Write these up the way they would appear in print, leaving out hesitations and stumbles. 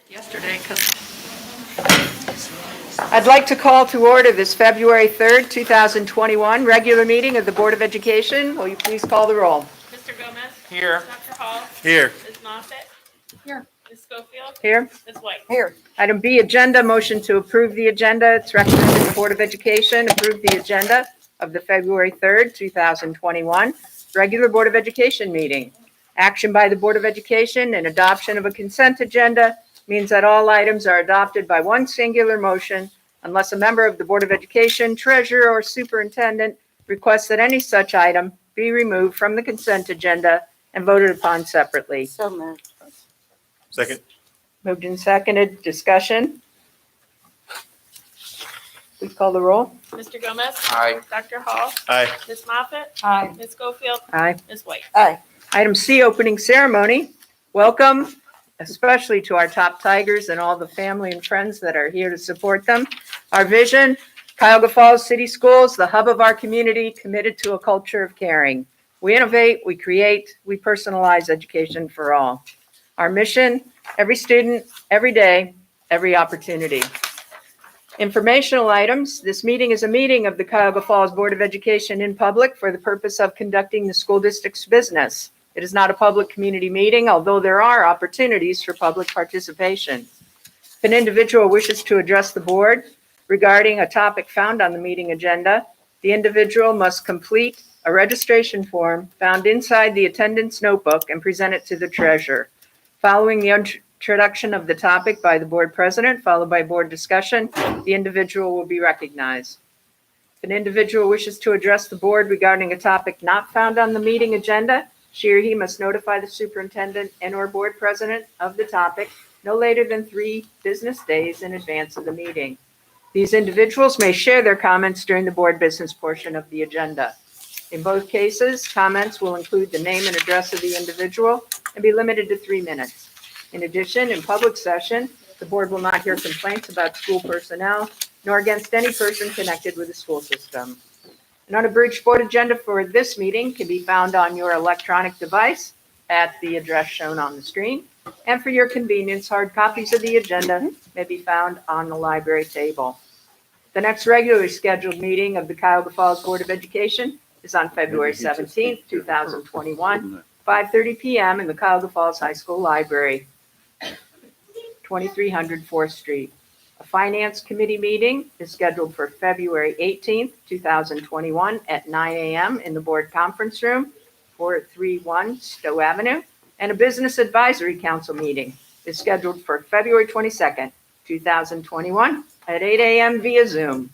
yesterday. I'd like to call to order this February 3rd, 2021 regular meeting of the Board of Education. Will you please call the roll? Mr. Gomez? Here. Dr. Hall? Here. Ms. Moffitt? Here. Ms. Schofield? Here. Ms. White? Here. Item B, agenda, motion to approve the agenda. It's recommended the Board of Education approve the agenda of the February 3rd, 2021 regular Board of Education meeting. Action by the Board of Education and adoption of a consent agenda means that all items are adopted by one singular motion unless a member of the Board of Education, treasurer, or superintendent requests that any such item be removed from the consent agenda and voted upon separately. So moved. Second. Moved and seconded. Discussion. Please call the roll. Mr. Gomez? Aye. Dr. Hall? Aye. Ms. Moffitt? Aye. Ms. Schofield? Aye. Ms. White? Aye. Item C, opening ceremony. Welcome, especially to our top Tigers and all the family and friends that are here to support them. Our vision, Cuyahoga Falls City Schools, the hub of our community, committed to a culture of caring. We innovate, we create, we personalize education for all. Our mission, every student, every day, every opportunity. Informational items. This meeting is a meeting of the Cuyahoga Falls Board of Education in public for the purpose of conducting the school district's business. It is not a public community meeting, although there are opportunities for public participation. If an individual wishes to address the board regarding a topic found on the meeting agenda, the individual must complete a registration form found inside the attendance notebook and present it to the treasurer. Following the introduction of the topic by the board president, followed by board discussion, the individual will be recognized. If an individual wishes to address the board regarding a topic not found on the meeting agenda, she or he must notify the superintendent and/or board president of the topic no later than 3 business days in advance of the meeting. These individuals may share their comments during the board business portion of the agenda. In both cases, comments will include the name and address of the individual and be limited to 3 minutes. In addition, in public session, the board will not hear complaints about school personnel nor against any person connected with the school system. An unabridged board agenda for this meeting can be found on your electronic device at the address shown on the screen. And for your convenience, hard copies of the agenda may be found on the library table. The next regularly scheduled meeting of the Cuyahoga Falls Board of Education is on February 17th, 2021, 5:30 p.m. in the Cuyahoga Falls High School Library, 2300 4th Street. A Finance Committee meeting is scheduled for February 18th, 2021 at 9 a.m. in the Board Conference Room, 431 Stowe Avenue. And a Business Advisory Council meeting is scheduled for February 22nd, 2021 at 8 a.m. via Zoom.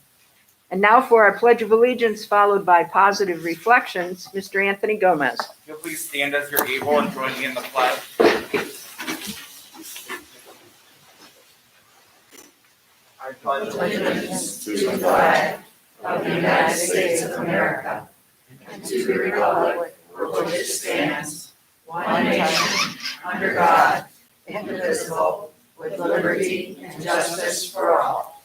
And now for our Pledge of Allegiance, followed by positive reflections, Mr. Anthony Gomez. You'll please stand as you're able and join me in the pledge. I pledge allegiance to the flag of the United States of America and to the republic for which it stands, one nation, under God, indivisible, with liberty and justice for all.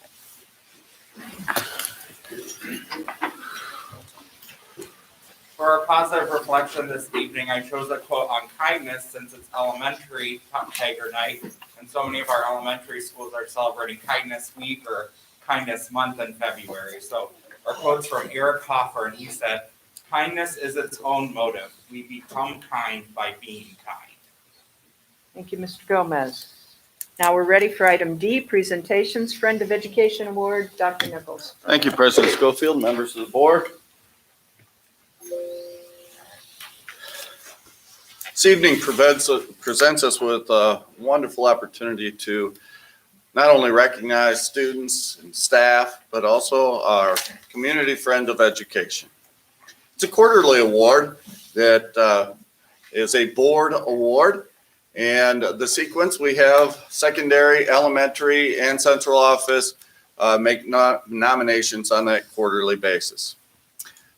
For our positive reflection this evening, I chose a quote on kindness since it's elementary Tiger Night, and so many of our elementary schools are celebrating Kindness Week or Kindness Month in February. So our quote's from Eric Hoffer, and he said, "Kindness is its own motive. We become kind by being kind." Thank you, Mr. Gomez. Now we're ready for item D, presentations, Friend of Education Award, Dr. Nichols. Thank you, President Schofield, members of the board. This evening presents us with a wonderful opportunity to not only recognize students and staff, but also our community friend of education. It's a quarterly award that is a board award. And the sequence, we have secondary, elementary, and central office make nominations on that quarterly basis.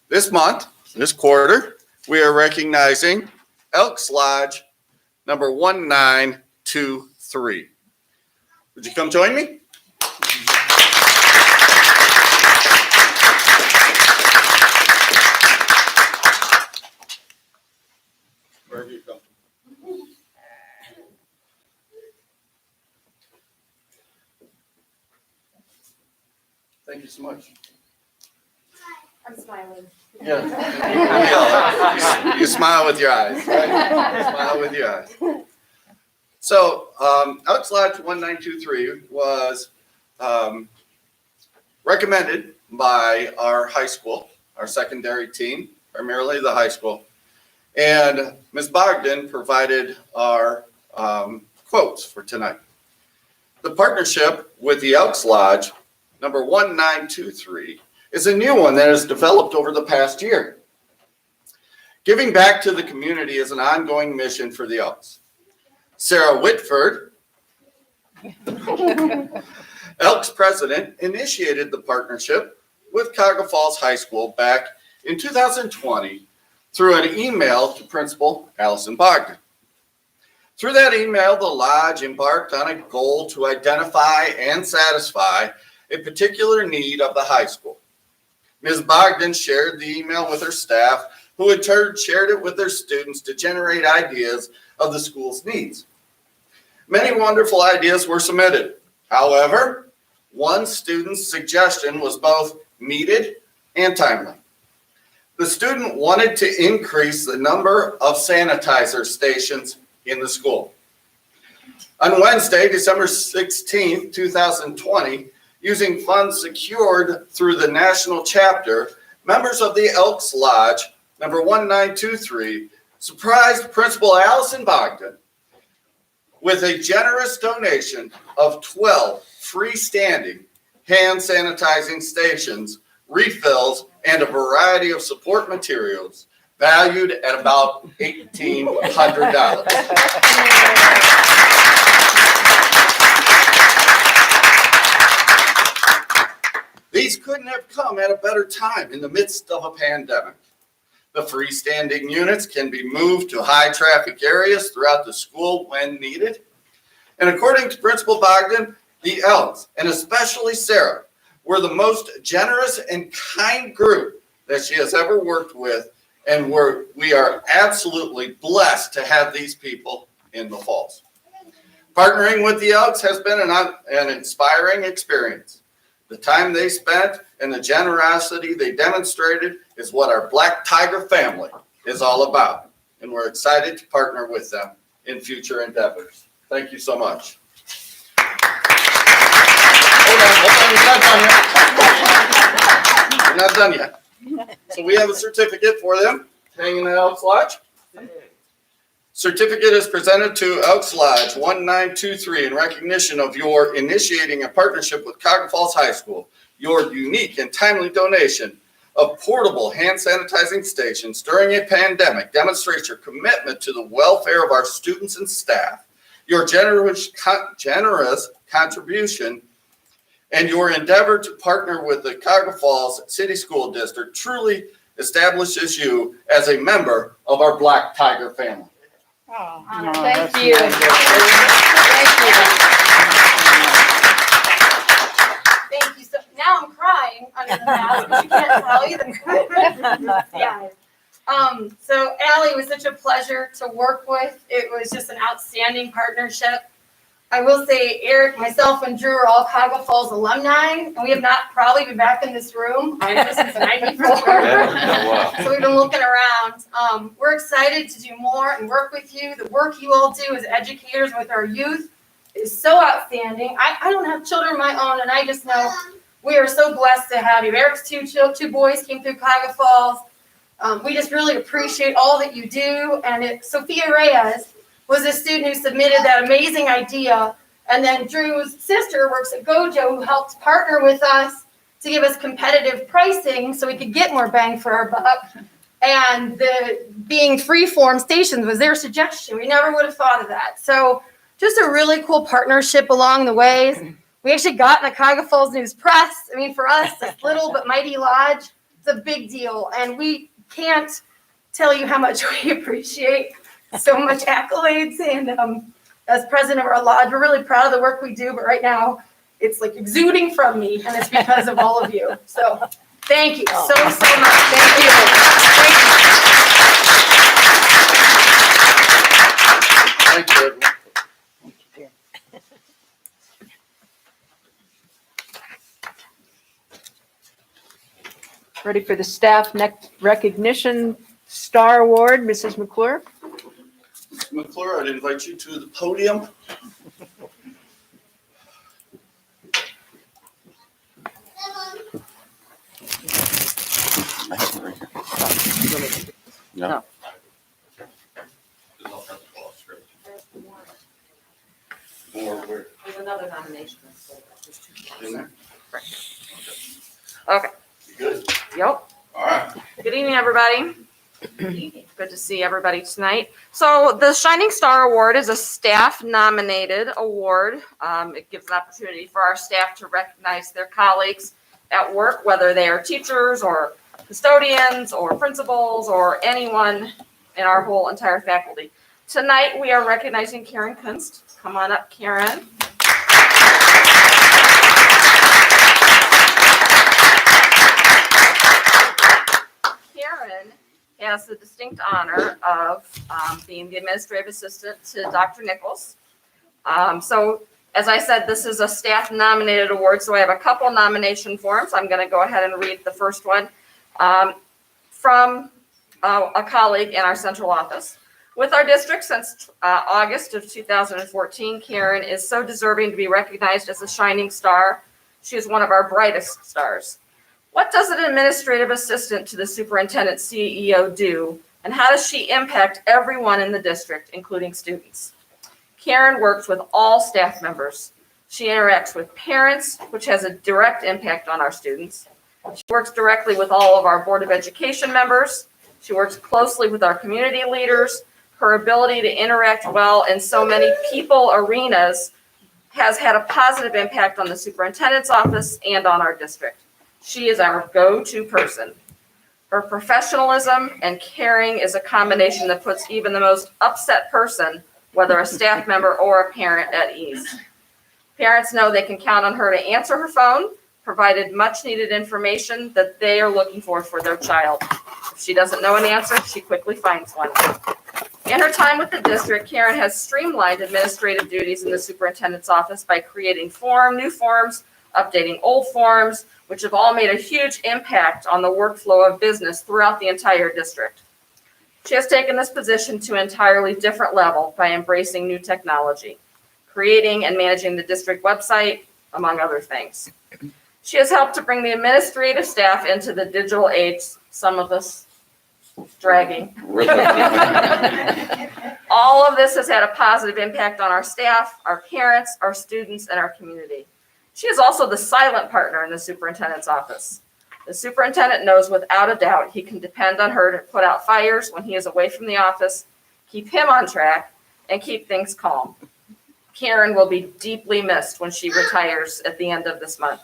This month, this quarter, we are recognizing Elks Lodge number 1923. Would you come join me? Wherever you come. Thank you so much. I'm smiling. Yeah. You smile with your eyes, right? Smile with your eyes. So, Elks Lodge 1923 was recommended by our high school, our secondary team, primarily the high school. And Ms. Bogdan provided our quotes for tonight. The partnership with the Elks Lodge, number 1923, is a new one that has developed over the past year. Giving back to the community is an ongoing mission for the Elks. Sarah Whitford, Elks president, initiated the partnership with Cuyahoga Falls High School back in 2020 through an email to Principal Allison Bogdan. Through that email, the Lodge embarked on a goal to identify and satisfy a particular need of the high school. Ms. Bogdan shared the email with her staff, who in turn shared it with their students to generate ideas of the school's needs. Many wonderful ideas were submitted. However, one student's suggestion was both needed and timely. The student wanted to increase the number of sanitizer stations in the school. On Wednesday, December 16th, 2020, using funds secured through the national chapter, members of the Elks Lodge, number 1923, surprised Principal Allison Bogdan with a generous donation of 12 freestanding hand sanitizing stations, refills, and a variety of support materials valued at about $1,800. These couldn't have come at a better time in the midst of a pandemic. The freestanding units can be moved to high traffic areas throughout the school when needed. And according to Principal Bogdan, the Elks, and especially Sarah, were the most generous and kind group that she has ever worked with, and we are absolutely blessed to have these people in the Falls. Partnering with the Elks has been an inspiring experience. The time they spent and the generosity they demonstrated is what our Black Tiger family is all about, and we're excited to partner with them in future endeavors. Thank you so much. Hold on, we're not done yet. We're not done yet. So we have a certificate for them hanging at Elks Lodge. Certificate is presented to Elks Lodge 1923 in recognition of your initiating a partnership with Cuyahoga Falls High School. Your unique and timely donation of portable hand sanitizing stations during a pandemic demonstrates your commitment to the welfare of our students and staff. Your generous contribution and your endeavor to partner with the Cuyahoga Falls City School District truly establishes you as a member of our Black Tiger family. Oh, Thank you. Thank you. So now I'm crying under the mask, but you can't tell either. Yeah. So Allie, it was such a pleasure to work with. It was just an outstanding partnership. I will say Eric, myself, and Drew are all Cuyahoga Falls alumni, and we have not probably been back in this room since '94. So we've been looking around. We're excited to do more and work with you. The work you all do as educators with our youth is so outstanding. I don't have children of my own, and I just know we are so blessed to have you. Eric's two boys came through Cuyahoga Falls. We just really appreciate all that you do. And Sophia Reyes was a student who submitted that amazing idea. And then Drew's sister works at Gojo, who helped partner with us to give us competitive pricing so we could get more bang for our buck. And the being free-form stations was their suggestion. We never would have thought of that. So just a really cool partnership along the ways. We actually got in the Cuyahoga Falls News Press. I mean, for us, this little but mighty lodge, it's a big deal. And we can't tell you how much we appreciate so much accolades. And as president of our lodge, we're really proud of the work we do. But right now, it's like exuding from me, and it's because of all of you. So thank you so much. Thank you. Thank you, everyone. Ready for the Staff Recognition Star Award, Mrs. McClure? Mr. McClure, I'd invite you to the podium. I have it right here. No. More where? There's another nomination. In there? Okay, You good? yep. All right. Good evening, everybody. Good to see everybody tonight. So the Shining Star Award is a staff-nominated award. It gives an opportunity for our staff to recognize their colleagues at work, whether they are teachers or custodians or principals or anyone in our whole entire faculty. Tonight, we are recognizing Karen Kunst. Come on up, Karen. Karen has the distinct honor of being the administrative assistant to Dr. Nichols. So as I said, this is a staff nominated award, so I have a couple nomination forms. I'm going to go ahead and read the first one from a colleague in our central office. With our district since August of 2014, Karen is so deserving to be recognized as a shining star. She is one of our brightest stars. What does an administrative assistant to the superintendent CEO do, and how does she impact everyone in the district, including students? Karen works with all staff members. She interacts with parents, which has a direct impact on our students. She works directly with all of our Board of Education members. She works closely with our community leaders. Her ability to interact well in so many people arenas has had a positive impact on the superintendent's office and on our district. She is our go-to person. Her professionalism and caring is a combination that puts even the most upset person, whether a staff member or a parent, at ease. Parents know they can count on her to answer her phone, provided much needed information that they are looking for their child. If she doesn't know an answer, she quickly finds one. In her time with the district, Karen has streamlined administrative duties in the superintendent's office by creating new forms, updating old forms, which have all made a huge impact on the workflow of business throughout the entire district. She has taken this position to an entirely different level by embracing new technology, creating and managing the district website, among other things. She has helped to bring the administrative staff into the digital age, some of us dragging. All of this has had a positive impact on our staff, our parents, our students, and our community. She is also the silent partner in the superintendent's office. The superintendent knows without a doubt he can depend on her to put out fires when he is away from the office, keep him on track, and keep things calm. Karen will be deeply missed when she retires at the end of this month.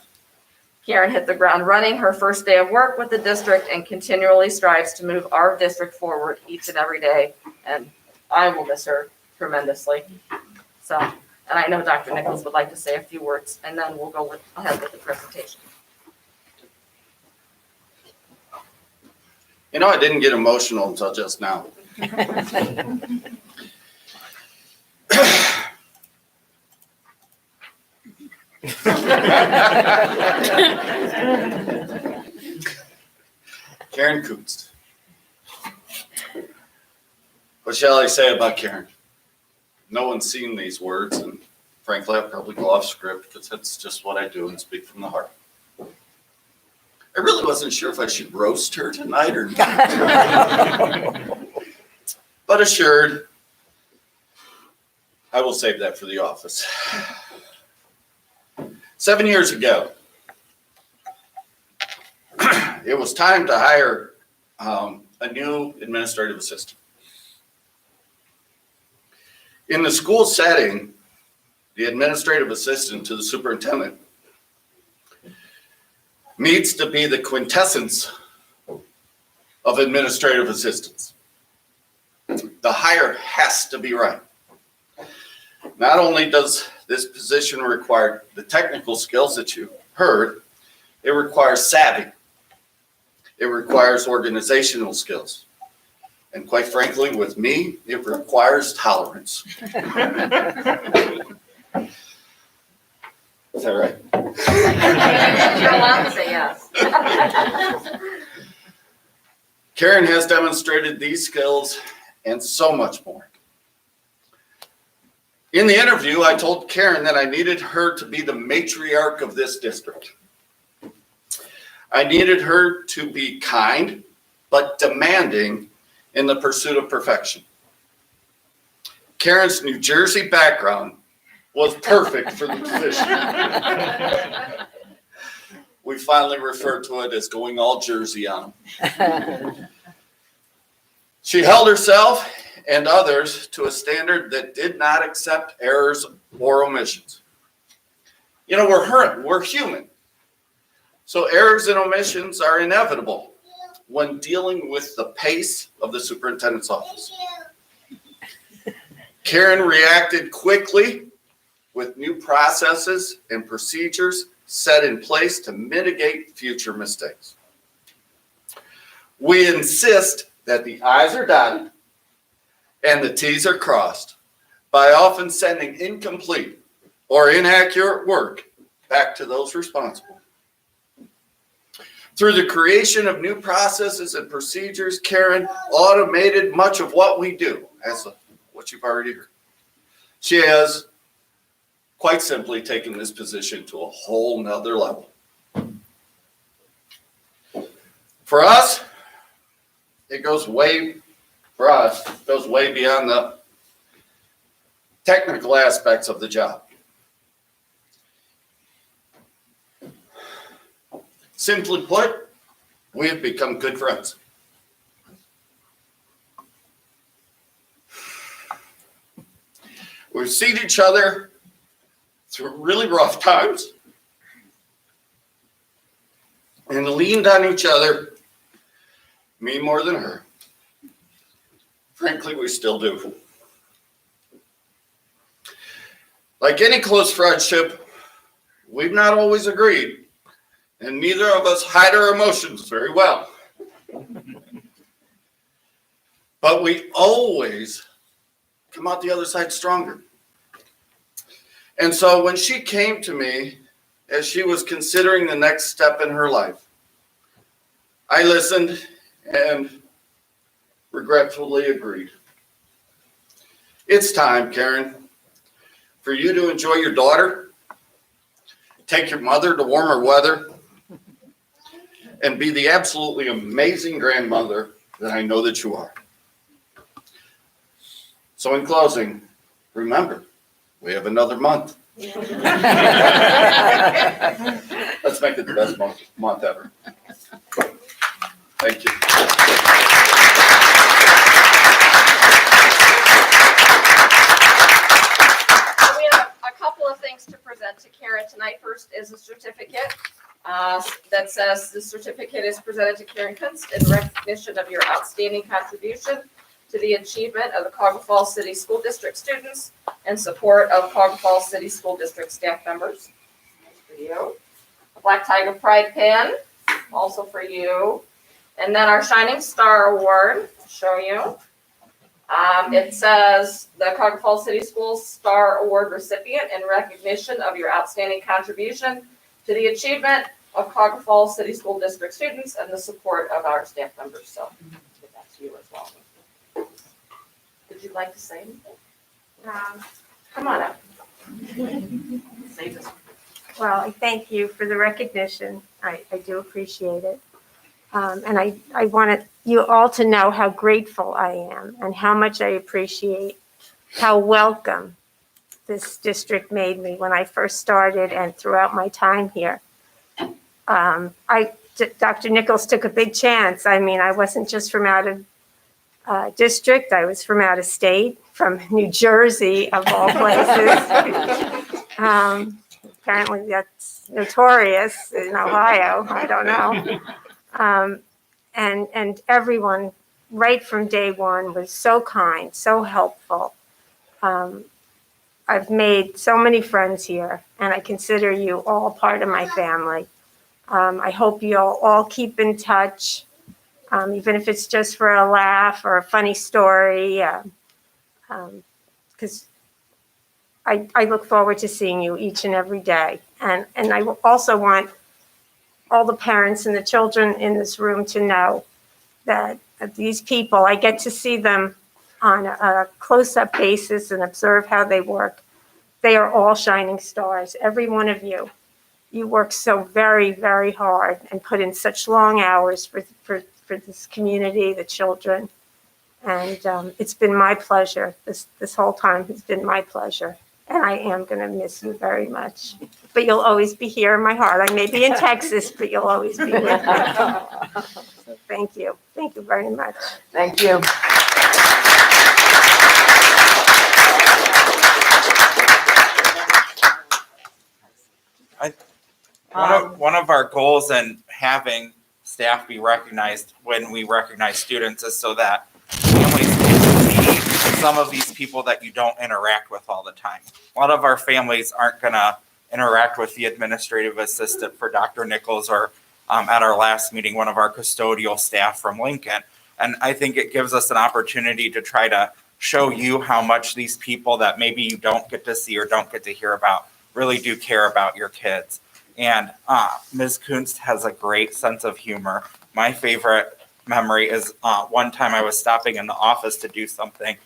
Karen hit the ground running her first day of work with the district and continually strives to move our district forward each and every day. And I will miss her tremendously. So, and I know Dr. Nichols would like to say a few words, and then we'll go ahead with the presentation. You know, I didn't get emotional until just now. Karen Kunst. What shall I say about Karen? No one's seen these words, and frankly, I'll probably go off script because that's just what I do and speak from the heart. I really wasn't sure if I should roast her tonight or not. But assured, I will save that for the office. 7 years ago, it was time to hire a new administrative assistant. In the school setting, the administrative assistant to the superintendent needs to be the quintessence of administrative assistants. The hire has to be right. Not only does this position require the technical skills that you heard, it requires savvy. It requires organizational skills. And quite frankly, with me, it requires tolerance. Is that right? You're allowed to say yes. Karen has demonstrated these skills and so much more. In the interview, I told Karen that I needed her to be the matriarch of this district. I needed her to be kind, but demanding in the pursuit of perfection. Karen's New Jersey background was perfect for the position. We finally refer to it as going all Jersey on them. She held herself and others to a standard that did not accept errors or omissions. You know, we're human. So errors and omissions are inevitable when dealing with the pace of the superintendent's office. Karen reacted quickly with new processes and procedures set in place to mitigate future mistakes. We insist that the I's are dotted and the T's are crossed by often sending incomplete or inaccurate work back to those responsible. Through the creation of new processes and procedures, Karen automated much of what we do, as what you've already heard. She has quite simply taken this position to a whole nother level. For us, it goes way beyond the technical aspects of the job. Simply put, we have become good friends. We've seen each other through really rough times and leaned on each other, me more than her. Frankly, we still do. Like any close friendship, we've not always agreed, and neither of us hide our emotions very well. But we always come out the other side stronger. And so when she came to me as she was considering the next step in her life, I listened and regretfully agreed. It's time, Karen, for you to enjoy your daughter, take your mother to warmer weather, and be the absolutely amazing grandmother that I know that you are. So in closing, remember, we have another month. Let's make it the best month ever. Thank you. We have a couple of things to present to Karen tonight. First is a certificate that says the certificate is presented to Karen Kunst in recognition of your outstanding contribution to the achievement of the Cuyahoga Falls City School District students and support of Cuyahoga Falls City School District staff members. For you. A Black Tiger Pride pin, also for you. And then our Shining Star Award, to show you. It says the Cuyahoga Falls City Schools Star Award recipient in recognition of your outstanding contribution to the achievement of Cuyahoga Falls City School District students and the support of our staff members. So, give that to you as well. Would you like to say anything? Come on up. Say this. Well, I thank you for the recognition. I do appreciate it. And I wanted you all to know how grateful I am and how much I appreciate how welcome this district made me when I first started and throughout my time here. Dr. Nichols took a big chance. I mean, I wasn't just from out of district. I was from out of state, from New Jersey, of all places. Apparently that's notorious in Ohio. I don't know. And everyone, right from day one, was so kind, so helpful. I've made so many friends here, and I consider you all part of my family. I hope you'll all keep in touch. Even if it's just for a laugh or a funny story, because I look forward to seeing you each and every day. And I also want all the parents and the children in this room to know that these people, I get to see them on a close-up basis and observe how they work. They are all shining stars, every one of you. You work so very, very hard and put in such long hours for this community, the children. And it's been my pleasure. This whole time has been my pleasure. And I am going to miss you very much. But you'll always be here in my heart. I may be in Texas, but you'll always be with me. So thank you. Thank you very much. Thank you. One of our goals in having staff be recognized when we recognize students is so that families can see some of these people that you don't interact with all the time. A lot of our families aren't gonna interact with the administrative assistant for Dr. Nichols or at our last meeting, one of our custodial staff from Lincoln. And I think it gives us an opportunity to try to show you how much these people that maybe you don't get to see or don't get to hear about really do care about your kids. And Ms. Kunst has a great sense of humor. My favorite memory is one time I was stopping in the office to do something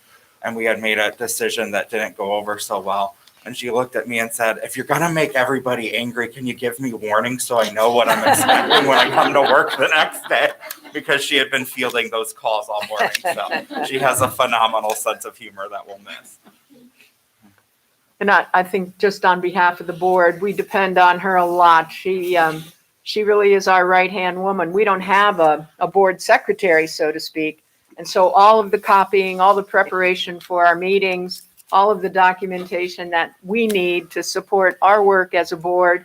and we had made a decision that didn't go over so well. And she looked at me and said, "If you're gonna make everybody angry, can you give me warning so I know what I'm expecting when I come to work the next day?" Because she had been fielding those calls all morning. So she has a phenomenal sense of humor that we'll miss. And I think just on behalf of the board, we depend on her a lot. She really is our right-hand woman. We don't have a board secretary, so to speak. And so all of the copying, all the preparation for our meetings, all of the documentation that we need to support our work as a board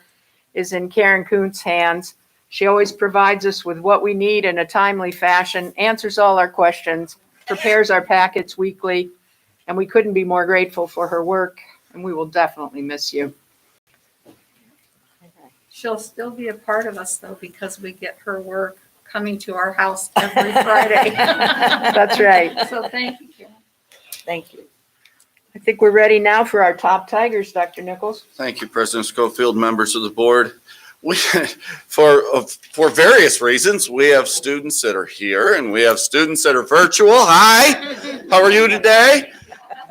is in Karen Kuntz's hands. She always provides us with what we need in a timely fashion, answers all our questions, prepares our packets weekly, and we couldn't be more grateful for her work, and we will definitely miss you. She'll still be a part of us though, because we get her work coming to our house every Friday. That's right. So thank you, Karen. Thank you. I think we're ready now for our top Tigers, Dr. Nichols. Thank you, President Schofield, members of the board. We, for various reasons, we have students that are here and we have students that are virtual. Hi, how are you today?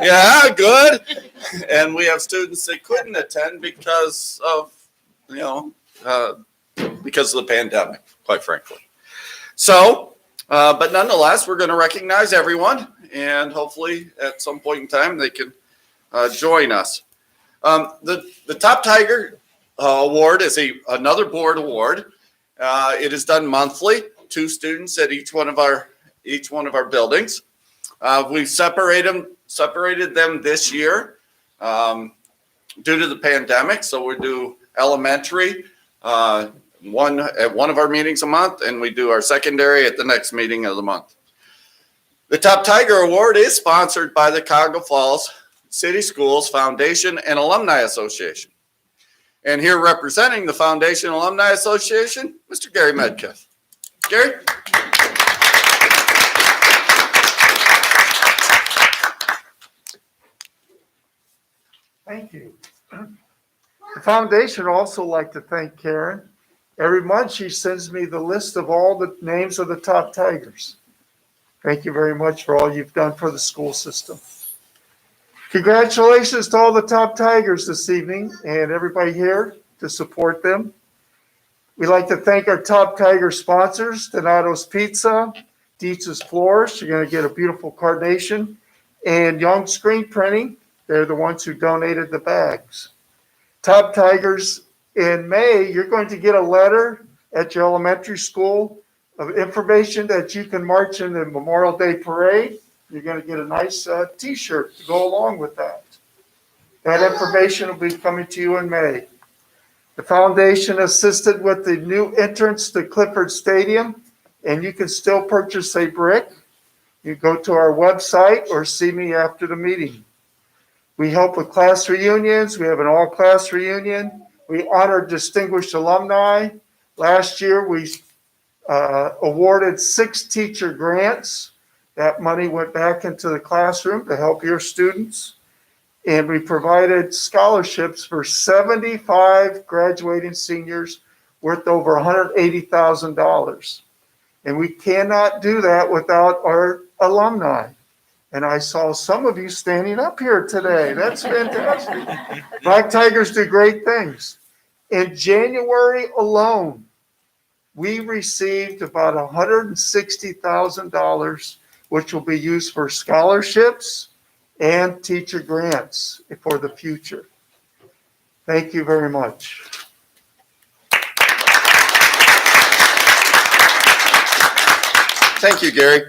Yeah, good. And we have students that couldn't attend because of, because of the pandemic, quite frankly. So, but nonetheless, we're going to recognize everyone and hopefully at some point in time they can join us. The Top Tiger Award is another board award. It is done monthly, 2 students at each one of our buildings. We've separated them this year due to the pandemic. So we do elementary one at one of our meetings a month, and we do our secondary at the next meeting of the month. The Top Tiger Award is sponsored by the Cuyahoga Falls City Schools Foundation and Alumni Association. And here representing the Foundation Alumni Association, Mr. Gary Medkiff. Gary? Thank you. The foundation would also like to thank Karen. Every month she sends me the list of all the names of the top Tigers. Thank you very much for all you've done for the school system. Congratulations to all the top Tigers this evening and everybody here to support them. We'd like to thank our top Tiger sponsors, Donato's Pizza, Dietz's Floors. You're going to get a beautiful carnation. And Young Screen Printing. They're the ones who donated the bags. Top Tigers, in May, you're going to get a letter at your elementary school of information that you can march in the Memorial Day Parade. You're going to get a nice t-shirt to go along with that. That information will be coming to you in May. The foundation assisted with the new entrance to Clifford Stadium, and you can still purchase a brick. You go to our website or see me after the meeting. We help with class reunions. We have an all-class reunion. We honor distinguished alumni. Last year, we awarded 6 teacher grants. That money went back into the classroom to help your students. And we provided scholarships for 75 graduating seniors worth over $180,000. And we cannot do that without our alumni. And I saw some of you standing up here today. That's fantastic. Black Tigers do great things. In January alone, we received about $160,000, which will be used for scholarships and teacher grants for the future. Thank you very much. Thank you, Gary.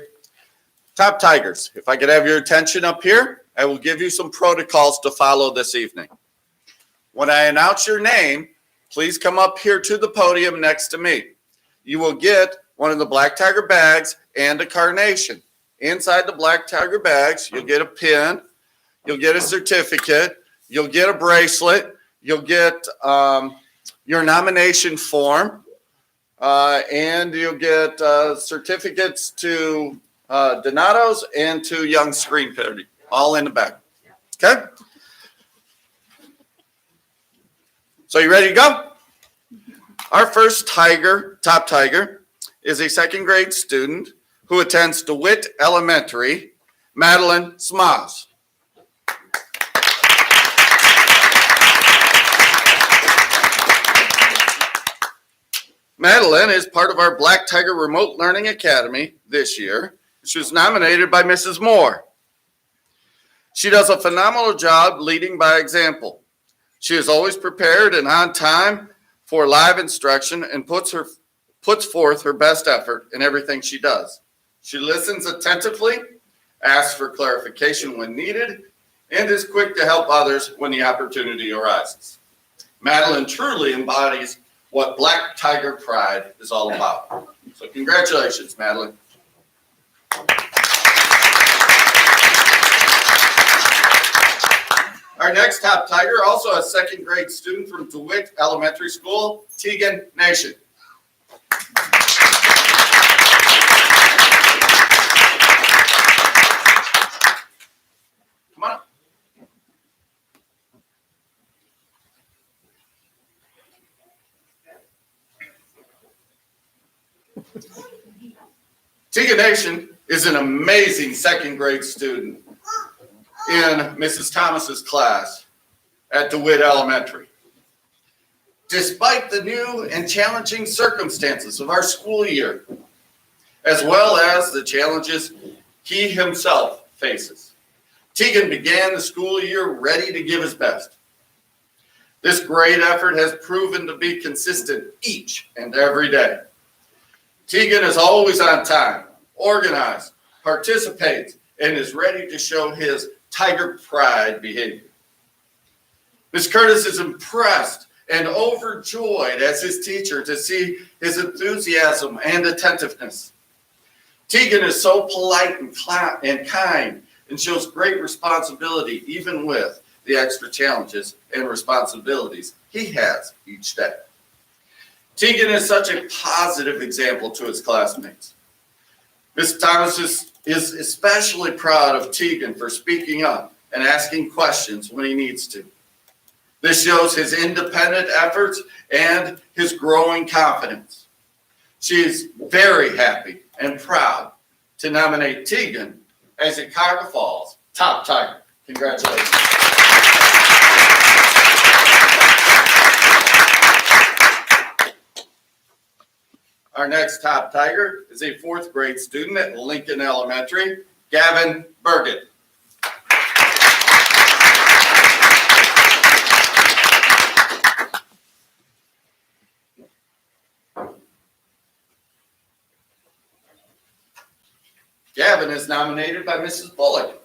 Top Tigers, if I could have your attention up here, I will give you some protocols to follow this evening. When I announce your name, please come up here to the podium next to me. You will get one of the Black Tiger bags and a carnation. Inside the Black Tiger bags, you'll get a pin, you'll get a certificate, you'll get a bracelet, you'll get your nomination form, and you'll get certificates to Donato's and to Young Screen Parody, all in the bag. Okay? So you ready to go? Our first Tiger, top Tiger, is a second grade student who attends DeWitt Elementary, Madeline Smoz. Madeline is part of our Black Tiger Remote Learning Academy this year. She was nominated by Mrs. Moore. She does a phenomenal job leading by example. She is always prepared and on time for live instruction and puts forth her best effort in everything she does. She listens attentively, asks for clarification when needed, and is quick to help others when the opportunity arises. Madeline truly embodies what Black Tiger Pride is all about. So congratulations, Madeline. Our next top Tiger, also a second grade student from DeWitt Elementary School, Tegan Nation. Come on up. Tegan Nation is an amazing second grade student in Mrs. Thomas's class at DeWitt Elementary. Despite the new and challenging circumstances of our school year, as well as the challenges he himself faces, Tegan began the school year ready to give his best. This great effort has proven to be consistent each and every day. Tegan is always on time, organized, participates, and is ready to show his Tiger Pride behavior. Ms. Curtis is impressed and overjoyed as his teacher to see his enthusiasm and attentiveness. Tegan is so polite and kind and shows great responsibility even with the extra challenges and responsibilities he has each day. Tegan is such a positive example to his classmates. Ms. Thomas is especially proud of Tegan for speaking up and asking questions when he needs to. This shows his independent efforts and his growing confidence. She is very happy and proud to nominate Tegan as a Cuyahoga Falls Top Tiger. Congratulations. Our next top Tiger is a fourth grade student at Lincoln Elementary, Gavin Burgett. Gavin is nominated by Mrs. Bullock.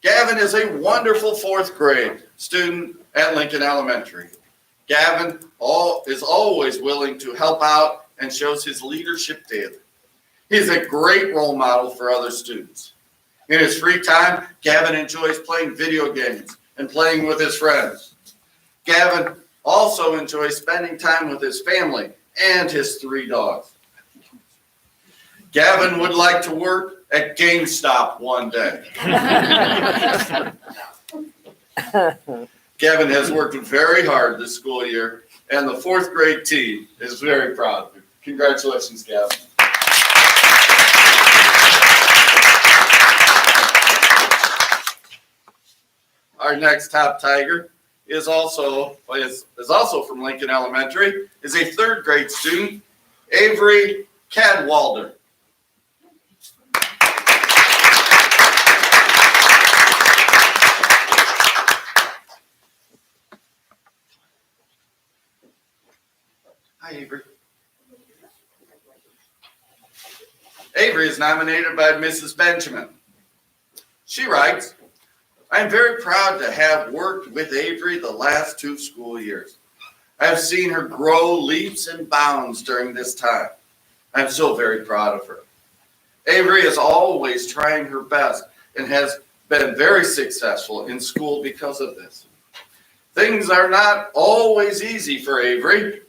Gavin is a wonderful fourth grade student at Lincoln Elementary. Gavin is always willing to help out and shows his leadership daily. He's a great role model for other students. In his free time, Gavin enjoys playing video games and playing with his friends. Gavin also enjoys spending time with his family and his 3 dogs. Gavin would like to work at GameStop one day. Gavin has worked very hard this school year, and the fourth grade team is very proud of him. Congratulations, Gavin. Our next top Tiger is also from Lincoln Elementary, is a third grade student, Avery Cadwalder. Hi, Avery. Avery is nominated by Mrs. Benjamin. She writes, I am very proud to have worked with Avery the last 2 school years. I have seen her grow leaps and bounds during this time. I am so very proud of her. Avery is always trying her best and has been very successful in school because of this. Things are not always easy for Avery,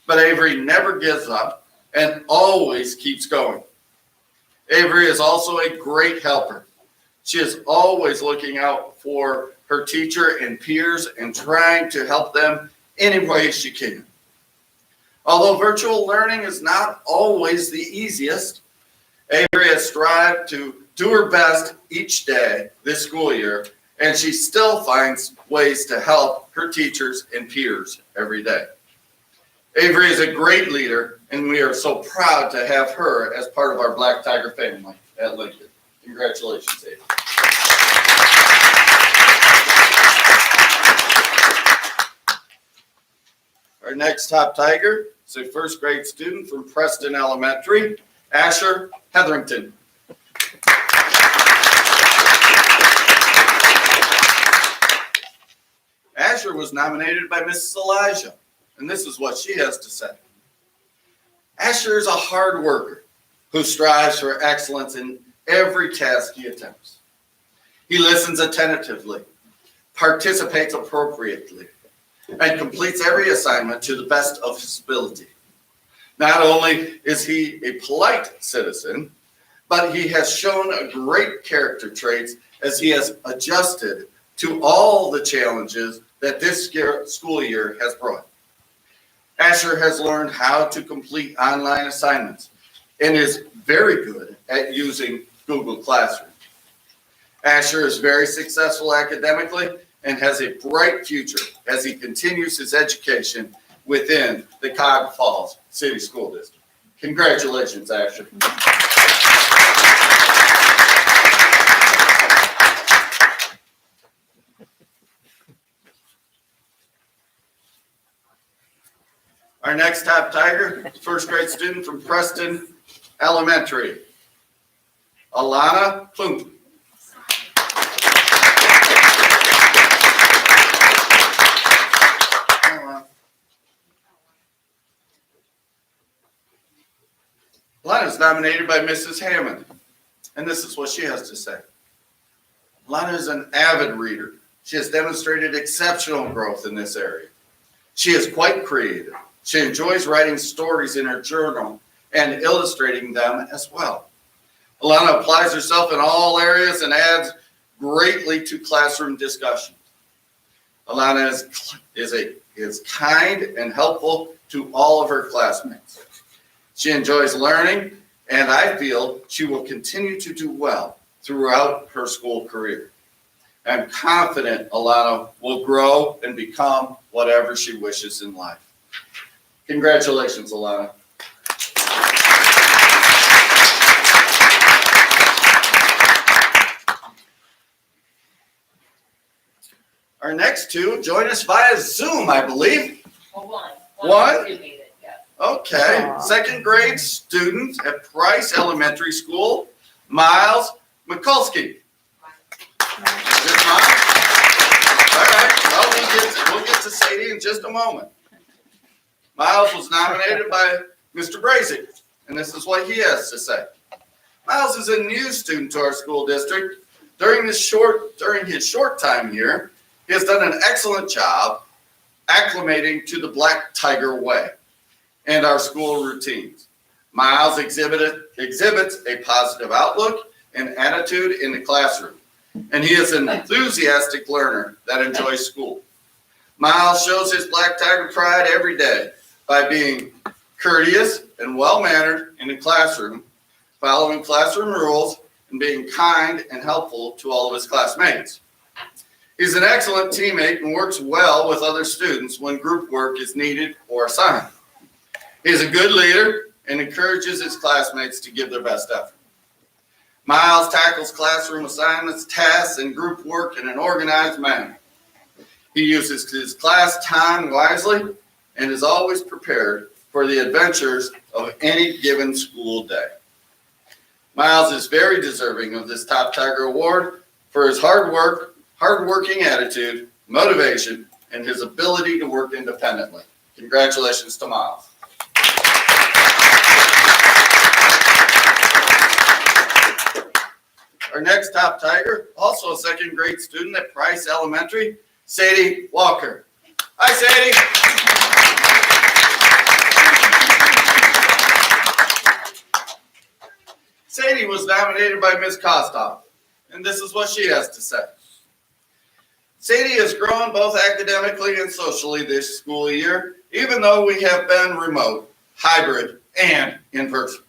but Avery never gives up and always keeps going. Avery is also a great helper. She is always looking out for her teacher and peers and trying to help them any way she can. Although virtual learning is not always the easiest, Avery has strived to do her best each day this school year, and she still finds ways to help her teachers and peers every day. Avery is a great leader, and we are so proud to have her as part of our Black Tiger family at Lincoln. Congratulations, Avery. Our next top Tiger is a first grade student from Preston Elementary, Asher Hetherington. Asher was nominated by Mrs. Elijah, and this is what she has to say. Asher is a hard worker who strives for excellence in every task he attempts. He listens attentively, participates appropriately, and completes every assignment to the best of his ability. Not only is he a polite citizen, but he has shown a great character traits as he has adjusted to all the challenges that this school year has brought. Asher has learned how to complete online assignments and is very good at using Google Classroom. Asher is very successful academically and has a bright future as he continues his education within the Cuyahoga Falls City School District. Congratulations, Asher. Our next top Tiger, first grade student from Preston Elementary, Alana Plump. Alana is nominated by Mrs. Hammond, and this is what she has to say. Alana is an avid reader. She has demonstrated exceptional growth in this area. She is quite creative. She enjoys writing stories in her journal and illustrating them as well. Alana applies herself in all areas and adds greatly to classroom discussions. Alana is kind and helpful to all of her classmates. She enjoys learning, and I feel she will continue to do well throughout her school career. I'm confident Alana will grow and become whatever she wishes in life. Congratulations, Alana. Our next two join us via Zoom, I believe. Well, One? Made it, yeah. Okay, Aww. second grade student at Price Elementary School, Miles Mikulski. Is it Miles? All right, well, we'll get to Sadie in just a moment. Miles was nominated by Mr. Brazick, and this is what he has to say. Miles is a new student to our school district. During his short time here, he has done an excellent job acclimating to the Black Tiger way and our school routines. Miles exhibits a positive outlook and attitude in the classroom, and he is an enthusiastic learner that enjoys school. Miles shows his Black Tiger pride every day by being courteous and well-mannered in the classroom, following classroom rules, and being kind and helpful to all of his classmates. He's an excellent teammate and works well with other students when group work is needed or assigned. He's a good leader and encourages his classmates to give their best effort. Miles tackles classroom assignments, tasks, and group work in an organized manner. He uses his class time wisely and is always prepared for the adventures of any given school day. Miles is very deserving of this Top Tiger Award for his hardworking attitude, motivation, and his ability to work independently. Congratulations to Miles. Our next Top Tiger, also a second grade student at Price Elementary, Sadie Walker. Hi, Sadie. Sadie was nominated by Ms. Kostoff, and this is what she has to say. Sadie has grown both academically and socially this school year, even though we have been remote, hybrid, and in person.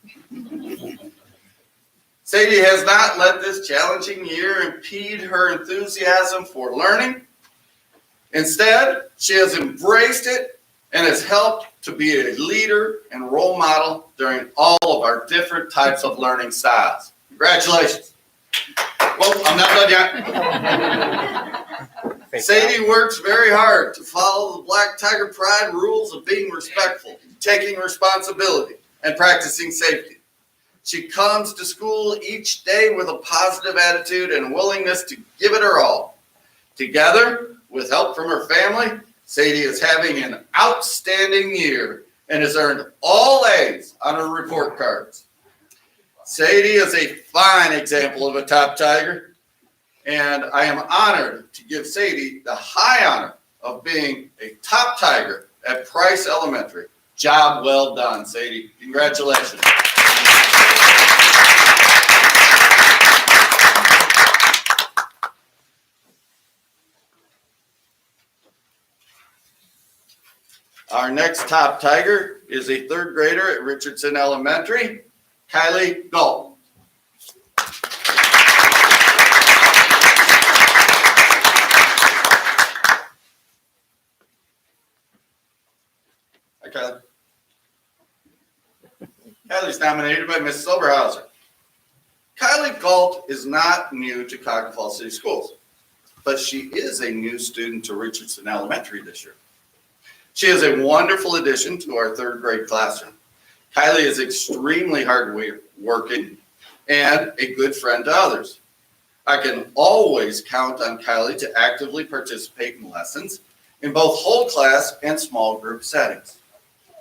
Sadie has not let this challenging year impede her enthusiasm for learning. Instead, she has embraced it and has helped to be a leader and role model during all of our different types of learning styles. Congratulations. Well, I'm not done yet. Sadie works very hard to follow the Black Tiger Pride rules of being respectful, taking responsibility, and practicing safety. She comes to school each day with a positive attitude and willingness to give it her all. Together, with help from her family, Sadie is having an outstanding year and has earned all A's on her report cards. Sadie is a fine example of a Top Tiger, and I am honored to give Sadie the high honor of being a Top Tiger at Price Elementary. Job well done, Sadie. Congratulations. Our next Top Tiger is a third grader at Richardson Elementary, Kylie Galt. Hi, Kylie. Kylie's nominated by Ms. Silberhauser. Kylie Galt is not new to Cuyahoga Falls City Schools, but she is a new student to Richardson Elementary this year. She is a wonderful addition to our third grade classroom. Kylie is extremely hardworking and a good friend to others. I can always count on Kylie to actively participate in lessons in both whole class and small group settings.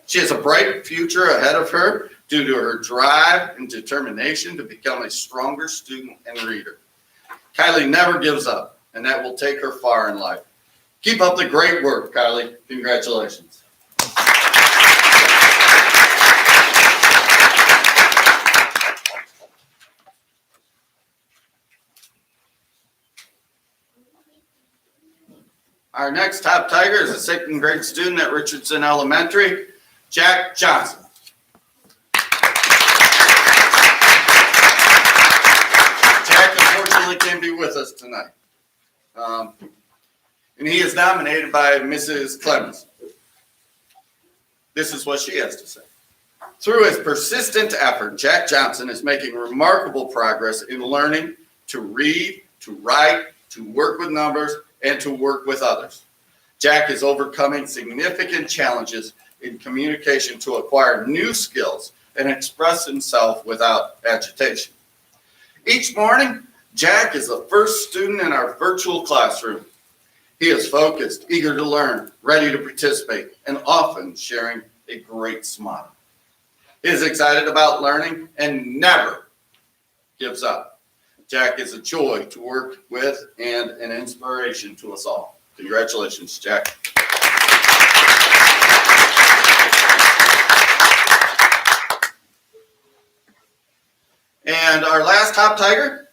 She has a bright future ahead of her due to her drive and determination to become a stronger student and reader. Kylie never gives up, and that will take her far in life. Keep up the great work, Kylie. Congratulations. Our next Top Tiger is a second grade student at Richardson Elementary, Jack Johnson. Jack unfortunately can't be with us tonight. And he is nominated by Mrs. Clemens. This is what she has to say. Through his persistent effort, Jack Johnson is making remarkable progress in learning to read, to write, to work with numbers, and to work with others. Jack is overcoming significant challenges in communication to acquire new skills and express himself without agitation. Each morning, Jack is the first student in our virtual classroom. He is focused, eager to learn, ready to participate, and often sharing a great smile. He is excited about learning and never gives up. Jack is a joy to work with and an inspiration to us all. Congratulations, Jack. And our last Top Tiger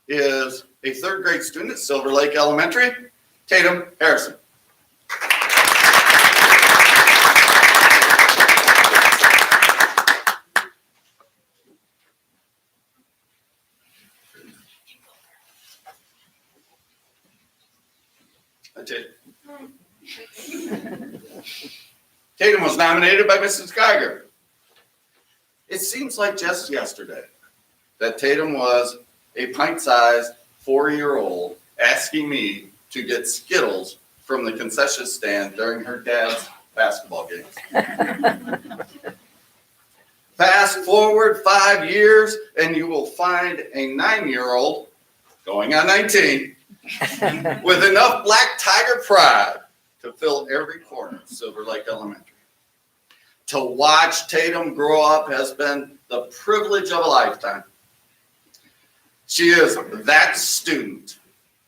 is a third grade student at Silver Lake Elementary, Tatum Harrison. Tatum was nominated by Mrs. Geiger. It seems like just yesterday that Tatum was a pint-sized 4-year-old asking me to get Skittles from the concession stand during her dad's basketball games. Fast forward 5 years and you will find a 9-year-old going on 19 with enough black tiger pride to fill every corner of Silver Lake Elementary. To watch Tatum grow up has been the privilege of a lifetime. She is that student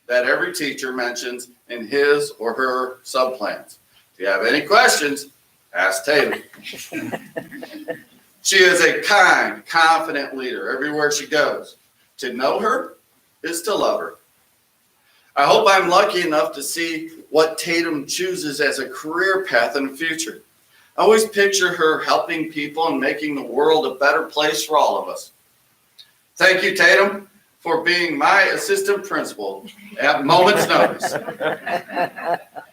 that every teacher mentions in his or her subplans. If you have any questions, ask Tatum. She is a kind, confident leader everywhere she goes. To know her is to love her. I hope I'm lucky enough to see what Tatum chooses as a career path in the future. I always picture her helping people and making the world a better place for all of us. Thank you, Tatum, for being my assistant principal at moment's notice.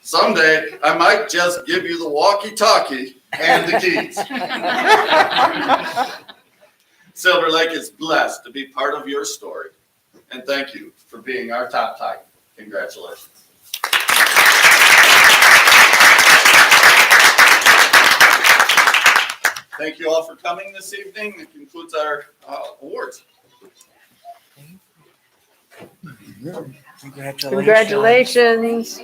Someday, I might just give you the walkie-talkie and the keys. Silver Lake is blessed to be part of your story. And thank you for being our top Tiger. Congratulations. Thank you all for coming this evening. That concludes our awards. Congratulations.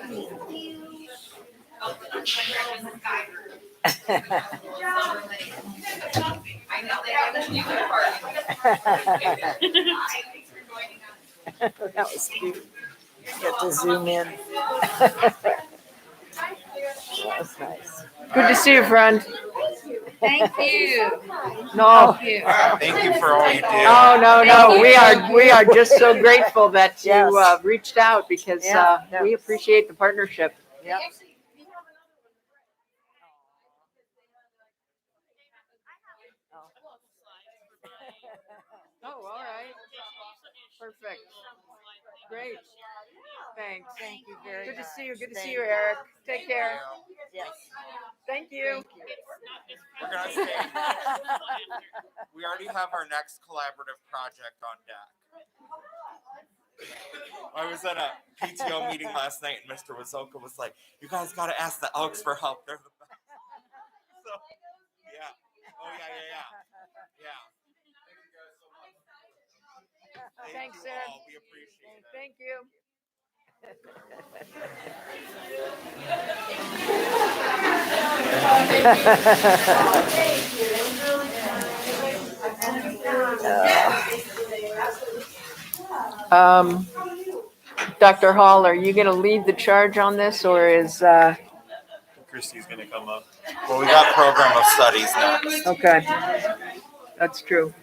That was cute. Get to zoom in. That was nice. Good to see you, friend. Thank you. No. Thank you. Thank you for all you do. Oh, no. We are just so grateful that you Yes. reached out because Yeah. we appreciate the partnership. Yep. Oh, all right. Perfect. Great. Thanks. Thank you very much. Good to see you. Good to Thank see you, Eric. Take care. Yes. Thank you. We're gonna stay. We already have our next collaborative project on deck. I was at a PTO meeting last night, and Mr. Wazoka was like, "You guys got to ask the Elks for help. They're the best." So, yeah. Oh yeah. Thanks, you Sarah. all. We appreciate it. Thank you. Dr. Hall, are you going to lead the charge on this, or is Christy's gonna come up. Well, we got program of studies next. okay? That's true.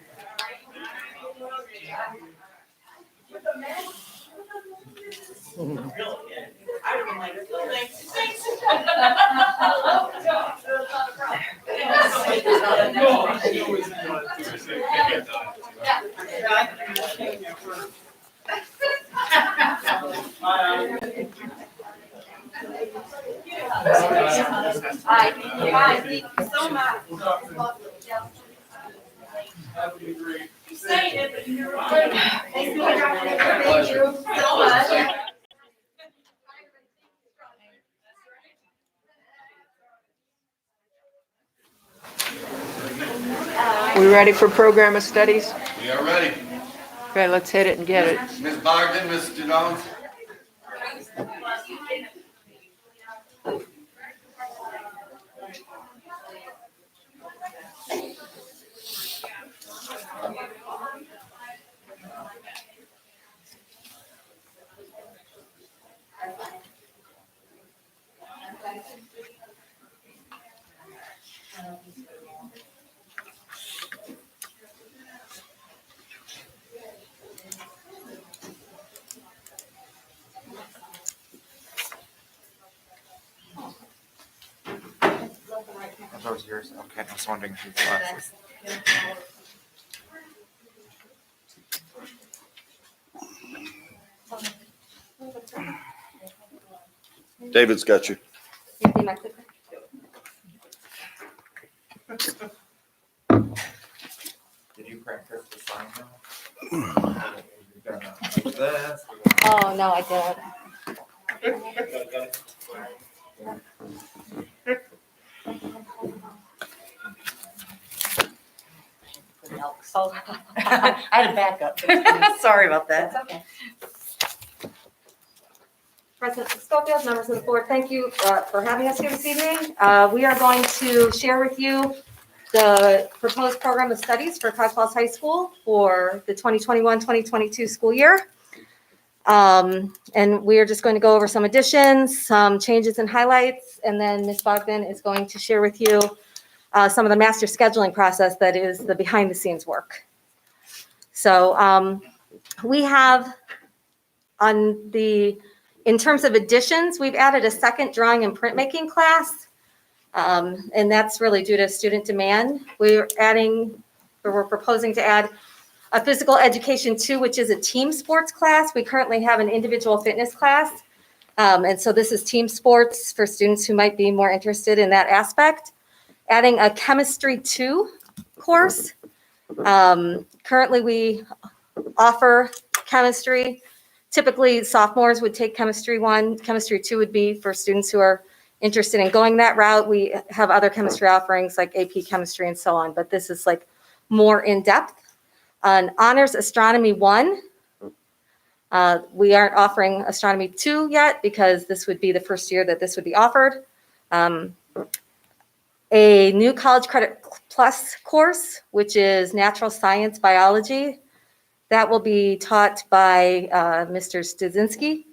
Hi, thank you so much. You say it, but you're right. Thank you so much. We ready for program of studies? We are ready. Okay, let's hit it and get it. Ms. Bogdan, Ms. Jones. Are those yours? Okay, I was wondering whose glasses. David's got you. Did you practice the sign now? You're gonna do this. Oh, no, I didn't. So I had a backup. Sorry about that. That's okay. President Schofield, members of the board, thank you for having us here this evening. We are going to share with you the proposed program of studies for Cuyahoga Falls High School for the 2021-2022 school year. And we are just going to go over some additions, some changes and highlights, and then Ms. Bogdan is going to share with you some of the master scheduling process that is the behind the scenes work. So we have in terms of additions, we've added a second drawing and printmaking class. And that's really due to student demand. We're proposing to add a physical education 2, which is a team sports class. We currently have an individual fitness class. And so this is team sports for students who might be more interested in that aspect. Adding a chemistry 2 course. Currently we offer chemistry. Typically sophomores would take chemistry 1. Chemistry 2 would be for students who are interested in going that route. We have other chemistry offerings like AP chemistry and so on, but this is like more in depth. On honors astronomy 1, we aren't offering astronomy 2 yet because this would be the first year that this would be offered. A new college credit plus course, which is natural science biology. That will be taught by Mr. Stuzinski.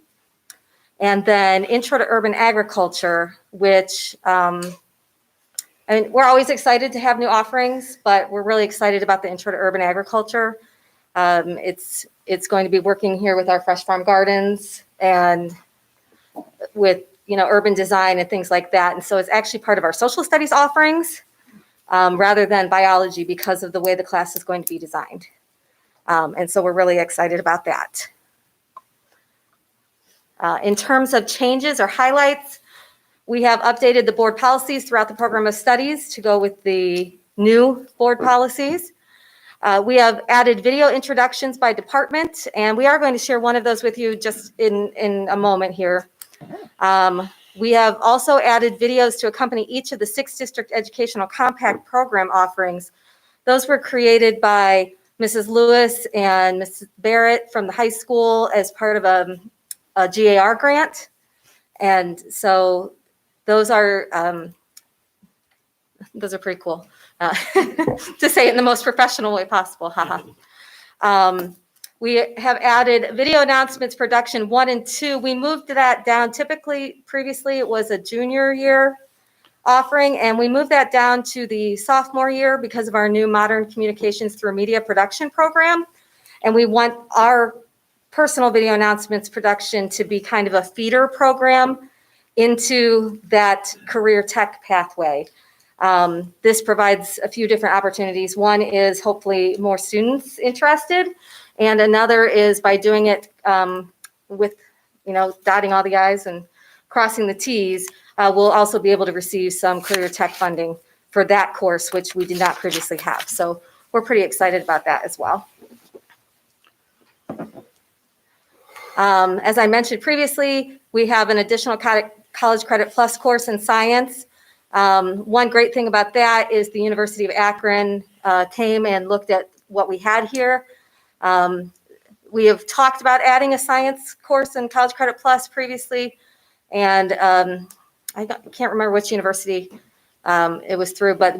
And then intro to urban agriculture, which we're always excited to have new offerings, but we're really excited about the intro to urban agriculture. It's going to be working here with our fresh farm gardens and with urban design and things like that. And so it's actually part of our social studies offerings rather than biology because of the way the class is going to be designed. And so we're really excited about that. In terms of changes or highlights, we have updated the board policies throughout the program of studies to go with the new board policies. We have added video introductions by department, and we are going to share one of those with you just in a moment here. We have also added videos to accompany each of the 6 district educational compact program offerings. Those were created by Mrs. Lewis and Mrs. Barrett from the high school as part of a GAR grant. And so those are pretty cool, to say it in the most professional way possible. We have added video announcements production 1 and 2. We moved that down. Previously it was a junior year offering, and we moved that down to the sophomore year because of our new modern communications through media production program. And we want our personal video announcements production to be kind of a feeder program into that career tech pathway. This provides a few different opportunities. One is hopefully more students interested, and another is by doing it with, dotting all the I's and crossing the T's, we'll also be able to receive some career tech funding for that course, which we did not previously have. So we're pretty excited about that as well. As I mentioned previously, we have an additional College Credit Plus course in science. One great thing about that is the University of Akron came and looked at what we had here. We have talked about adding a science course in College Credit Plus previously, and I can't remember which university it was through, but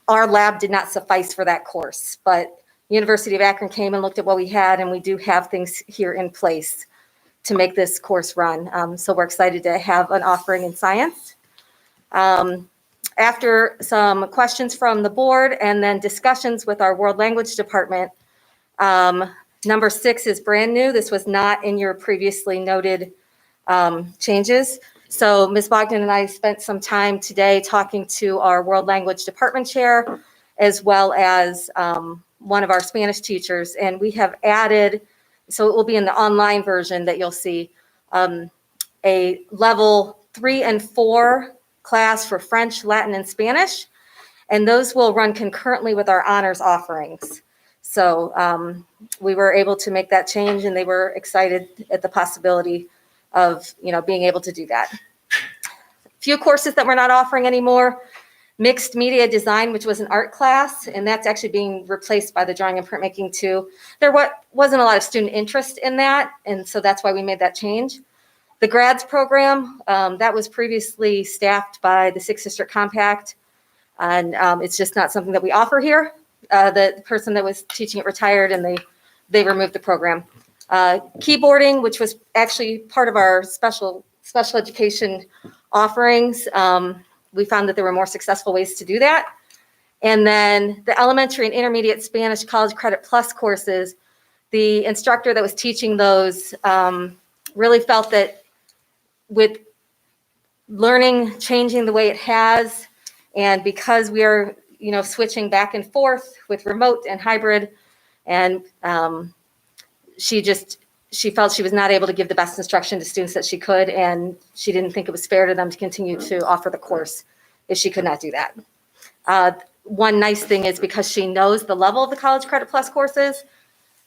our lab did not suffice for that course. But University of Akron came and looked at what we had, and we do have things here in place to make this course run. So we're excited to have an offering in science. After some questions from the board and then discussions with our world language department, number 6 is brand new. This was not in your previously noted changes. So Ms. Bogdan and I spent some time today talking to our world language department chair, as well as one of our Spanish teachers, and we have added, so it will be in the online version that you'll see, a level 3 and 4 class for French, Latin, and Spanish. And those will run concurrently with our honors offerings. So we were able to make that change, and they were excited at the possibility of, being able to do that. Few courses that we're not offering anymore: mixed media design, which was an art class, and that's actually being replaced by the drawing and printmaking too. There wasn't a lot of student interest in that, and so that's why we made that change. The grads program, that was previously staffed by the 6th District Compact, and it's just not something that we offer here. The person that was teaching it retired, and they removed the program. Keyboarding, which was actually part of our special education offerings, we found that there were more successful ways to do that. And then the elementary and intermediate Spanish College Credit Plus courses, the instructor that was teaching those really felt that with learning changing the way it has, and because we are, switching back and forth with remote and hybrid, and she felt she was not able to give the best instruction to students that she could, and she didn't think it was fair to them to continue to offer the course if she could not do that. One nice thing is, because she knows the level of the College Credit Plus courses,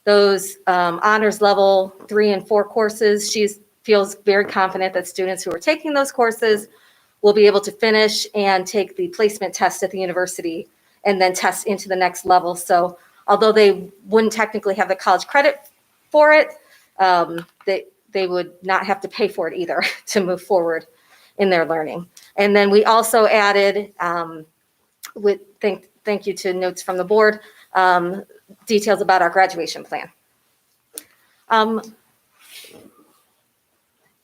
those honors level 3 and 4 courses, she feels very confident that students who are taking those courses will be able to finish and take the placement test at the university and then test into the next level. So although they wouldn't technically have the college credit for it, they would not have to pay for it either to move forward in their learning. And then we also added, thank you to notes from the board, details about our graduation plan.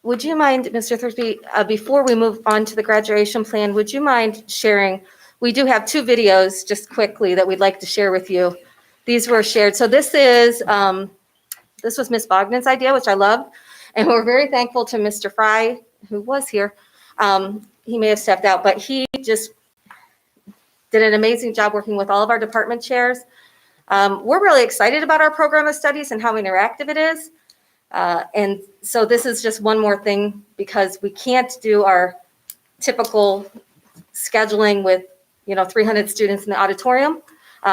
Would you mind, Mr. Thursby, before we move on to the graduation plan, would you mind sharing? We do have 2 videos just quickly that we'd like to share with you. These were shared. So this was Ms. Bogdan's idea, which I love. And we're very thankful to Mr. Fry, who was here. He may have stepped out, but he just did an amazing job working with all of our department chairs. We're really excited about our program of studies and how interactive it is. And so this is just one more thing, because we can't do our typical scheduling with 300 students in the auditorium.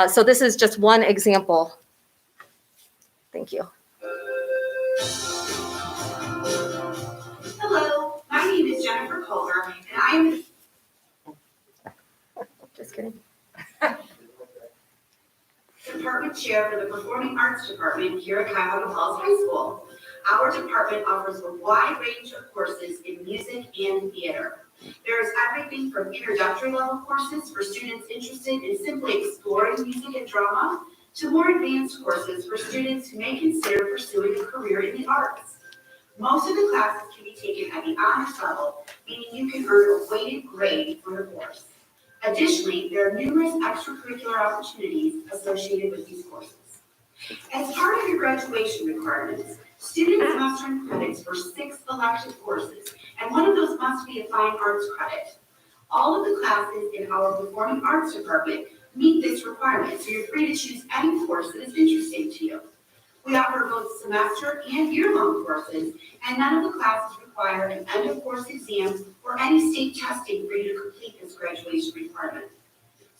So this is just one example. Thank you. Hello, my name is Jennifer Culver, and I am Just kidding. Department Chair for the Performing Arts Department here at Cuyahoga Falls High School. Our department offers a wide range of courses in music and theater. There is everything from introductory level courses for students interested in simply exploring music and drama, to more advanced courses for students who may consider pursuing a career in the arts. Most of the classes can be taken at the honors level, meaning you can earn a weighted grade for the course. Additionally, there are numerous extracurricular opportunities associated with these courses. As part of your graduation requirements, students must earn credits for 6 elective courses, and one of those must be a fine arts credit. All of the classes in our Performing Arts Department meet this requirement, so you're free to choose any course that is interesting to you. We offer both semester and year-long courses, and none of the classes require an end-of-course exam or any state testing for you to complete this graduation requirement.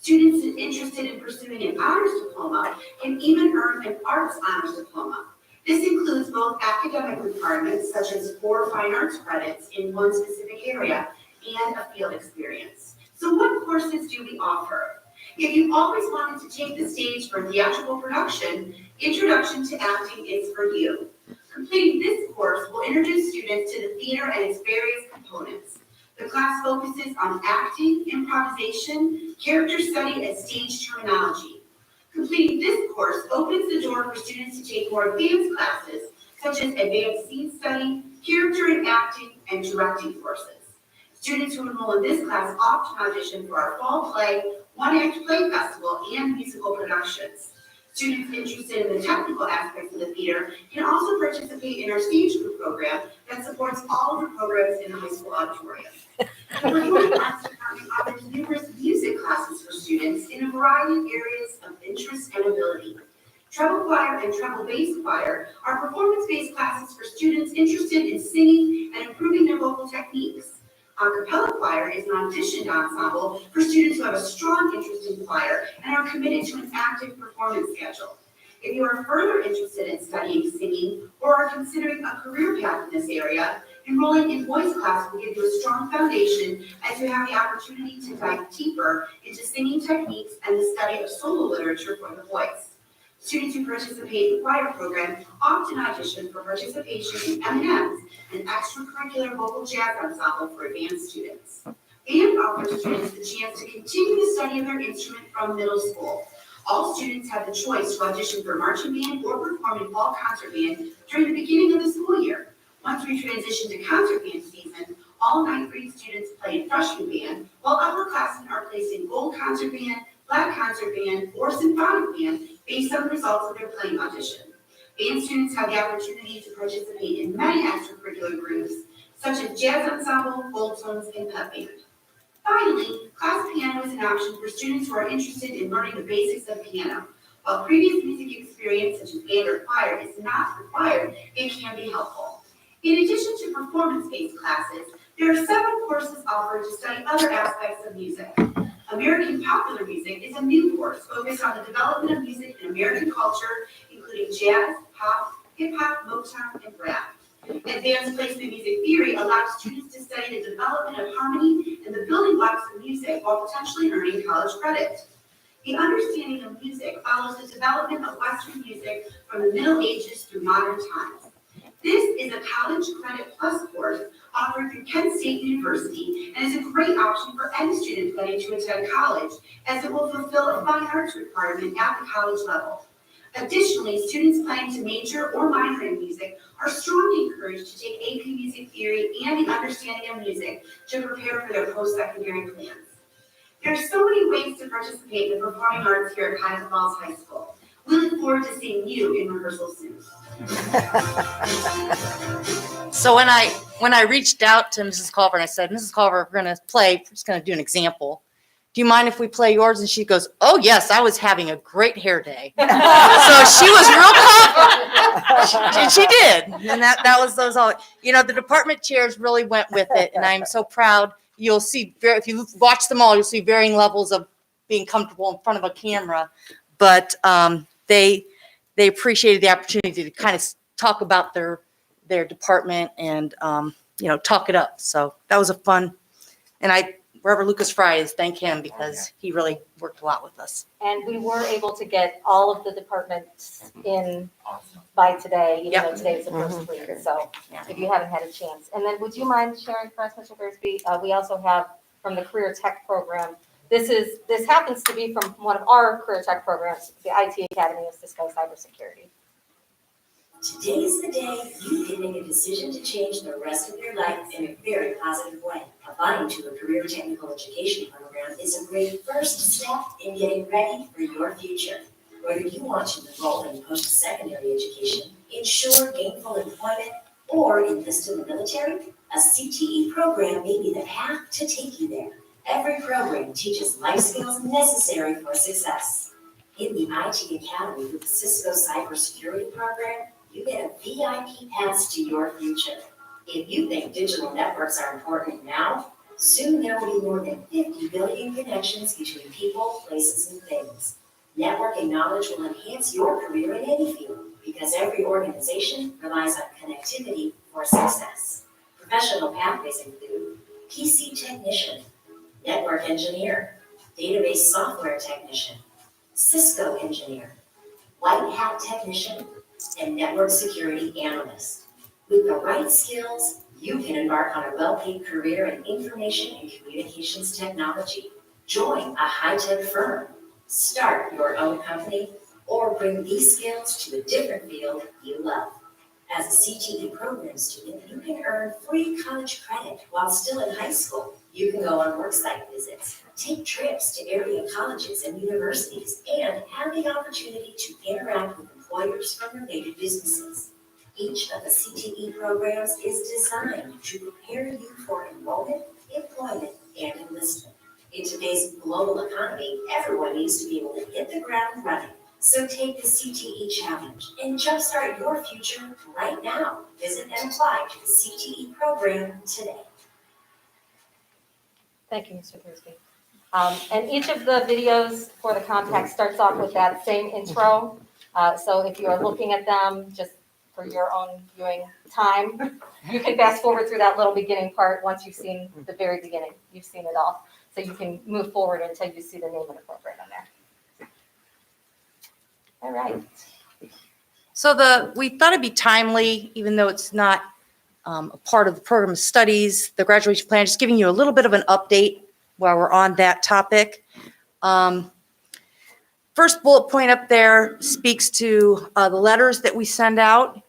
Students interested in pursuing an honors diploma can even earn an arts honors diploma. This includes both academic requirements, such as 4 fine arts credits in one specific area, and a field experience. So what courses do we offer? If you've always wanted to take the stage for theatrical production, Introduction to Acting is for you. Completing this course will introduce students to the theater and its various components. The class focuses on acting, improvisation, character study, and stage terminology. Completing this course opens the door for students to take more advanced classes, such as advanced scene study, character and acting, and directing courses. Students who enroll in this class often audition for our fall play, one-act play festival, and musical productions. Students interested in the technical aspects of the theater can also participate in our stage group program that supports all of the programs in the high school auditorium. The Performing Arts Department offers numerous music classes for students in a variety of areas of interest and ability. Treble choir and treble bass choir are performance-based classes for students interested in singing and improving their vocal techniques. A cappella choir is an auditioned ensemble for students who have a strong interest in choir and are committed to an active performance schedule. If you are further interested in studying singing or are considering a career path in this area, enrolling in voice class will give you a strong foundation as you have the opportunity to dive deeper into singing techniques and the study of solo literature for the voice. Students who participate in the choir program often audition for participation in M&Ms, an extracurricular vocal jazz ensemble for advanced students. Band offers students the chance to continue the study of their instrument from middle school. All students have the choice to audition for marching band or perform in fall concert band during the beginning of the school year. Once we transition to concert band season, all ninth grade students play in freshman band, while upperclassmen are placed in gold concert band, black concert band, or symphonic band based on the results of their playing audition. Band students have the opportunity to participate in many extracurricular groups, such as jazz ensemble, gold tones, and pep band. Finally, class piano is an option for students who are interested in learning the basics of piano. While previous music experience, such as band or choir, is not required, it can be helpful. In addition to performance-based classes, there are several courses offered to study other aspects of music. American Popular Music is a new course focused on the development of music in American culture, including jazz, pop, hip-hop, Motown, and rap. Advanced Placement Music Theory allows students to study the development of harmony and the building blocks of music while potentially earning college credit. The understanding of music follows the development of Western music from the Middle Ages through modern times. This is a college credit plus course offered through Kent State University and is a great option for any student planning to attend college, as it will fulfill a fine arts requirement at the college level. Additionally, students planning to major or minor in music are strongly encouraged to take AP Music Theory and the Understanding of Music to prepare for their post-secondary plans. There are so many ways to participate in the performing arts here at Cuyahoga Falls High School. We look forward to seeing you in rehearsal soon. So when I reached out to Mrs. Culver and I said, Mrs. Culver, we're going to play, we're just going to do an example. Do you mind if we play yours? And she goes, oh yes, I was having a great hair day. So she was real confident. She did. And that was those all, the department chairs really went with it. And I'm so proud. You'll see, if you watch them all, you'll see varying levels of being comfortable in front of a camera. But they appreciated the opportunity to kind of talk about their department and, talk it up. So that was a fun, and wherever Lucas Fry is, thank him because he really worked a lot with us. And we were able to get all of the departments in by today, even though today is the first week. So if you haven't had a chance. And then would you mind sharing for us, Mr. Thursby? We also have from the Career Tech Program. This happens to be from one of our Career Tech programs, the IT Academy of Cisco Cybersecurity. Today's the day you can make a decision to change the rest of your life in a very positive way. Applying to a career technical education program is a great first step in getting ready for your future. Whether you want to enroll in post-secondary education, ensure gainful employment, or enlist in the military, a CTE program may be the path to take you there. Every program teaches life skills necessary for success. In the IT Academy with the Cisco Cybersecurity program, you get a VIP pass to your future. If you think digital networks are important now, soon there will be more than 50 billion connections between people, places, and things. Networking knowledge will enhance your career in any field because every organization relies on connectivity for success. Professional pathways include PC technician, network engineer, database software technician, Cisco engineer, white hat technician, and network security analyst. With the right skills, you can embark on a well-paid career in information and communications technology. Join a high-tech firm, start your own company, or bring these skills to a different field you love. As a CTE program student, you can earn free college credit while still in high school. You can go on worksite visits, take trips to area colleges and universities, and have the opportunity to interact with employers from related businesses. Each of the CTE programs is designed to prepare you for enrollment, employment, and enlistment. In today's global economy, everyone needs to be able to hit the ground running. So take the CTE challenge and jumpstart your future right now. Visit and apply to the CTE program today. Thank you, Mr. Thursby. And each of the videos for the compact starts off with that same intro. So if you are looking at them just for your own viewing time, you can fast forward through that little beginning part once you've seen the very beginning. You've seen it all. So you can move forward until you see the name of the program on there. All right. So we thought it'd be timely, even though it's not a part of the program of studies, the graduation plan, just giving you a little bit of an update while we're on that topic. First bullet point up there speaks to the letters that we send out,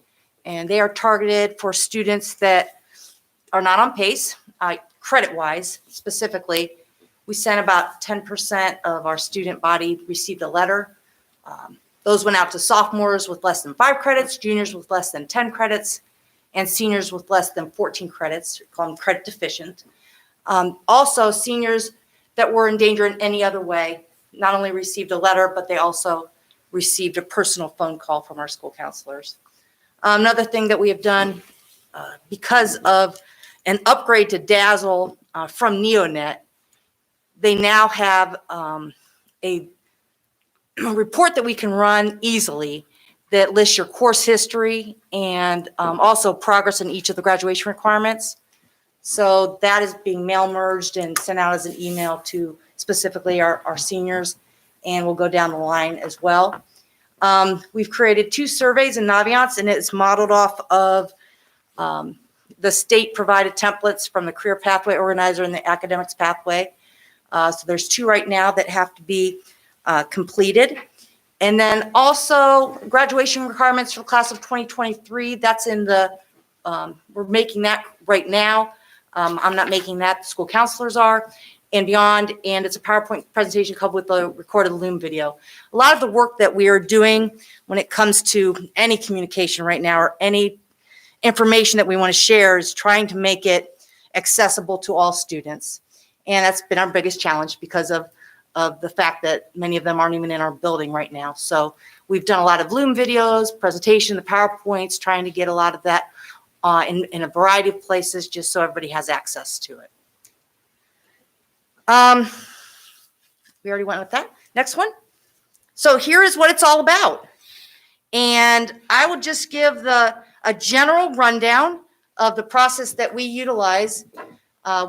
and they are targeted for students that are not on PACE, credit-wise specifically. We sent about 10% of our student body received a letter. Those went out to sophomores with less than 5 credits, juniors with less than 10 credits, and seniors with less than 14 credits, we call them credit deficient. Also, seniors that were in danger in any other way not only received a letter, but they also received a personal phone call from our school counselors. Another thing that we have done because of an upgrade to Dazzle from NeoNet, they now have a report that we can run easily that lists your course history and also progress in each of the graduation requirements. So that is being mail merged and sent out as an email to specifically our seniors, and we'll go down the line as well. We've created 2 surveys in Naviance, and it's modeled off of the state provided templates from the Career Pathway Organizer and the Academics Pathway. So there's 2 right now that have to be completed. And then also graduation requirements for the class of 2023, that's in the, we're making that right now. I'm not making that, the school counselors are, and beyond, and it's a PowerPoint presentation coupled with a recorded Loom video. A lot of the work that we are doing when it comes to any communication right now or any information that we want to share is trying to make it accessible to all students. And that's been our biggest challenge because of the fact that many of them aren't even in our building right now. So we've done a lot of Loom videos, presentation, the PowerPoints, trying to get a lot of that in a variety of places just so everybody has access to it. We already went with that. Next one. So here is what it's all about. And I will just give a general rundown of the process that we utilize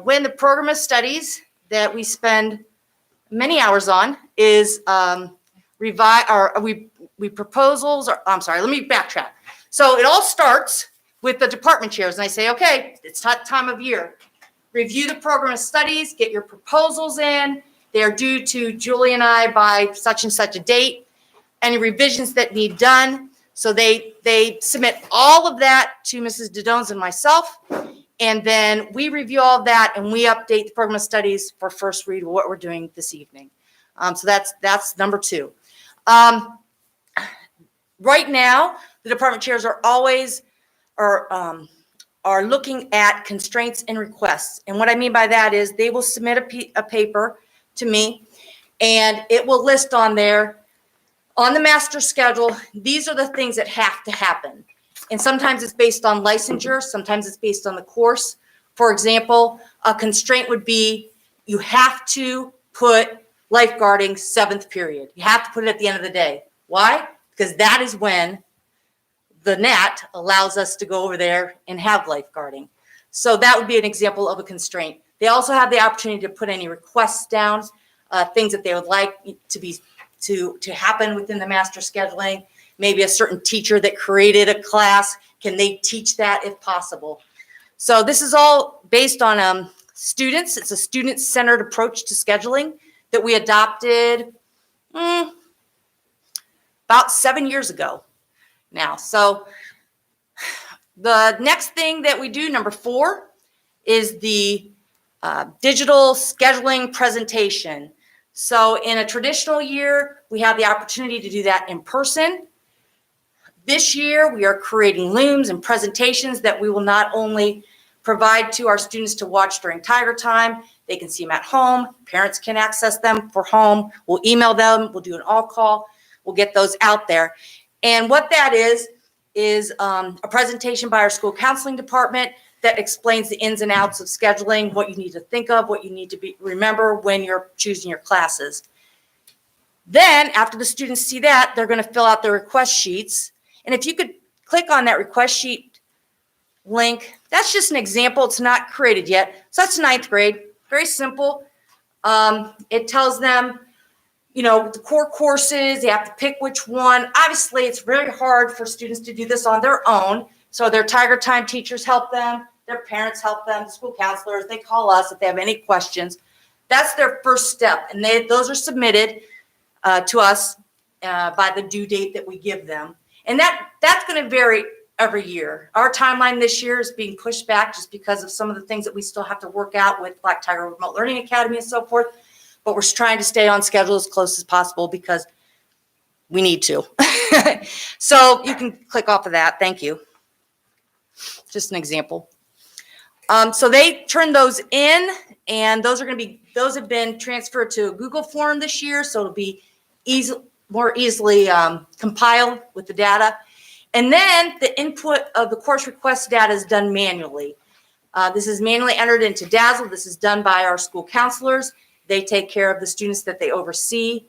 when the program of studies that we spend many hours on is we proposals, or I'm sorry, let me backtrack. So it all starts with the department chairs, and I say, okay, it's that time of year. Review the program of studies, get your proposals in. They are due to Julie and I by such and such a date. Any revisions that need done. So they submit all of that to Mrs. Dodones and myself, and then we review all of that and we update the program of studies for first read of what we're doing this evening. So that's number 2. Right now, the department chairs are always are looking at constraints and requests. And what I mean by that is they will submit a paper to me, and it will list on there, on the master schedule, these are the things that have to happen. And sometimes it's based on licensure, sometimes it's based on the course. For example, a constraint would be you have to put lifeguarding 7th period. You have to put it at the end of the day. Why? Because that is when the NAT allows us to go over there and have lifeguarding. So that would be an example of a constraint. They also have the opportunity to put any requests down, things that they would like to happen within the master scheduling. Maybe a certain teacher that created a class, can they teach that if possible? So this is all based on students. It's a student-centered approach to scheduling that we adopted about 7 years ago now. So the next thing that we do, number 4, is the digital scheduling presentation. So in a traditional year, we have the opportunity to do that in person. This year, we are creating Looms and presentations that we will not only provide to our students to watch during Tiger Time, they can see them at home, parents can access them for home, we'll email them, we'll do an all call, we'll get those out there. And what that is a presentation by our school counseling department that explains the ins and outs of scheduling, what you need to think of, what you need to remember when you're choosing your classes. Then after the students see that, they're going to fill out their request sheets. And if you could click on that request sheet link, that's just an example. It's not created yet. So that's 9th grade. Very simple. It tells them, the core courses, they have to pick which one. Obviously, it's very hard for students to do this on their own. So their Tiger Time teachers help them. Their parents help them. The school counselors, they call us if they have any questions. That's their first step. And those are submitted to us by the due date that we give them. And that's going to vary every year. Our timeline this year is being pushed back just because of some of the things that we still have to work out with Black Tiger Remote Learning Academy and so forth. But we're trying to stay on schedule as close as possible because we need to. So you can click off of that. Thank you. Just an example. So they turn those in, and those have been transferred to a Google form this year. So it'll be more easily compiled with the data. And then the input of the course request data is done manually. This is manually entered into Dazzle. This is done by our school counselors. They take care of the students that they oversee,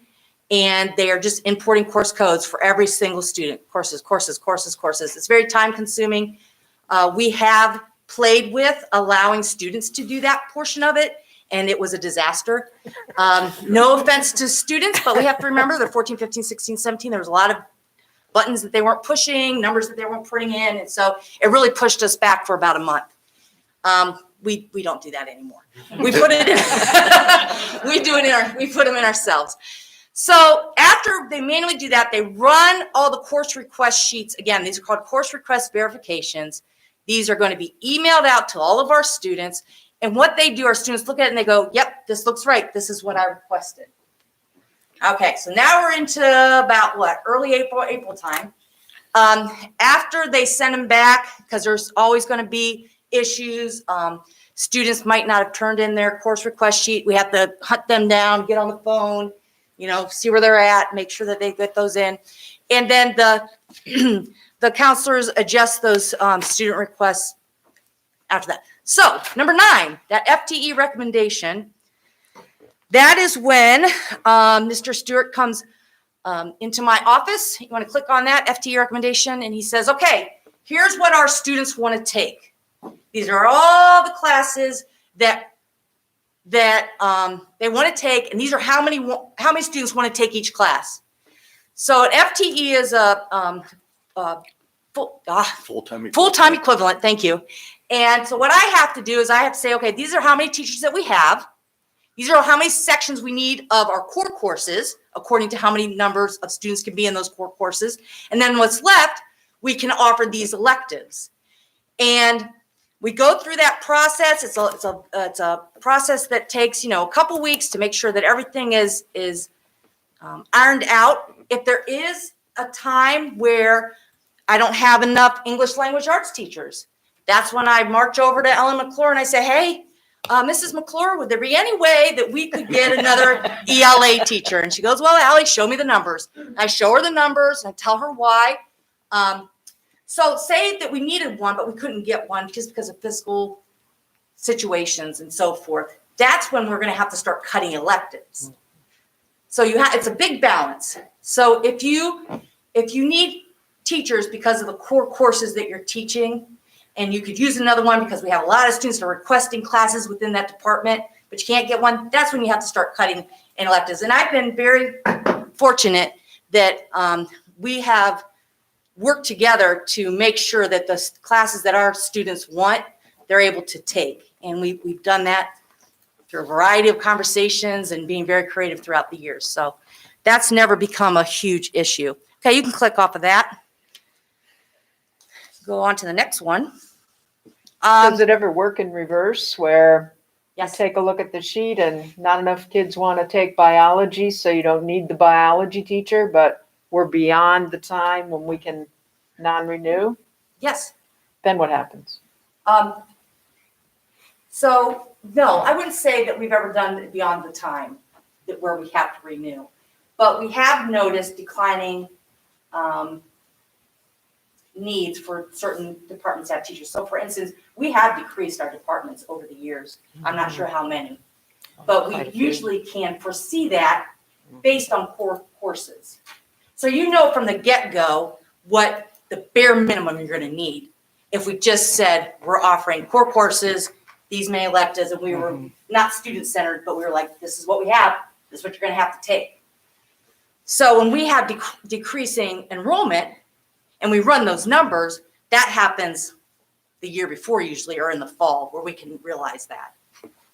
and they are just importing course codes for every single student. Courses. It's very time consuming. We have played with allowing students to do that portion of it, and it was a disaster. No offense to students, but we have to remember they're 14, 15, 16, 17. There was a lot of buttons that they weren't pushing, numbers that they weren't putting in, and so it really pushed us back for about a month. We don't do that anymore. We put it in. We put them in ourselves. So after they manually do that, they run all the course request sheets. Again, these are called course request verifications. These are going to be emailed out to all of our students. And what they do, our students look at it and they go, yep, this looks right. This is what I requested. Okay, so now we're into about early April time. After they send them back, because there's always going to be issues. Students might not have turned in their course request sheet. We have to hunt them down, get on the phone, see where they're at, make sure that they get those in. And then the counselors adjust those student requests after that. So number 9, that FTE recommendation, that is when Mr. Stewart comes into my office. You want to click on that FTE recommendation, and he says, okay, here's what our students want to take. These are all the classes that they want to take, and these are how many students want to take each class. So an FTE is a full-time equivalent. Thank you. And so what I have to do is I have to say, okay, these are how many teachers that we have. These are how many sections we need of our core courses, according to how many numbers of students can be in those core courses. And then what's left, we can offer these electives. And we go through that process. It's a process that takes, a couple weeks to make sure that everything is ironed out. If there is a time where I don't have enough English language arts teachers, that's when I march over to Ellen McClure and I say, hey, Mrs. McClure, would there be any way that we could get another ELA teacher? And she goes, well, Allie, show me the numbers. And I show her the numbers and I tell her why. So say that we needed one, but we couldn't get one just because of fiscal situations and so forth. That's when we're going to have to start cutting electives. So it's a big balance. So if you need teachers because of the core courses that you're teaching, and you could use another one because we have a lot of students that are requesting classes within that department, but you can't get one, that's when you have to start cutting in electives. And I've been very fortunate that we have worked together to make sure that the classes that our students want, they're able to take. And we've done that through a variety of conversations and being very creative throughout the years. So that's never become a huge issue. Okay, you can click off of that. Go on to the next one. Does it ever work in reverse where you Yes. take a look at the sheet and not enough kids want to take biology, so you don't need the biology teacher, but we're beyond the time when we can non-renew? Yes. Then what happens? So no, I wouldn't say that we've ever done it beyond the time that where we have to renew, but we have noticed declining needs for certain departments that have teachers. So for instance, we have decreased our departments over the years. I'm not sure how many, but we usually can foresee that based on core courses. So you know from the get-go what the bare minimum you're going to need. If we just said we're offering core courses, these many electives, and we were not student-centered, but we were like, this is what we have, this is what you're going to have to take. So when we have decreasing enrollment and we run those numbers, that happens the year before usually, or in the fall, where we can realize that.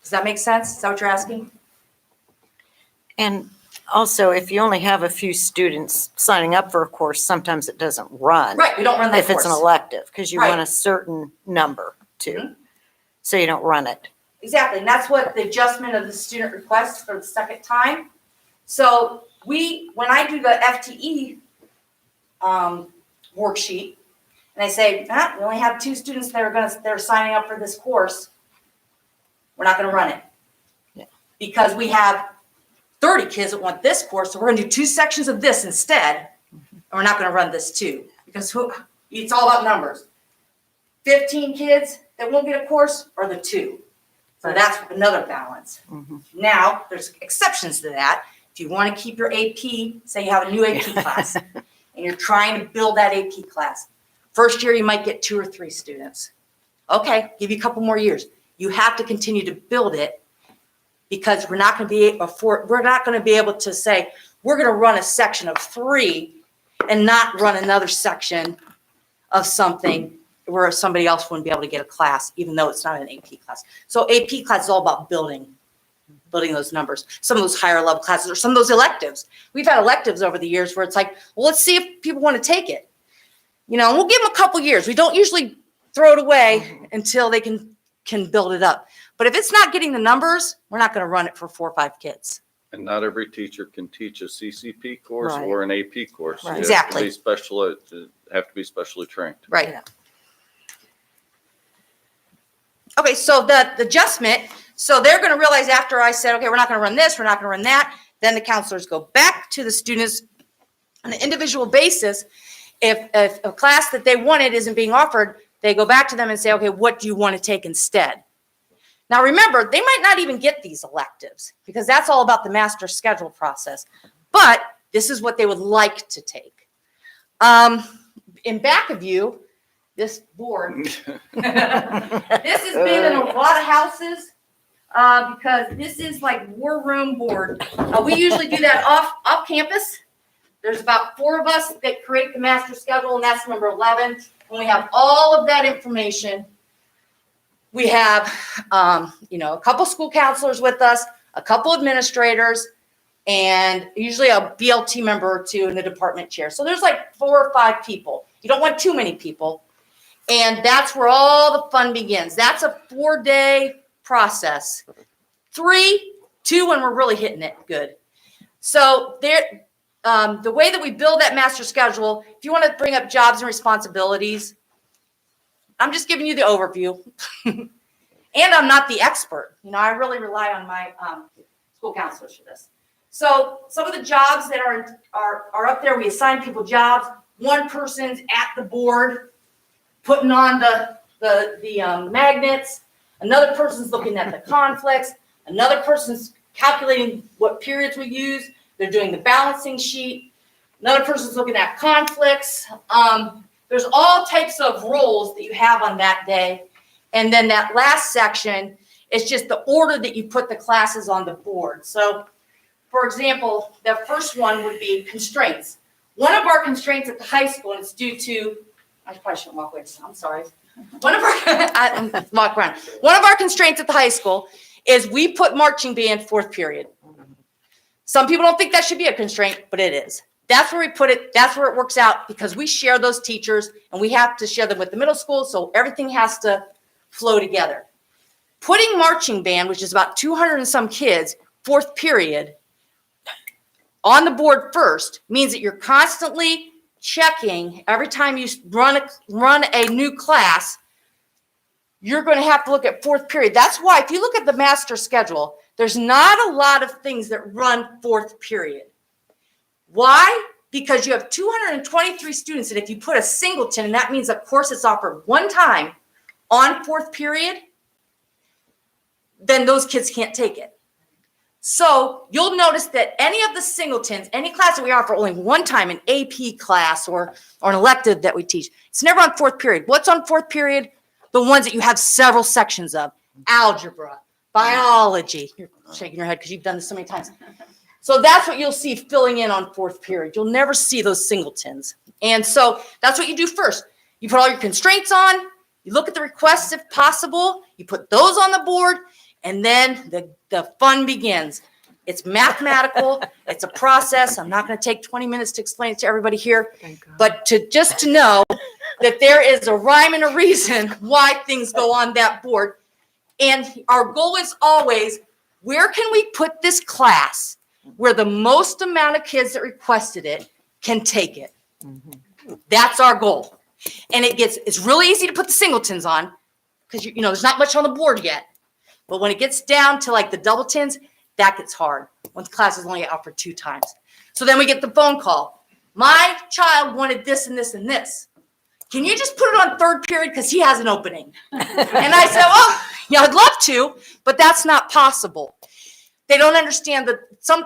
Does that make sense? Is that what you're asking? And also, if you only have a few students signing up for a course, sometimes it doesn't run. Right, we don't run that If it's an course. elective, because you Right. want a certain number too. Mhm. So you don't run it. Exactly, and that's what the adjustment of the student request for the second time. So when I do the FTE worksheet, and I say, we only have 2 students that are signing up for this course, we're not gonna run it. Yeah. Because we have 30 kids that want this course, so we're gonna do 2 sections of this instead, and we're not gonna run this too, because it's all about numbers. 15 kids that won't get a course or the 2. So that's another balance. Now, there's exceptions to that. If you want to keep your AP, say you have a new AP class, and you're trying to build that AP class. First year, you might get 2 or 3 students. Okay, give you a couple more years. You have to continue to build it because we're not going to be able to say, we're going to run a section of 3 and not run another section of something where somebody else wouldn't be able to get a class, even though it's not an AP class. So AP class is all about building those numbers. Some of those higher level classes or some of those electives. We've had electives over the years where it's like, well, let's see if people want to take it. We'll give them a couple years. We don't usually throw it away until they can build it up. But if it's not getting the numbers, we're not going to run it for 4 or 5 kids. And not every teacher can teach a CCP course Right. or an AP course. Right. You Exactly. have to be specially trained. Right. Yeah. Okay, so the adjustment, so they're going to realize after I said, okay, we're not going to run this, we're not going to run that, then the counselors go back to the students on an individual basis. If a class that they wanted isn't being offered, they go back to them and say, okay, what do you want to take instead? Now, remember, they might not even get these electives because that's all about the master schedule process. But this is what they would like to take. In back of you, this board, this has been in a lot of houses because this is like war room board. We usually do that off campus. There's about 4 of us that create the master schedule, and that's number 11. When we have all of that information, we have, a couple school counselors with us, a couple administrators, and usually a BLT member or 2 in the department chair. So there's like 4 or 5 people. You don't want too many people. And that's where all the fun begins. That's a 4-day process. 3, 2 when we're really hitting it good. So the way that we build that master schedule, if you want to bring up jobs and responsibilities, I'm just giving you the overview. And I'm not the expert. I really rely on my school counselors for this. So some of the jobs that are up there, we assign people jobs. One person's at the board putting on the magnets. Another person's looking at the conflicts. Another person's calculating what periods we use. They're doing the balancing sheet. Another person's looking at conflicts. There's all types of roles that you have on that day. And then that last section is just the order that you put the classes on the board. So, for example, the first one would be constraints. One of our constraints at the high school, and it's due to, I probably shouldn't walk away, I'm sorry. One of our constraints at the high school is we put marching band 4th period. Some people don't think that should be a constraint, but it is. That's where we put it. That's where it works out because we share those teachers and we have to share them with the middle school. So everything has to flow together. Putting marching band, which is about 200 and some kids, 4th period, on the board first means that you're constantly checking every time you run a new class. You're going to have to look at 4th period. That's why if you look at the master schedule, there's not a lot of things that run 4th period. Why? because you have 223 students, and if you put a singleton, and that means a course is offered one time on fourth period, then those kids can't take it. So you'll notice that any of the singletons, any class that we offer only one time, an AP class or an elective that we teach, it's never on fourth period. What's on fourth period? The ones that you have several sections of: algebra, biology. You're shaking your head because you've done this so many times. So that's what you'll see filling in on fourth period. You'll never see those singletons. And so that's what you do first. You put all your constraints on, you look at the requests if possible, you put those on the board, and then the fun begins. It's mathematical, it's a process. I'm not going to take 20 minutes to explain it to everybody here, but just to know that there is a rhyme and a reason why things go on that board. And our goal is always, where can we put this class where the most amount of kids that requested it can take it? That's our goal. And it's really easy to put the singletons on because you know there's not much on the board yet. But when it gets down to like the doubletons, that gets hard when the class is only offered 2 times. So then we get the phone call. My child wanted this and this and this. Can you just put it on third period because he has an opening? And I said, well, yeah, I'd love to, but that's not possible. They don't understand that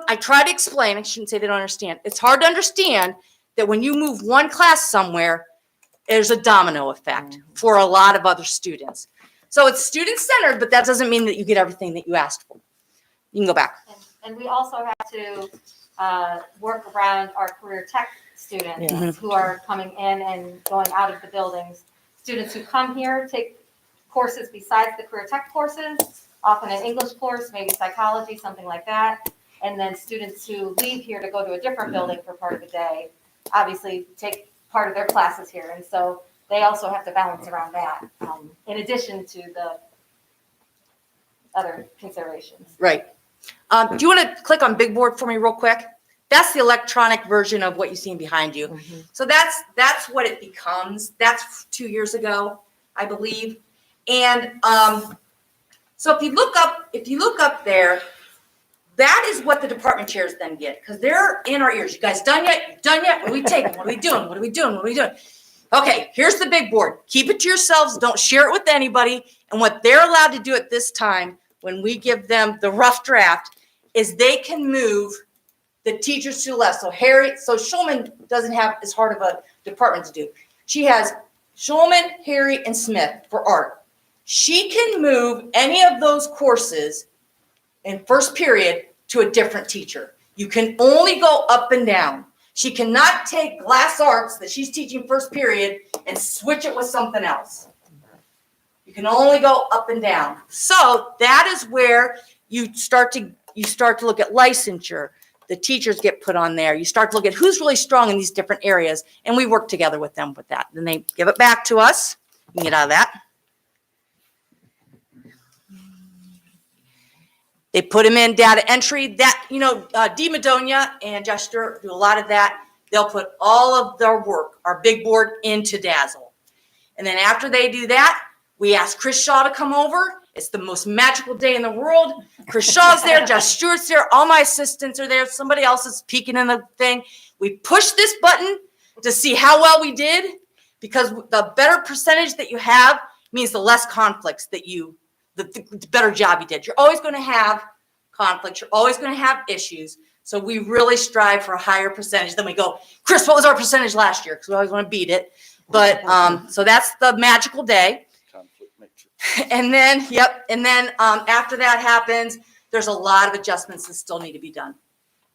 I try to explain, I shouldn't say they don't understand. It's hard to understand that when you move one class somewhere, there's a domino effect for a lot of other students. So it's student-centered, but that doesn't mean that you get everything that you asked for. You can go back. And we also have to work around our career tech students who are coming in and going out of the buildings. Students who come here take courses besides the career tech courses, often an English course, maybe psychology, something like that. And then students who leave here to go to a different building for part of the day, obviously take part of their classes here. And so they also have to balance around that, in addition to the other considerations. Right. Do you want to click on big board for me real quick? That's the electronic version of what you see behind you. So that's what it becomes. That's 2 years ago, I believe. And so if you look up there, that is what the department chairs then get, because they're in our ears. You guys done yet? You done yet? What are we taking? What are we doing? What are we doing? What are we doing? Okay, here's the big board. Keep it to yourselves. Don't share it with anybody. And what they're allowed to do at this time, when we give them the rough draft, is they can move the teachers to the left. So Schulman doesn't have as hard of a department to do. She has Schulman, Harry, and Smith for art. She can move any of those courses in first period to a different teacher. You can only go up and down. She cannot take glass arts that she's teaching first period and switch it with something else. You can only go up and down. So that is where you start to look at licensure. The teachers get put on there. You start to look at who's really strong in these different areas, and we work together with them with that. Then they give it back to us. You can get out of that. They put them in data entry. That, Dee Madonia and Josh Stewart do a lot of that. They'll put all of their work, our big board, into Dazzle. And then after they do that, we ask Chris Shaw to come over. It's the most magical day in the world. Chris Shaw's there, Josh Stewart's there, all my assistants are there. Somebody else is peeking in the thing. We push this button to see how well we did, because the better percentage that you have means the less conflicts that the better job you did. You're always going to have conflicts. You're always going to have issues. So we really strive for a higher percentage. Then we go, Chris, what was our percentage last year? Because we always want to beat it. But so that's the magical day. And then, after that happens, there's a lot of adjustments that still need to be done.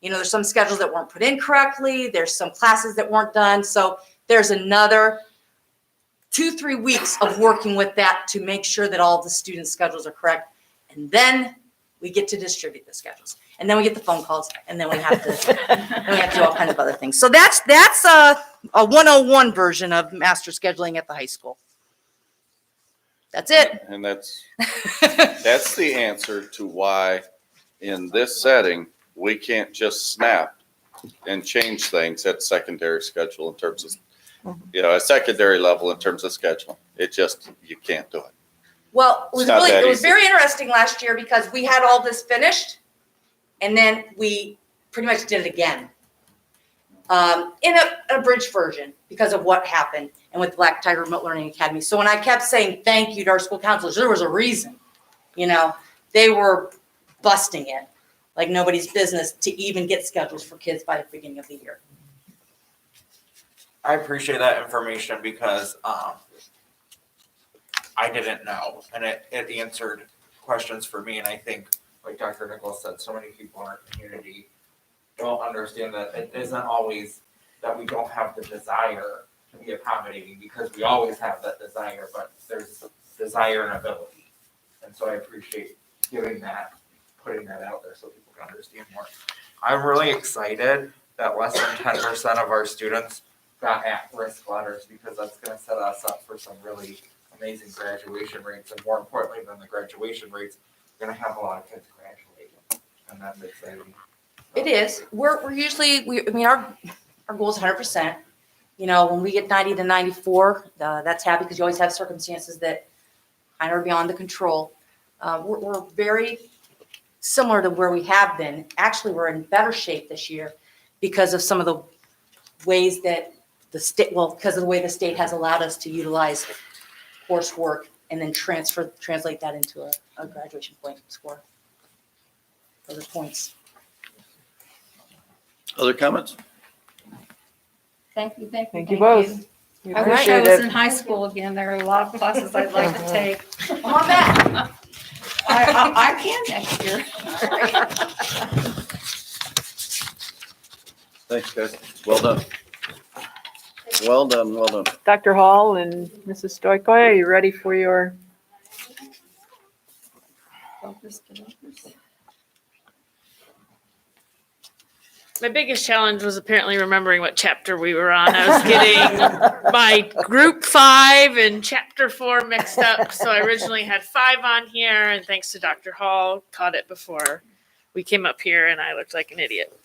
There's some schedules that weren't put in correctly. There's some classes that weren't done. So there's another 2-3 weeks of working with that to make sure that all of the students' schedules are correct. And then we get to distribute the schedules. And then we get the phone calls. And then we have to do all kinds of other things. So that's a 101 version of master scheduling at the high school. That's it. And that's the answer to why in this setting, we can't just snap and change things at secondary schedule in terms of, a secondary level in terms of schedule. You can't do it. Well, it was very interesting last year because we had all this finished and then we pretty much did it again. in a abridged version because of what happened and with Black Tiger Remote Learning Academy. So when I kept saying thank you to our school counselors, there was a reason. They were busting it like nobody's business to even get schedules for kids by the beginning of the year. I appreciate that information because I didn't know, and it answered questions for me. And I think, like Dr. Nichols said, so many people in our community don't understand that it isn't always that we don't have the desire to be accommodating, because we always have that desire, but there's desire and ability. And so I appreciate giving that, putting that out there so people can understand more. I'm really excited that less than 10% of our students got at-risk letters, because that's going to set us up for some really amazing graduation rates. And more importantly than the graduation rates, we're going to have a lot of kids graduating, and that's exciting. It is. We're usually, our goal is 100%. When we get 90 to 94, that's happy, because you always have circumstances that kind of are beyond the control. We're very similar to where we have been. Actually, we're in better shape this year because of some of the ways that because of the way the state has allowed us to utilize coursework and then translate that into a graduation point score for the points. Other comments? Thank you. Thank you both. We I wish I appreciate was it. in high school again. There are a lot of classes I'd like to take. Come on back. I can next year. Thanks, guys. Well done. Well done, well done. Dr. Hall and Mrs. Stoykoy, are you ready for your? My biggest challenge was apparently remembering what chapter we were on. I was getting my group 5 and chapter 4 mixed up. So I originally had 5 on here, and thanks to Dr. Hall, caught it before we came up here, and I looked like an idiot.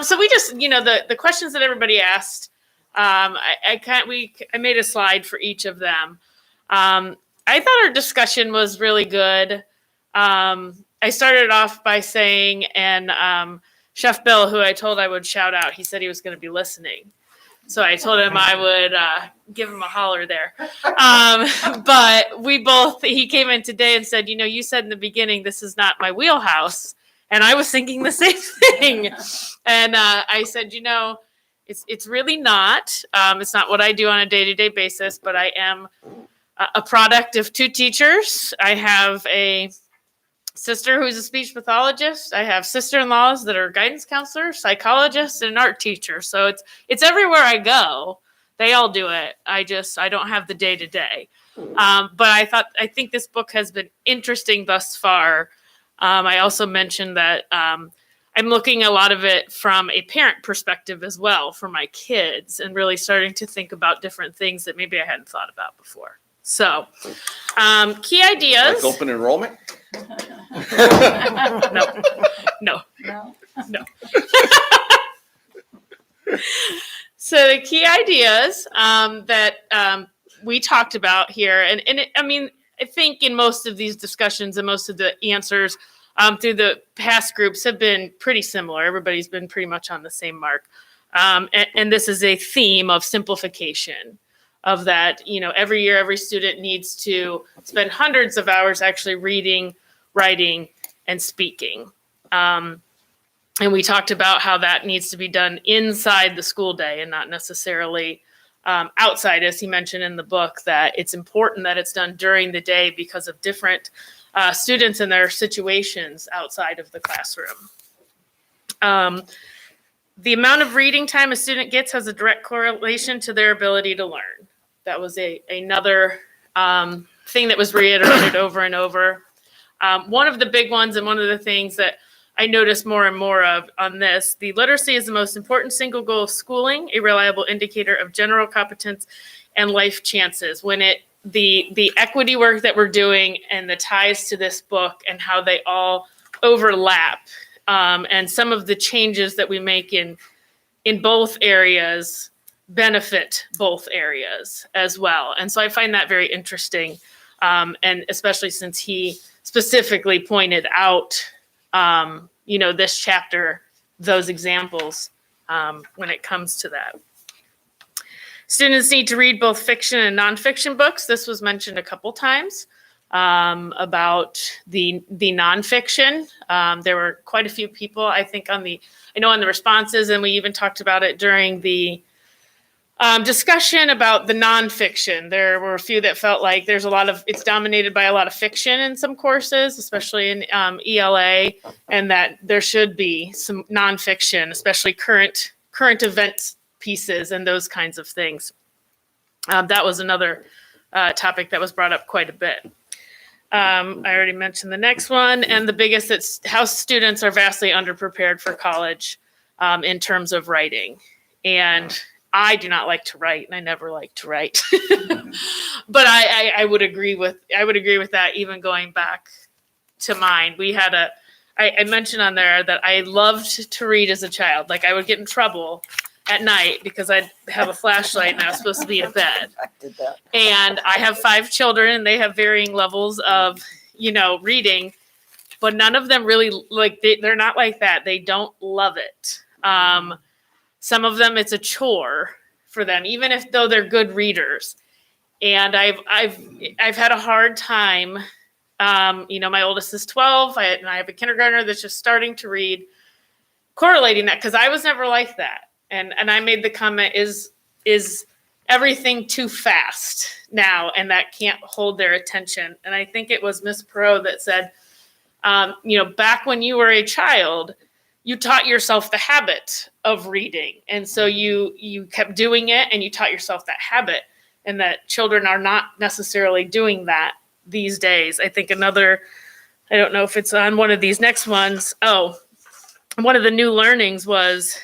So we just, the questions that everybody asked, I made a slide for each of them. I thought our discussion was really good. I started off by saying, and Chef Bill, who I told I would shout out, he said he was going to be listening. So I told him I would give him a holler there. But he came in today and said, you said in the beginning, this is not my wheelhouse. And I was thinking the same thing. And I said, it's really not. It's not what I do on a day-to-day basis, but I am a product of 2 teachers. I have a sister who's a speech pathologist. I have sister-in-laws that are guidance counselors, psychologists, and an art teacher. So it's everywhere I go. They all do it. I don't have the day-to-day. But I think this book has been interesting thus far. I also mentioned that I'm looking a lot of it from a parent perspective as well for my kids, and really starting to think about different things that maybe I hadn't thought about before. So, key ideas. Like open enrollment? No. So the key ideas that we talked about here, I think in most of these discussions and most of the answers through the past groups have been pretty similar. Everybody's been pretty much on the same mark. And this is a theme of simplification, of that, every year, every student needs to spend hundreds of hours actually reading, writing, and speaking. And we talked about how that needs to be done inside the school day and not necessarily outside, as he mentioned in the book, that it's important that it's done during the day because of different students and their situations outside of the classroom. The amount of reading time a student gets has a direct correlation to their ability to learn. That was another thing that was reiterated over and over. One of the big ones, and one of the things that I notice more and more of on this, the literacy is the most important single goal of schooling, a reliable indicator of general competence and life chances. When the equity work that we're doing and the ties to this book and how they all overlap, and some of the changes that we make in both areas benefit both areas as well. And so I find that very interesting, and especially since he specifically pointed out, this chapter those examples when it comes to that. Students need to read both fiction and nonfiction books. This was mentioned a couple times about the nonfiction. There were quite a few people, I think, on the responses, and we even talked about it during the discussion about the nonfiction. There were a few that felt like it's dominated by a lot of fiction in some courses, especially in ELA, and that there should be some nonfiction, especially current event pieces and those kinds of things. That was another topic that was brought up quite a bit. I already mentioned the next one, and the biggest, it's how students are vastly underprepared for college in terms of writing. And I do not like to write, and I never like to write. But I would agree with that, even going back to mine. We had I mentioned on there that I loved to read as a child. Like, I would get in trouble at night because I'd have a flashlight and I was supposed to be in bed. I did that. And I have 5 children, and they have varying levels of, reading, but none of them really they're not like that. They don't love it. Some of them, it's a chore for them, even though they're good readers. And I've had a hard time. My oldest is 12, and I have a kindergartner that's just starting to read, correlating that, because I was never like that. And I made the comment, is everything too fast now, and that can't hold their attention. And I think it was Miss Perot that said, back when you were a child, you taught yourself the habit of reading. And so you kept doing it, and you taught yourself that habit, and that children are not necessarily doing that these days. I think I don't know if it's on one of these next ones. Oh, one of the new learnings was,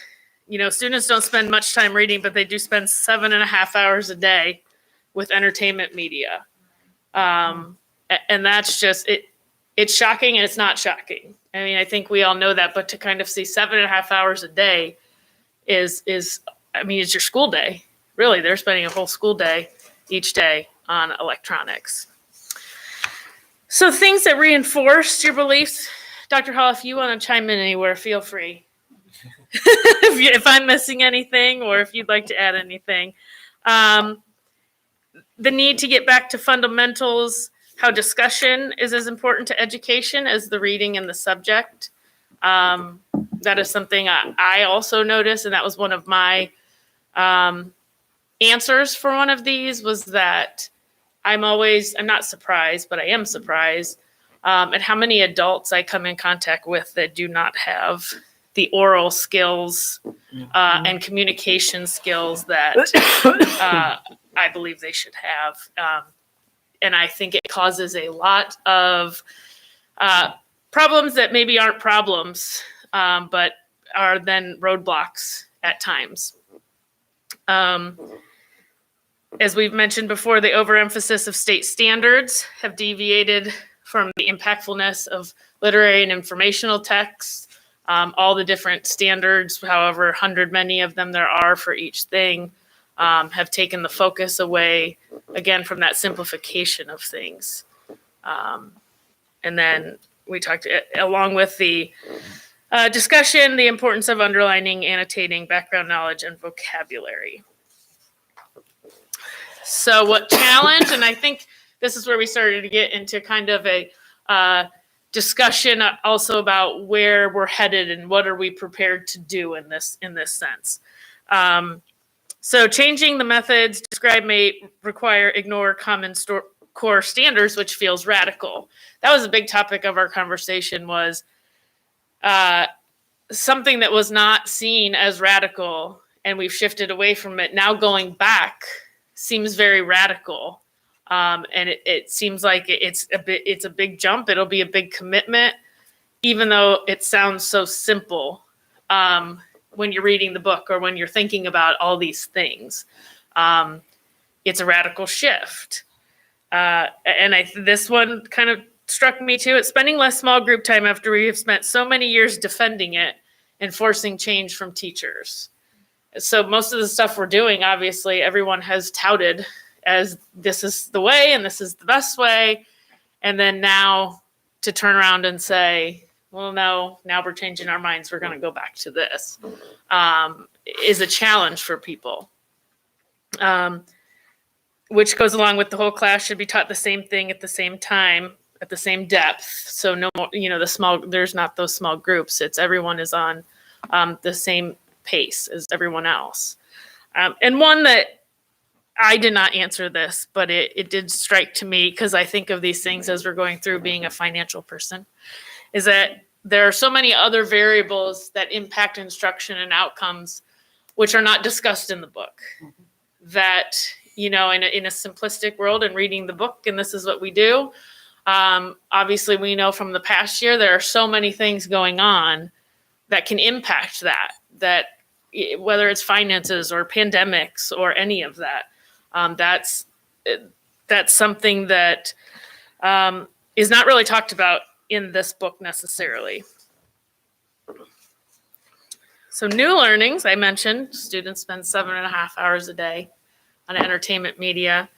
students don't spend much time reading, but they do spend 7.5 hours a day with entertainment media. And that's just, it's shocking, and it's not shocking. I mean, I think we all know that, but to kind of see 7.5 hours a day is it's your school day. Really, they're spending a whole school day each day on electronics. So things that reinforced your beliefs. Dr. Hall, if you want to chime in anywhere, feel free. If I'm missing anything, or if you'd like to add anything. The need to get back to fundamentals, how discussion is as important to education as the reading and the subject. That is something I also noticed, and that was one of my answers for one of these, was that I'm not surprised, but I am surprised at how many adults I come in contact with that do not have the oral skills and communication skills that I believe they should have. And I think it causes a lot of problems that maybe aren't problems, but are then roadblocks at times. As we've mentioned before, the overemphasis of state standards have deviated from the impactfulness of literary and informational texts. All the different standards, however 100 many of them there are for each thing, have taken the focus away, again, from that simplification of things. And then we talked, along with the discussion, the importance of underlining, annotating, background knowledge, and vocabulary. So what challenge, and I think this is where we started to get into kind of a discussion also about where we're headed and what are we prepared to do in this sense. So changing the methods described may require ignore common core standards, which feels radical. That was a big topic of our conversation, was something that was not seen as radical, and we've shifted away from it. Now going back seems very radical. And it seems like it's a big jump. It'll be a big commitment, even though it sounds so simple when you're reading the book or when you're thinking about all these things. It's a radical shift. And this one kind of struck me too. It's spending less small group time after we have spent so many years defending it and forcing change from teachers. So most of the stuff we're doing, obviously, everyone has touted as this is the way and this is the best way. And then now to turn around and say, well, no, now we're changing our minds. We're going to go back to this, is a challenge for people. Which goes along with the whole class should be taught the same thing at the same time, at the same depth. So no more, there's not those small groups. It's everyone is on the same pace as everyone else. And one that I did not answer this, but it did strike to me because I think of these things as we're going through being a financial person, is that there are so many other variables that impact instruction and outcomes, which are not discussed in the book. That, in a simplistic world and reading the book, and this is what we do. Obviously, we know from the past year, there are so many things going on that can impact that whether it's finances or pandemics or any of that, that's something that is not really talked about in this book necessarily. So new learnings, I mentioned, students spend 7.5 hours a day on entertainment media.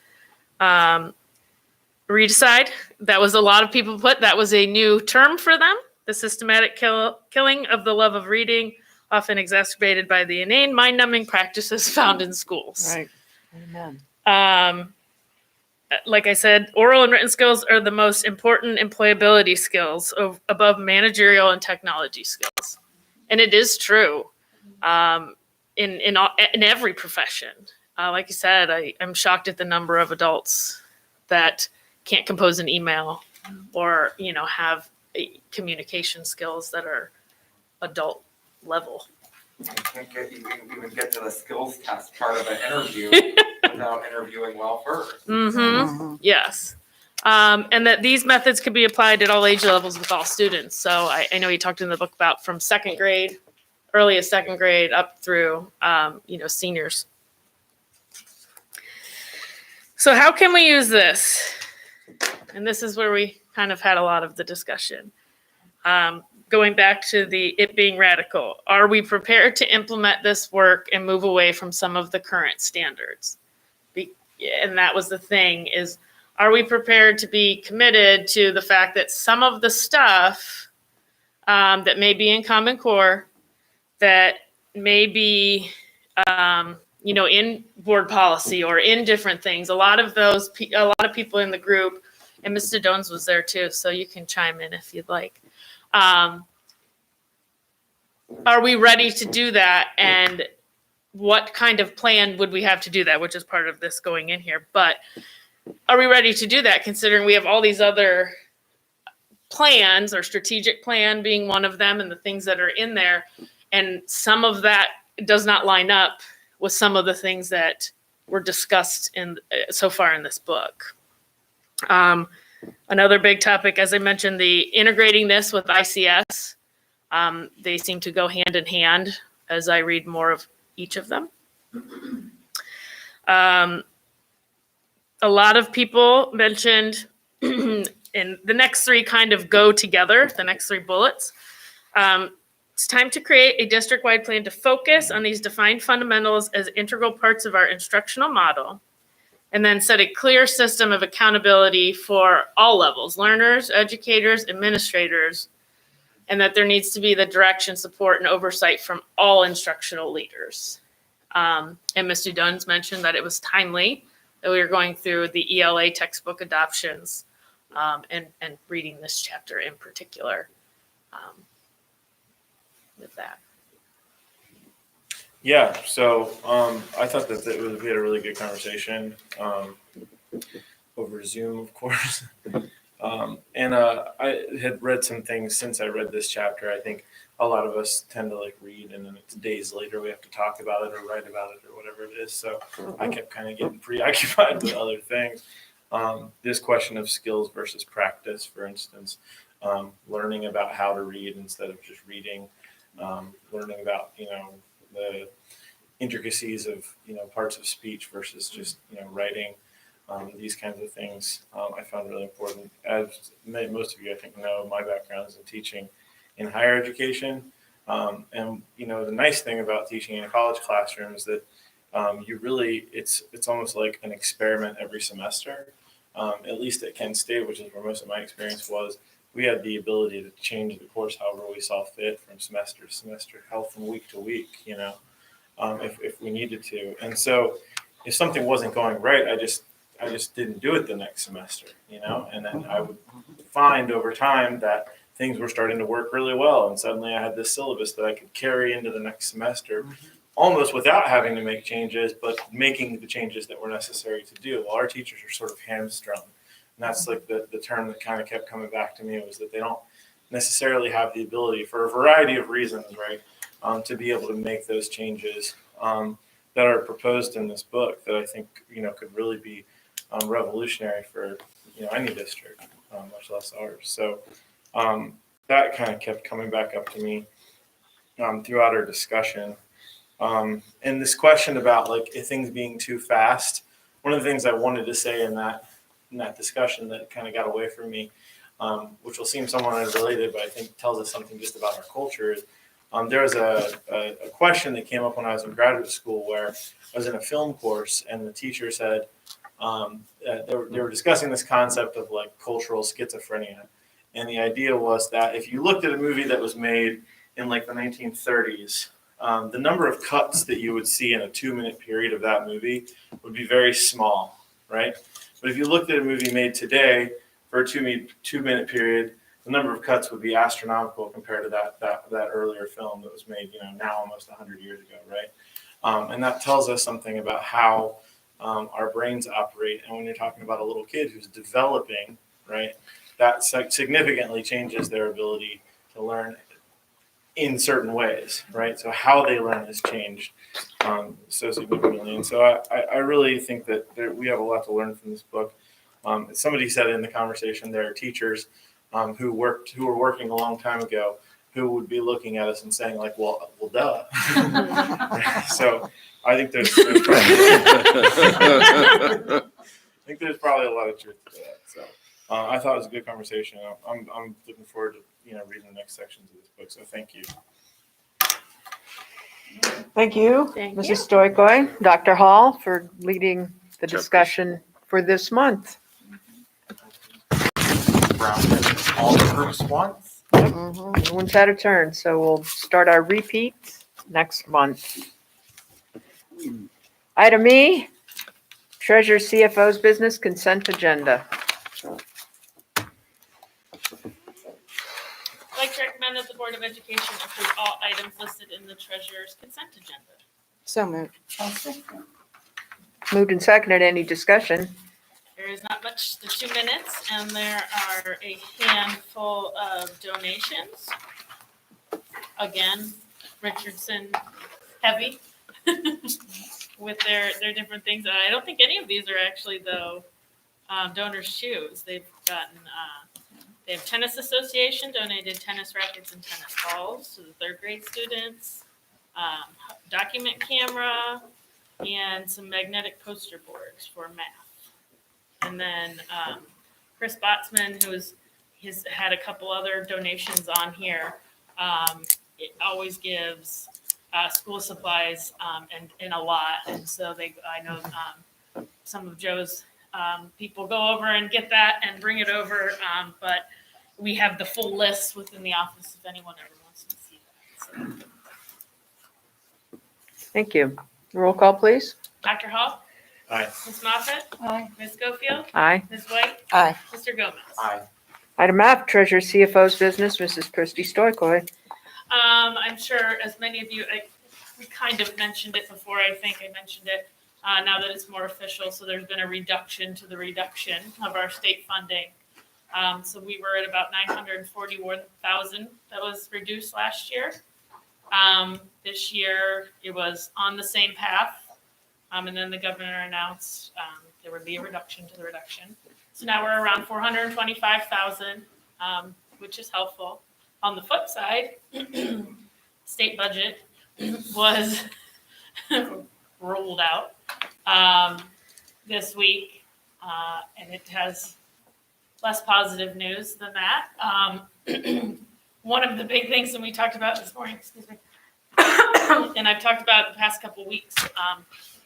Readicide, that was a lot of people that was a new term for them. The systematic killing of the love of reading, often exacerbated by the inane, mind-numbing practices found in schools. Right. Amen. Like I said, oral and written skills are the most important employability skills above managerial and technology skills. And it is true in every profession. Like you said, I'm shocked at the number of adults that can't compose an email or, have communication skills that are adult level. You can't even get to the skills test part of an interview without interviewing well first. Mm-hmm. Yes. And that these methods could be applied at all age levels with all students. So I know you talked in the book about from second grade, earliest second grade up through, seniors. So how can we use this? And this is where we kind of had a lot of the discussion. Going back to it being radical, are we prepared to implement this work and move away from some of the current standards? And that was the thing is, are we prepared to be committed to the fact that some of the stuff that may be in Common Core, that may be, in board policy or in different things, a lot of people in the group, and Mr. Dones was there too, so you can chime in if you'd like. Are we ready to do that? And what kind of plan would we have to do that, which is part of this going in here. But are we ready to do that, considering we have all these other plans, or strategic plan being one of them, and the things that are in there, and some of that does not line up with some of the things that were discussed so far in this book. Another big topic, as I mentioned, the integrating this with ICS. They seem to go hand in hand as I read more of each of them. A lot of people mentioned, and the next three kind of go together, the next three bullets. It's time to create a district-wide plan to focus on these defined fundamentals as integral parts of our instructional model, and then set a clear system of accountability for all levels, learners, educators, administrators, and that there needs to be the direction, support, and oversight from all instructional leaders. And Mr. Duns mentioned that it was timely that we were going through the ELA textbook adoptions and reading this chapter in particular with that. Yeah, so I thought that we had a really good conversation over Zoom, of course. And I had read some things since I read this chapter. I think a lot of us tend to read, and then it's days later we have to talk about it or write about it or whatever it is. So I kept kind of getting preoccupied with other things. This question of skills versus practice, for instance, learning about how to read instead of just reading, learning about, the intricacies of, parts of speech versus just, writing. These kinds of things I found really important. As most of you, I think, know, my background is in teaching in higher education. And, the nice thing about teaching in a college classroom is that it's almost like an experiment every semester, at least at Kent State, which is where most of my experience was. we had the ability to change the course however we saw fit from semester to semester, hell, from week to week, if we needed to. And so if something wasn't going right, I just didn't do it the next semester, and then I would find over time that things were starting to work really well. And suddenly I had this syllabus that I could carry into the next semester almost without having to make changes, but making the changes that were necessary to do. Well, our teachers are sort of hamstrung. And that's like the term that kind of kept coming back to me, was that they don't necessarily have the ability, for a variety of reasons, right, to be able to make those changes that are proposed in this book that I think, could really be revolutionary for, any district, much less ours. So that kind of kept coming back up to me throughout our discussion. And this question about like things being too fast, one of the things I wanted to say in that discussion that kind of got away from me, which will seem somewhat unrelated, but I think tells us something just about our culture, is there was a question that came up when I was in graduate school where I was in a film course, and the teacher said they were discussing this concept of like cultural schizophrenia. And the idea was that if you looked at a movie that was made in like the 1930s, the number of cuts that you would see in a 2-minute period of that movie would be very small, right? But if you looked at a movie made today for a 2-minute period, the number of cuts would be astronomical compared to that earlier film that was made, now almost 100 years ago, right? And that tells us something about how our brains operate. And when you're talking about a little kid who's developing, right, that significantly changes their ability to learn in certain ways, right? So how they learn has changed so significantly. And so I really think that we have a lot to learn from this book. Somebody said in the conversation, there are teachers who were working a long time ago who would be looking at us and saying like, well, duh. So I think there's probably a lot of truth to that. So I thought it was a good conversation. I'm looking forward to reading the next sections of this book. So thank you. Thank you, Thank Mrs. Stoikoi, Dr. Hall, for leading the Sure. discussion for this month. All the groups once. Everyone's had a turn, so we'll start our repeat next month. Item E, Treasurer CFO's business consent agenda. I'd like to recommend that the Board of Education approve all items listed in the treasurer's consent agenda. So moved. Moved and seconded. Any discussion? There is not much to 2 minutes, and there are a handful of donations. Again, Richardson heavy with their different things. And I don't think any of these are actually, though, donors' shoes. They've gotten, they have Tennis Association donated tennis rackets and tennis balls to the 3rd grade students, document camera, and some magnetic poster boards for math. And then Chris Botsman, has had a couple other donations on here, it always gives school supplies and a lot. And so I know some of Joe's people go over and get that and bring it over. But we have the full list within the office if anyone ever wants to see that. So. Thank you. Roll call, please. Dr. Hall? Aye. Ms. Moffett? Aye. Ms. Schofield? Aye. Ms. White? Aye. Mr. Gomez? Aye. Item F, Treasurer CFO's business, Mrs. Christy Stoikoi. I'm sure as many of you, we kind of mentioned it before. I think I mentioned it now that it's more official. So there's been a reduction to the reduction of our state funding. So we were at about $941,000 that was reduced last year. This year it was on the same path. And then the governor announced there would be a reduction to the reduction. So now we're around $425,000, which is helpful. On the flip side, state budget was rolled out this week, and it has less positive news than that. One of the big things that we talked about this morning, excuse me, and I've talked about the past couple weeks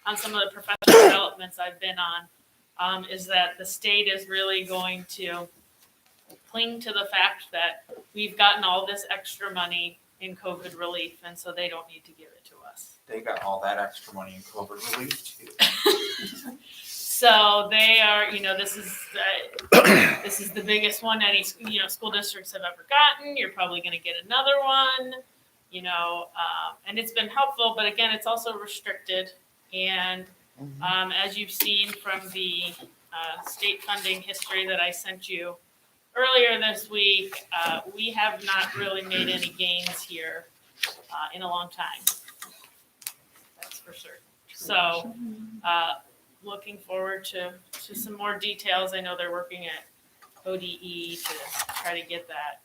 on some of the professional developments I've been on, is that the state is really going to cling to the fact that we've gotten all this extra money in COVID relief, and so they don't need to give it to us. They got all that extra money in COVID relief too. So they are, this is the biggest one any school districts have ever gotten. You're probably going to get another one, and it's been helpful, but again, it's also restricted. And as you've seen from the state funding history that I sent you earlier this week, we have not really made any gains here in a long time. That's for certain. So looking forward to some more details. I know they're working at ODE to try to get that.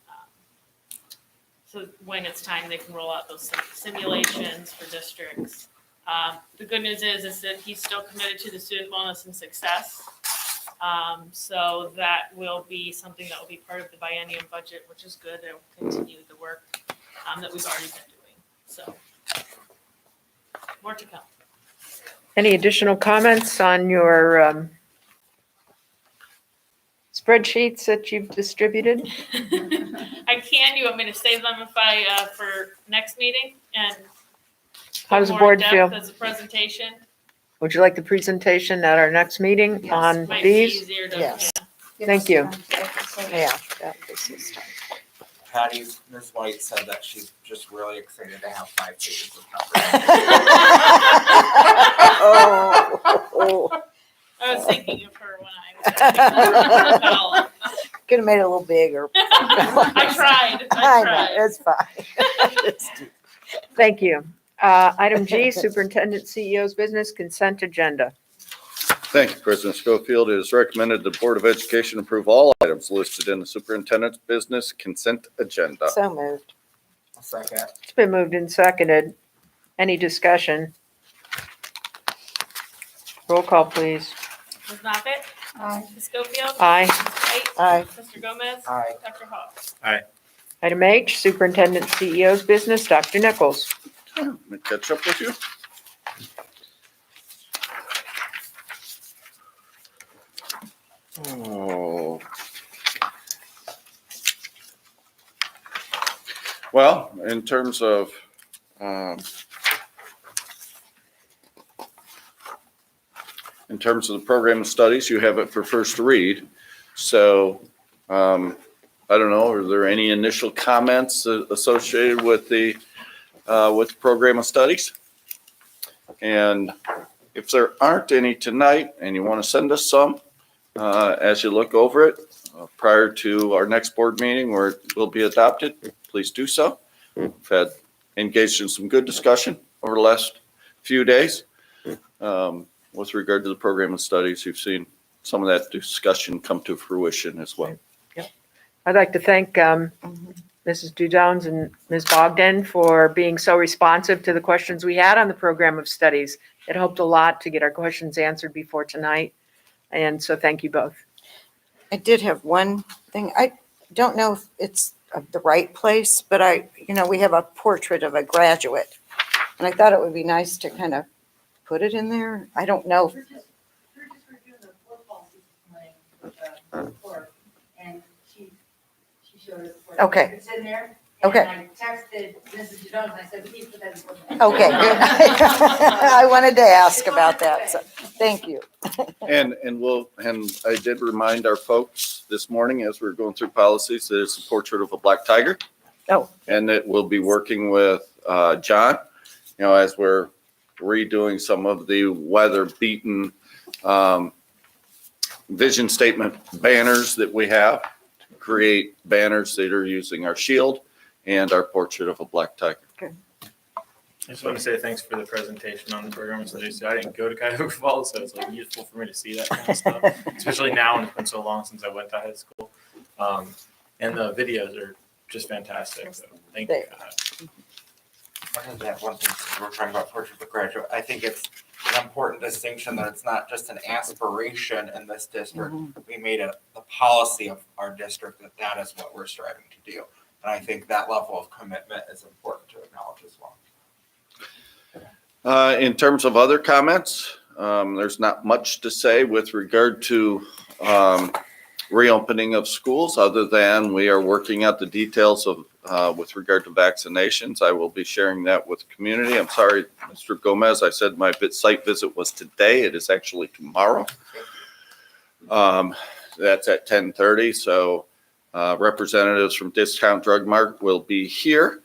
So when it's time, they can roll out those simulations for districts. The good news is that he's still committed to the student wellness and success. So that will be something that will be part of the biennium budget, which is good. It will continue the work that we've already been doing. So more to come. Any additional comments on your spreadsheets that you've distributed? I can. You want me to save them if I for next meeting and How does the more board depth feel? as a presentation? Would you like the presentation at our next meeting on Might be these? easier to. Yes. Thank you. Yeah. This is time. Patty, Ms. White said that she's just really excited to have 5 pages of numbers. Oh. I was thinking of her when I was. Could have made it a little bigger. I tried. I know, it's fine. Thank you. Item G, Superintendent CEO's Business Consent Agenda. Thank you, President Schofield. It is recommended the Board of Education approve all items listed in the superintendent's business consent agenda. So moved. Second. It's been moved and seconded. Any discussion? Roll call, please. Ms. Moffitt? Aye. Ms. Schofield? Aye. Ms. White? Aye. Mr. Gomez? Aye. Dr. Hall? Item H, Superintendent CEO's Business, Dr. Nichols. Let me catch up with you. Oh. Well, in terms of the program of studies, you have it for first read. So I don't know, are there any initial comments associated with the program of studies? And if there aren't any tonight and you want to send us some as you look over it prior to our next board meeting where it will be adopted, please do so. We've had engaged in some good discussion over the last few days with regard to the program of studies. You've seen some of that discussion come to fruition as well. I'd like to thank Mrs. Dudowns and Ms. Bogdan for being so responsive to the questions we had on the program of studies. It helped a lot to get our questions answered before tonight. And so thank you both. I did have one thing. I don't know if it's the right place, but we have a portrait of a graduate. And I thought it would be nice to kind of put it in there. I don't know. We're just reviewing the board policy this morning with the clerk, and she showed us. Okay. It's in there. Okay. And I texted Mrs. Jones, and I said, please put that in. Okay, good. I wanted to ask about that, so thank you. And I did remind our folks this morning as we were going through policies that it's a portrait of a black tiger. Oh. And that we'll be working with John, as we're redoing some of the weather-beaten vision statement banners that we have, to create banners that are using our shield and our portrait of a black tiger. I just want to say thanks for the presentation on the program of studies. I didn't go to Cuyahoga Falls, so it's useful for me to see that kind of stuff, especially now when it's been so long since I went to high school. And the videos are just fantastic. So thank you for that. I wanted to add one thing, since we're talking about portrait of a graduate. I think it's an important distinction that it's not just an aspiration in this district. We made it the policy of our district that is what we're striving to do. And I think that level of commitment is important to acknowledge as well. In terms of other comments, there's not much to say with regard to reopening of schools, other than we are working out the details of, with regard to vaccinations. I will be sharing that with the community. I'm sorry, Mr. Gomez, I said my site visit was today. It is actually tomorrow. That's at 10:30. So representatives from Discount Drug Mart will be here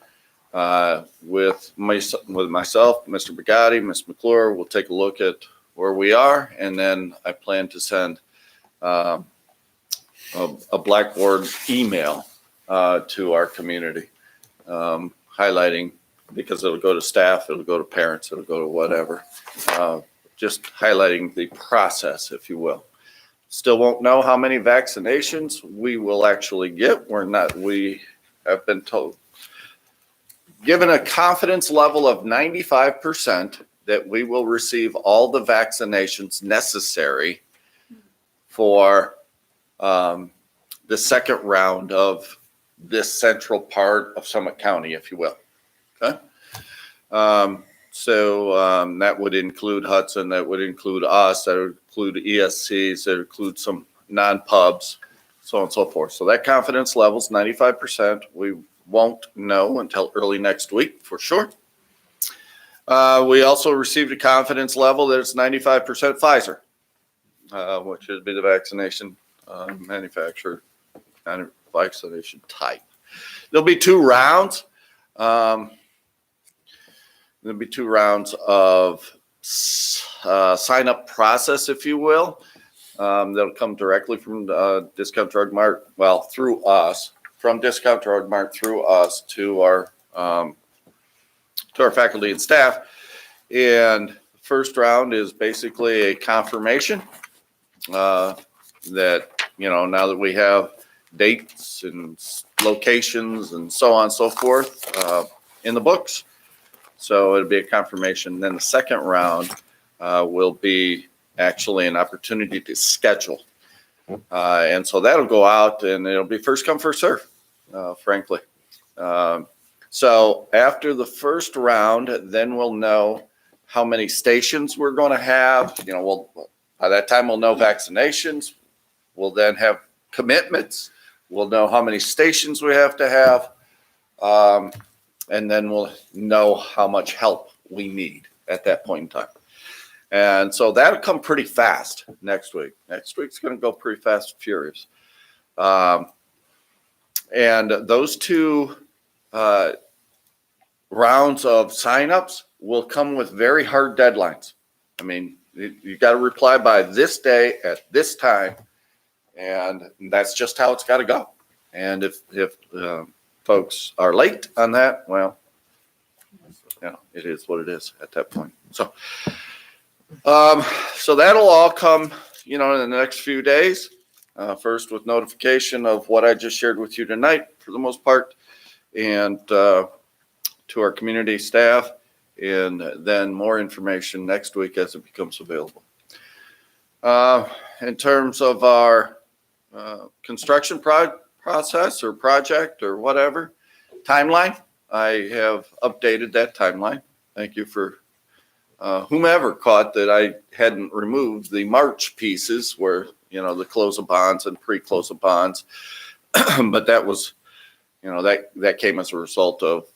with myself, Mr. Bugatti, Ms. McClure. We'll take a look at where we are, and then I plan to send a Blackboard email to our community, highlighting, because it'll go to staff, it'll go to parents, it'll go to whatever, just highlighting the process, if you will. Still won't know how many vaccinations we will actually get. We have been told, given a confidence level of 95% that we will receive all the vaccinations necessary for the second round of this central part of Summit County, if you will. Okay. That would include Hudson, that would include us, that would include ESCs, that would include some non-pubs, so on and so forth. So that confidence level is 95%. We won't know until early next week for sure. We also received a confidence level that it's 95% Pfizer, which would be the vaccination manufacturer and vaccination type. There'll be 2 rounds. There'll be 2 rounds of sign-up process, if you will. That'll come directly from Discount Drug Mart, well, through us, from Discount Drug Mart through us to our faculty and staff. And the first round is basically a confirmation that, now that we have dates and locations and so on and so forth in the books. So it'll be a confirmation. Then the second round will be actually an opportunity to schedule. And so that'll go out, and it'll be first come, first serve, frankly. So after the first round, then we'll know how many stations we're going to have. By that time, we'll know vaccinations. We'll then have commitments. We'll know how many stations we have to have. And then we'll know how much help we need at that point in time. And so that'll come pretty fast next week. Next week's going to go pretty fast and furious. And those 2 rounds of signups will come with very hard deadlines. I mean, you got to reply by this day at this time, and that's just how it's got to go. And if folks are late on that, well, it is what it is at that point. So that'll all come, in the next few days. First with notification of what I just shared with you tonight, for the most part, and to our community staff, and then more information next week as it becomes available. In terms of our construction process or project or whatever timeline, I have updated that timeline. Thank you for whomever caught that I hadn't removed the March pieces where, the close of bonds and pre-close of bonds. But that was, that came as a result of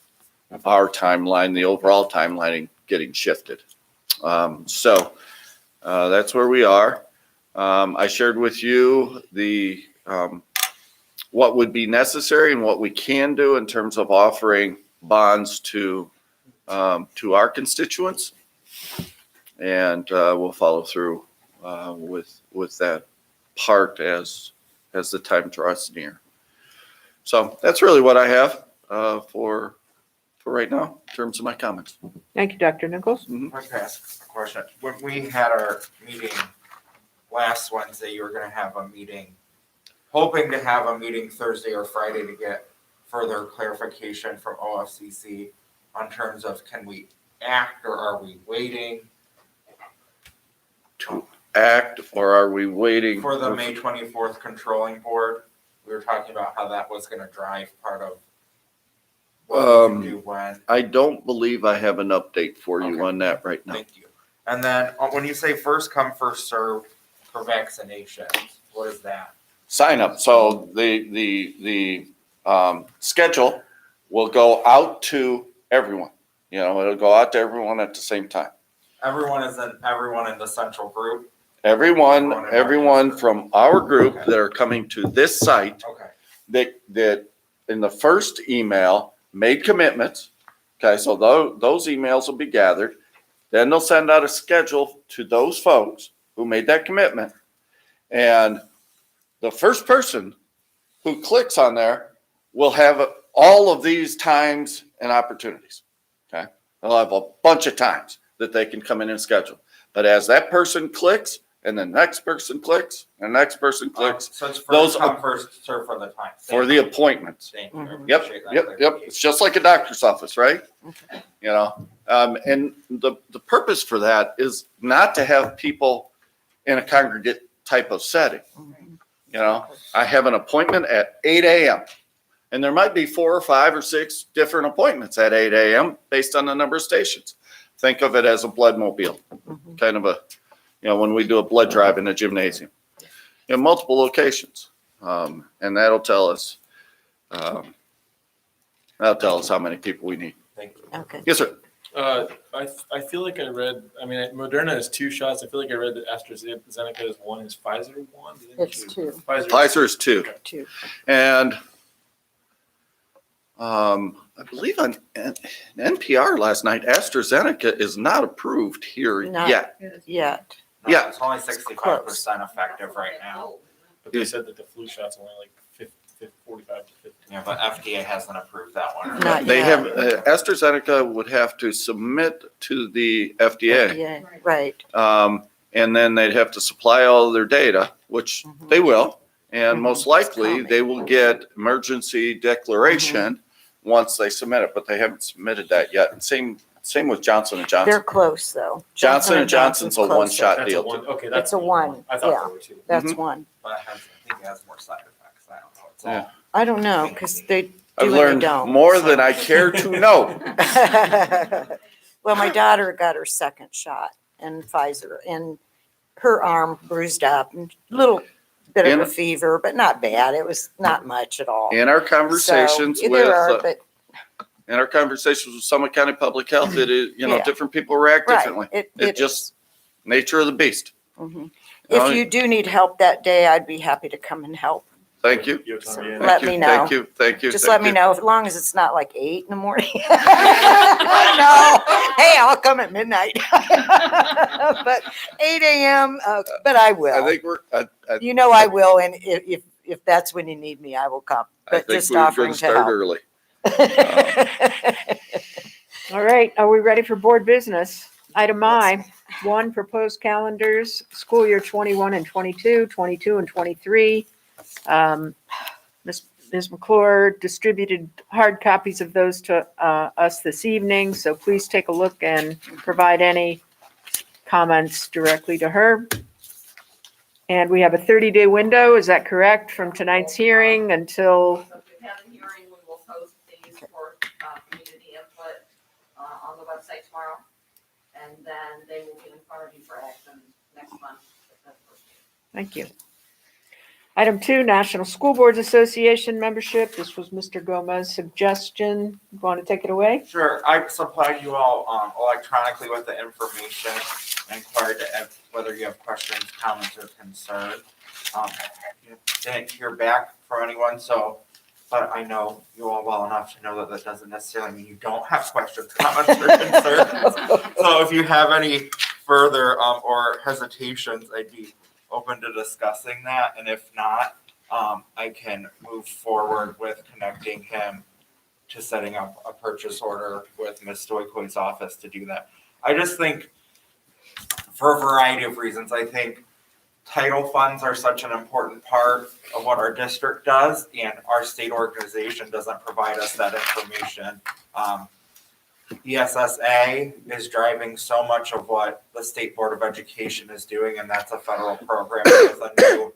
our timeline, the overall timeline getting shifted. So that's where we are. I shared with you the what would be necessary and what we can do in terms of offering bonds to our constituents, and we'll follow through with that part as the time draws near. So that's really what I have for right now in terms of my comments. Thank you, Dr. Nichols. I'd like to ask a question. When we had our meeting last Wednesday, you were going to have a meeting, hoping to have a meeting Thursday or Friday to get further clarification from OFCC on terms of, can we act or are we waiting? To act, or are we waiting? For the May 24th controlling board, we were talking about how that was going to drive part of what we can do when. I don't believe I have an update for you on that right now. Thank you. And then when you say first come, first serve for vaccinations, what is that? sign up. So the schedule will go out to everyone. You know, it'll go out to everyone at the same time. Everyone in the central group. Everyone from our group that are coming to this site Okay. that in the first email made commitments. Okay, so those emails will be gathered. Then they'll send out a schedule to those folks who made that commitment. And the first person who clicks on there will have all of these times and opportunities. Okay, they'll have a bunch of times that they can come in and schedule. But as that person clicks, and the next person clicks, and the next person clicks, So it's those first come, first serve for the time. for the appointments. Thank you. I Yep, appreciate that yep. clarification. It's just like a doctor's office, right? You know, and the purpose for that is not to have people in a congregate type of setting. You know, I have an appointment at 8 a.m. and there might be 4 or 5 or 6 different appointments at 8 a.m. based on the number of stations. Think of it as a blood mobile, kind of a, you know, when we do a blood drive in a gymnasium. You have multiple locations, and that'll tell us how many people we need. Thank you. Okay. Yes, sir. I feel like I read, I mean, Moderna is 2 shots. I feel like I read that AstraZeneca is 1. Is Pfizer 1? It's 2. Pfizer is 2. 2. And I believe on NPR last night, AstraZeneca is not approved here Not yet. yet. No, Yeah. It's only 65% effective right now. But they said that the flu shot's only like 45 to 50. Yeah, but FDA hasn't approved that one. Not They yet. have AstraZeneca would have to submit to the FDA, Yeah, right. and then they'd have to supply all their data, which they will, and Mhm. most likely coming. they will get emergency declaration once they submit it, but they haven't submitted that yet. And same with Johnson and They're Johnson. close though. Johnson & Johnson's a closer. one-shot That's a deal. one. Okay, that's It's a one. I thought Yeah. there were 2. That's one. But I think it has more side effects. I don't know. It's Yeah. all. I don't know, because they do I've and they learned don't. more so. than I care to know. Well, my daughter got her second shot in Pfizer and her arm bruised up and a little bit of In- a fever, but not bad. It was not much at all. In our conversations So, with there are, but Summit County Public Health, it is, you know, Yeah. different people react differently. right. It just nature of the beast. Mhm. You know, If you do need help that day, I'd be happy to come and help. Thank you. Let me know. Thank you. Just thank let me you. know, as long as it's not like 8 in the morning. No, hey, I'll come at midnight. But 8 a.m., but I I will. think we're, You know I will, and if that's when you need me, I will come. I But think just we're offering going to to start help. early. All right, are we ready for board business? Item I, 1, proposed calendars, school year 21 and 22, 22 and 23. Ms. McClure distributed hard copies of those to us this evening, so please take a look and provide any comments directly to her. And we have a 30-day window, is that correct, from tonight's hearing until, So if we have a hearing, we will post these for community input on the website tomorrow. And then they will be in front of you for action next month. thank you. Item 2, National School Boards Association membership. This was Mr. Gomez's suggestion. You want to take it away? Sure, I supplied you all electronically with the information and inquired whether you have questions, comments, or concerns. Didn't hear back from anyone, but I know you all well enough to know that that doesn't necessarily mean you don't have questions, comments, or concerns. So if you have any further or hesitations, I'd be open to discussing that, and if not, I can move forward with connecting him to setting up a purchase order with Ms. Stoicoy's office to do that. I just think, for a variety of reasons, I think title funds are such an important part of what our district does, and our state organization doesn't provide us that information. ESSA is driving so much of what the State Board of Education is doing, and that's a federal program with a new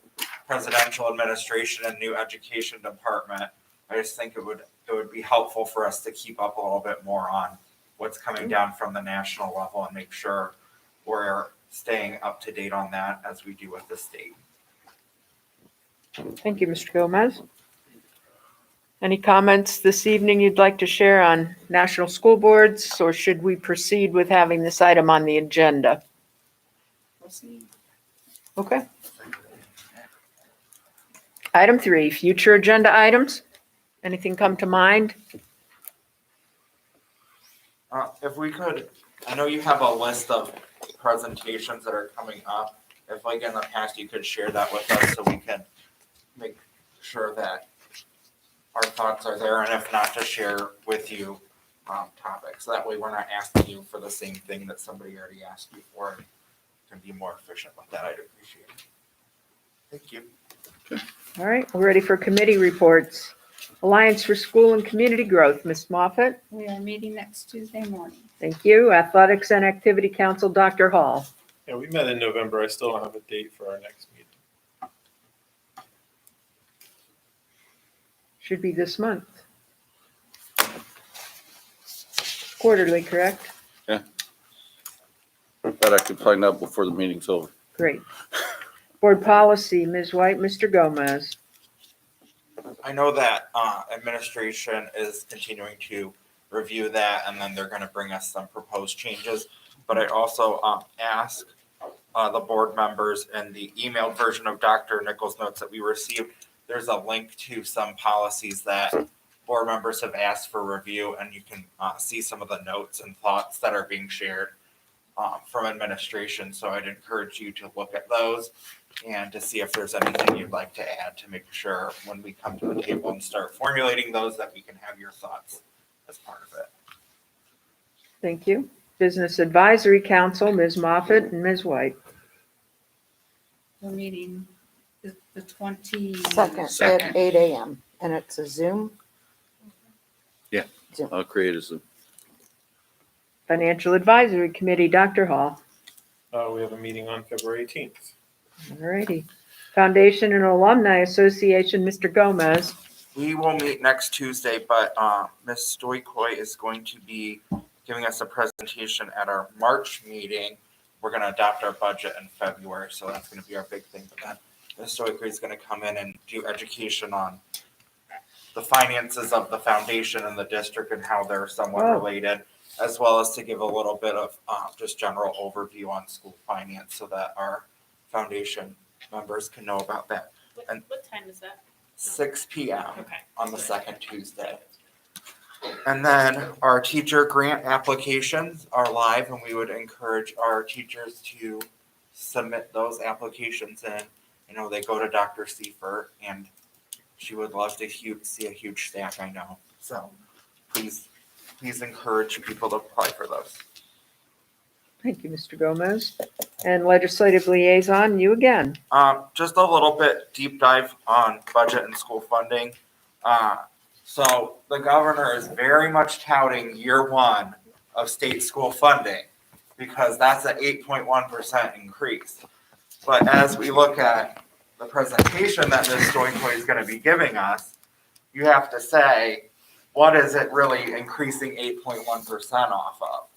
presidential administration and new education department. I just think it would be helpful for us to keep up a little bit more on what's coming down from the national level and make sure we're staying up to date on that as we do with the state. Thank you, Mr. Gomez. Any comments this evening you'd like to share on national school boards, or should we proceed with having this item on the agenda? Okay. Item 3, future agenda items. Anything come to mind? If we could, I know you have a list of presentations that are coming up. If like in the past, you could share that with us so we can make sure that our thoughts are there, and if not, to share with you topics. That way we're not asking you for the same thing that somebody already asked you for. And can be more efficient with that. I'd appreciate it. Thank you. All right, we're ready for committee reports. Alliance for School and Community Growth, Ms. Moffett. We are meeting next Tuesday morning. Thank you. Athletics and Activity Council, Dr. Hall. Yeah, we met in November. I still don't have a date for our next meeting. Should be this month. Quarterly, correct? Bet I could find out before the meeting's over. Great. Board Policy, Ms. White, Mr. Gomez. I know that administration is continuing to review that, and then they're going to bring us some proposed changes. But I also asked the board members in the emailed version of Dr. Nichols' notes that we received, there's a link to some policies that board members have asked for review, and you can see some of the notes and thoughts that are being shared from administration. So I'd encourage you to look at those and to see if there's anything you'd like to add to make sure when we come to the table and start formulating those that we can have your thoughts as part of it. Thank you. Business Advisory Council, Ms. Moffett and Ms. White. We're meeting the 20. Second at 8 a.m. and it's a Zoom. I'll create a Zoom. Financial Advisory Committee, Dr. Hall. We have a meeting on February 18th. All righty. Foundation and Alumni Association, Mr. Gomez. We will meet next Tuesday, but Ms. Stoikoi is going to be giving us a presentation at our March meeting. We're going to adopt our budget in February, so that's going to be our big thing. But then Ms. Stoikoi is going to come in and do education on the finances of the foundation and the district and how they're somewhat related, as well as to give a little bit of just general overview on school finance so that our foundation members can know about that. And What time is that? 6 p.m. Okay. on the second Tuesday. And then our teacher grant applications are live, and we would encourage our teachers to submit those applications in. You know, they go to Dr. Seifert, and she would love to see a huge stack, I know. So please encourage people to apply for those. Thank you, Mr. Gomez. And Legislative Liaison, you again. Just a little bit deep dive on budget and school funding. So the governor is very much touting year one of state school funding because that's an 8.1% increase. But as we look at the presentation that Ms. Stoikoi is going to be giving us, you have to say, what is it really increasing 8.1% off of?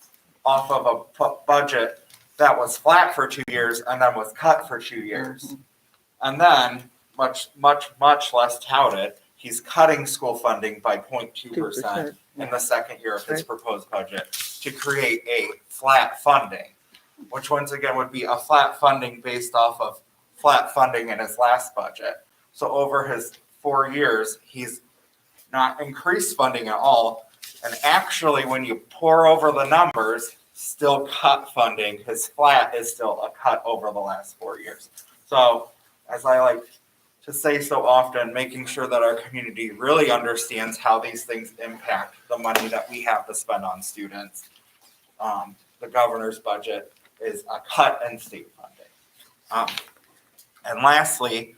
Off of a budget that was flat for 2 years and then was cut for 2 years. And then, much less touted, he's cutting school funding by 0.2% in the second year of his proposed budget to create a flat funding, which once again would be a flat funding based off of flat funding in his last budget. So over his 4 years, he's not increased funding at all. And actually, when you pour over the numbers, still cut funding. His flat is still a cut over the last 4 years. So as I like to say so often, making sure that our community really understands how these things impact the money that we have to spend on students. The governor's budget is a cut in state funding. And lastly,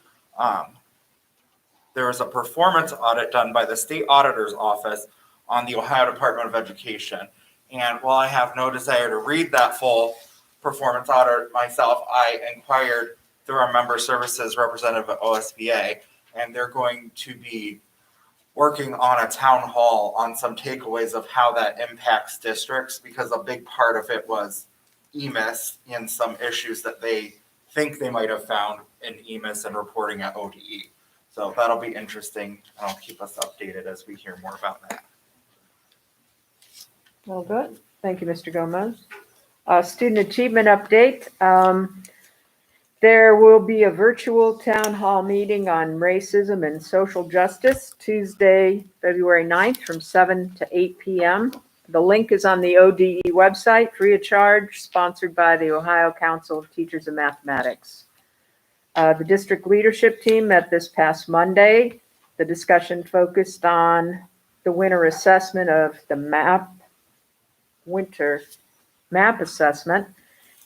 there was a performance audit done by the state auditor's office on the Ohio Department of Education. And while I have no desire to read that full performance audit myself, I inquired through our member services representative at OSBA, and they're going to be working on a town hall on some takeaways of how that impacts districts, because a big part of it was EMIS and some issues that they think they might have found in EMIS and reporting at ODE. So that'll be interesting, and I'll keep us updated as we hear more about that. Well, good. Thank you, Mr. Gomez. Student achievement update. There will be a virtual town hall meeting on racism and social justice Tuesday, February 9th from 7 to 8 p.m. The link is on the ODE website, free of charge, sponsored by the Ohio Council of Teachers of Mathematics. The district leadership team met this past Monday. The discussion focused on the winter assessment of the winter map assessment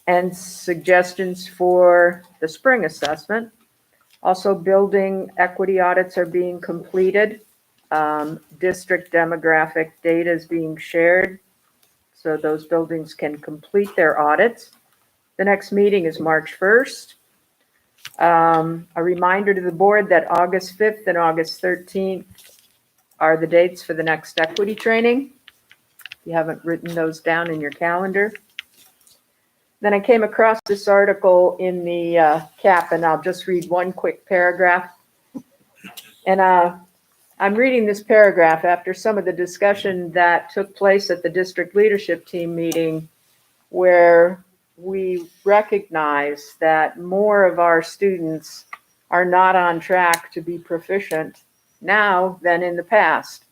and suggestions for the spring assessment. Also, building equity audits are being completed. District demographic data is being shared so those buildings can complete their audits. The next meeting is March 1st. A reminder to the board that August 5th and August 13th are the dates for the next equity training. If you haven't written those down in your calendar. Then I came across this article in the CAP, and I'll just read one quick paragraph. And I'm reading this paragraph after some of the discussion that took place at the district leadership team meeting, where we recognize that more of our students are not on track to be proficient now than in the past.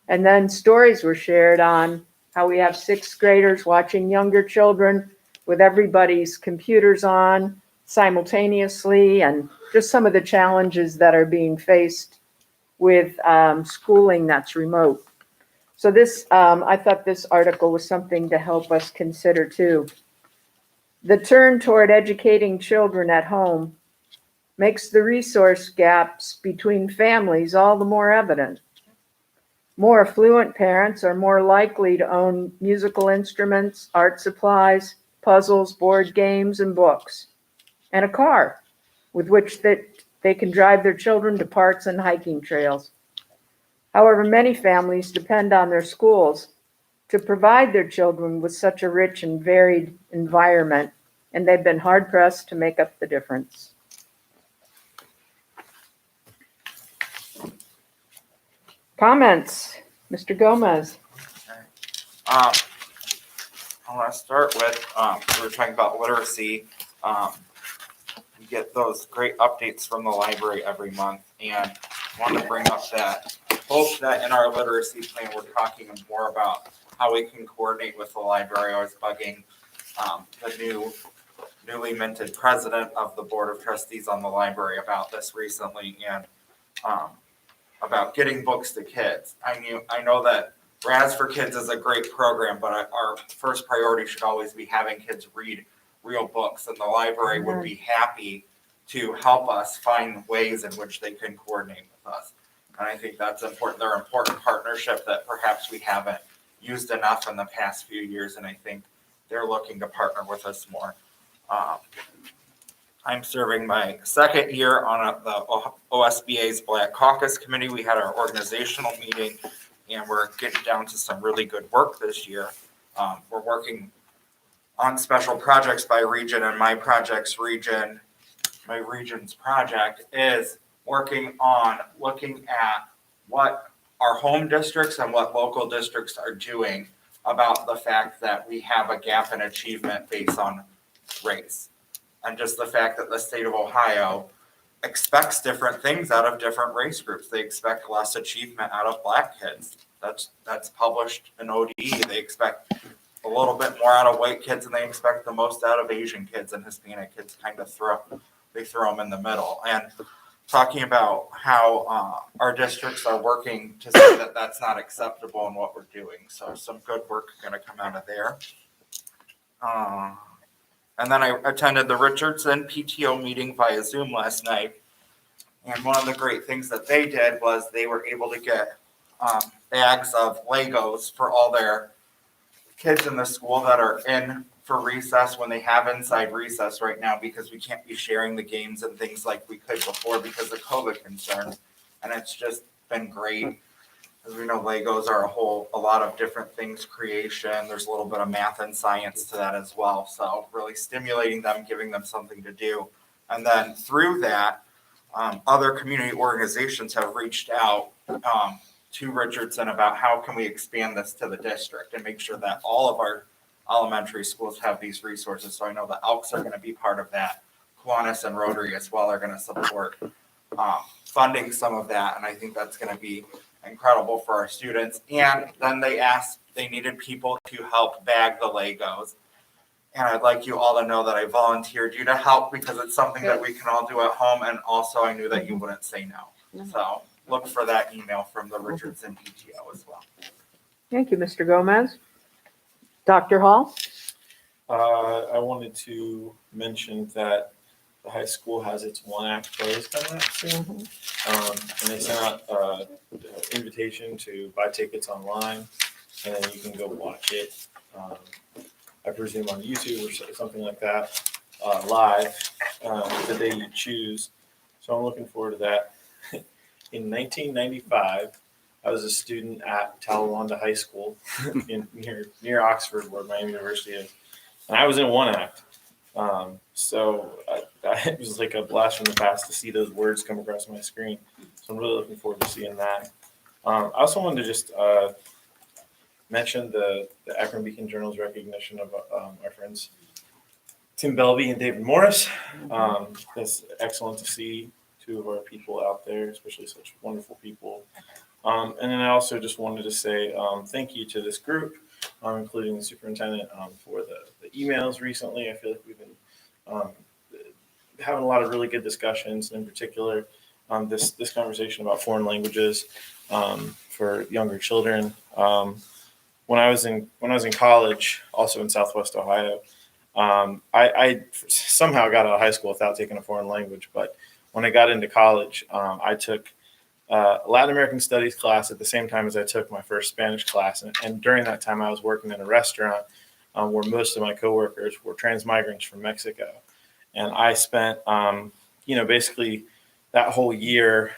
And then stories were shared on how we have sixth graders watching younger children with everybody's computers on simultaneously, and just some of the challenges that are being faced with schooling that's remote. So this, I thought this article was something to help us consider too. The turn toward educating children at home makes the resource gaps between families all the more evident. More affluent parents are more likely to own musical instruments, art supplies, puzzles, board games, and books, and a car with which they can drive their children to parks and hiking trails. However, many families depend on their schools to provide their children with such a rich and varied environment, and they've been hard-pressed to make up the difference. Comments? Mr. Gomez. I want to start with, we were talking about literacy. We get those great updates from the library every month, and I want to bring up that hope that in our literacy plan, we're talking more about how we can coordinate with the library. I was bugging the newly minted president of the Board of Trustees on the library about this recently, and about getting books to kids. I know that Raz for Kids is a great program, but our first priority should always be having kids read real books, and the library would be happy to help us find ways in which they can coordinate with us. And I think that's important. They're an important partnership that perhaps we haven't used enough in the past few years, and I think they're looking to partner with us more. I'm serving my second year on the OSBA's Black Caucus Committee. We had our organizational meeting, and we're getting down to some really good work this year. We're working on special projects by region, and my region's project is working on looking at what our home districts and what local districts are doing about the fact that we have a gap in achievement based on race. And just the fact that the state of Ohio expects different things out of different race groups. They expect less achievement out of Black kids. That's published in ODE. They expect a little bit more out of white kids, and they expect the most out of Asian kids, and Hispanic kids kind of throw them in the middle. And talking about how our districts are working to say that that's not acceptable in what we're doing. So some good work going to come out of there. And then I attended the Richardson PTO meeting via Zoom last night. And one of the great things that they did was they were able to get bags of Legos for all their kids in the school that are in for recess when they have inside recess right now, because we can't be sharing the games and things like we could before because of COVID concerns. And it's just been great. As we know, Legos are a lot of different things, creation. There's a little bit of math and science to that as well. So really stimulating them, giving them something to do. And then through that, other community organizations have reached out to Richardson about how can we expand this to the district and make sure that all of our elementary schools have these resources. So I know the Elks are going to be part of that. Kiwanis and Rotary as well are going to support funding some of that. And I think that's going to be incredible for our students. And then they needed people to help bag the Legos. And I'd like you all to know that I volunteered you to help because it's something that we can all do at home. And also I knew that you wouldn't say no. So look for that email from the Richardson PTO as well. Thank you, Mr. Gomez. Dr. Hall? I wanted to mention that the high school has its one act plays coming up soon. And they sent out an invitation to buy tickets online and then you can go watch it. I presume on YouTube or something like that, live, the day you choose. So I'm looking forward to that. In 1995, I was a student at Talawanda High School near Oxford, where my university is, and I was in one act. It was like a blast from the past to see those words come across my screen. So I'm really looking forward to seeing that. I also wanted to just mention the Akron Beacon Journal's recognition of our friends Tim Belby and David Morris. It's excellent to see two of our people out there, especially such wonderful people. And then I also just wanted to say thank you to this group, including the superintendent, for the emails recently. I feel like we've been having a lot of really good discussions, and in particular, this conversation about foreign languages for younger children. When I was in college, also in Southwest Ohio, I somehow got out of high school without taking a foreign language. But when I got into college, I took Latin American Studies class at the same time as I took my first Spanish class. And during that time, I was working in a restaurant where most of my coworkers were transmigrants from Mexico. And I spent, basically that whole year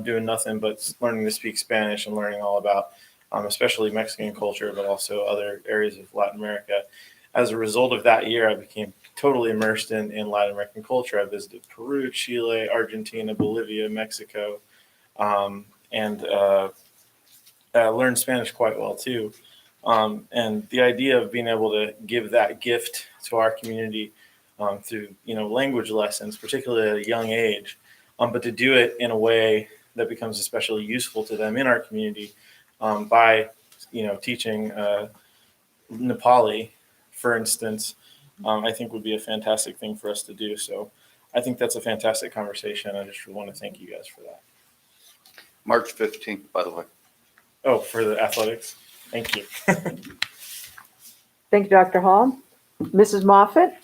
doing nothing but learning to speak Spanish and learning all about especially Mexican culture, but also other areas of Latin America. As a result of that year, I became totally immersed in Latin American culture. I visited Peru, Chile, Argentina, Bolivia, Mexico, and learned Spanish quite well too. And the idea of being able to give that gift to our community through language lessons, particularly at a young age, but to do it in a way that becomes especially useful to them in our community by teaching Nepali, for instance, I think would be a fantastic thing for us to do. So I think that's a fantastic conversation. I just want to thank you guys for that. March 15th, by the way. Oh, for the athletics. Thank you. Thank you, Dr. Hall. Mrs. Moffett?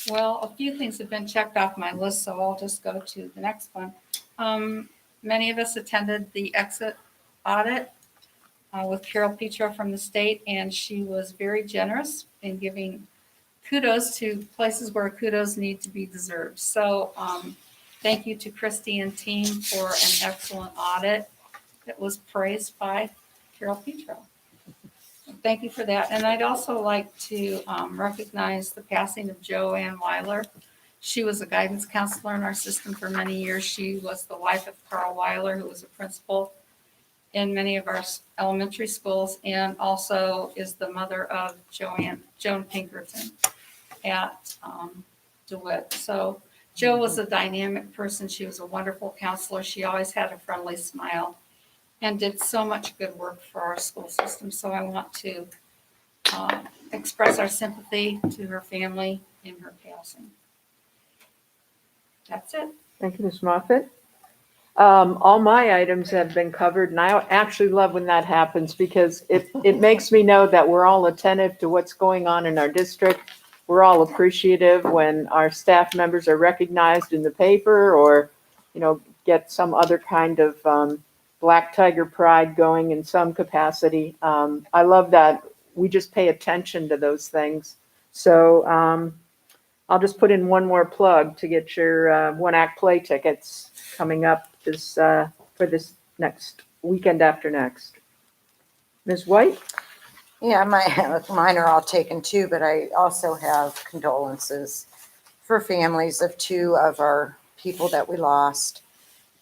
Well, a few things have been checked off my list, so I'll just go to the next one. Many of us attended the exit audit with Carol Petro from the state, and she was very generous in giving kudos to places where kudos need to be deserved. So thank you to Christy and team for an excellent audit that was praised by Carol Petro. Thank you for that. And I'd also like to recognize the passing of Joanne Weiler. She was a guidance counselor in our system for many years. She was the wife of Carl Weiler, who was a principal in many of our elementary schools, and also is the mother of Joan Pinkerton at DeWitt. So Jo was a dynamic person. She was a wonderful counselor. She always had a friendly smile and did so much good work for our school system. So I want to express our sympathy to her family in her passing. That's it. Thank you, Ms. Moffett. All my items have been covered, and I actually love when that happens because it makes me know that we're all attentive to what's going on in our district. We're all appreciative when our staff members are recognized in the paper or, get some other kind of Black Tiger pride going in some capacity. I love that we just pay attention to those things. So I'll just put in one more plug to get your one act play tickets coming up for this next weekend after next. Ms. White? Yeah, mine are all taken too, but I also have condolences for families of two of our people that we lost.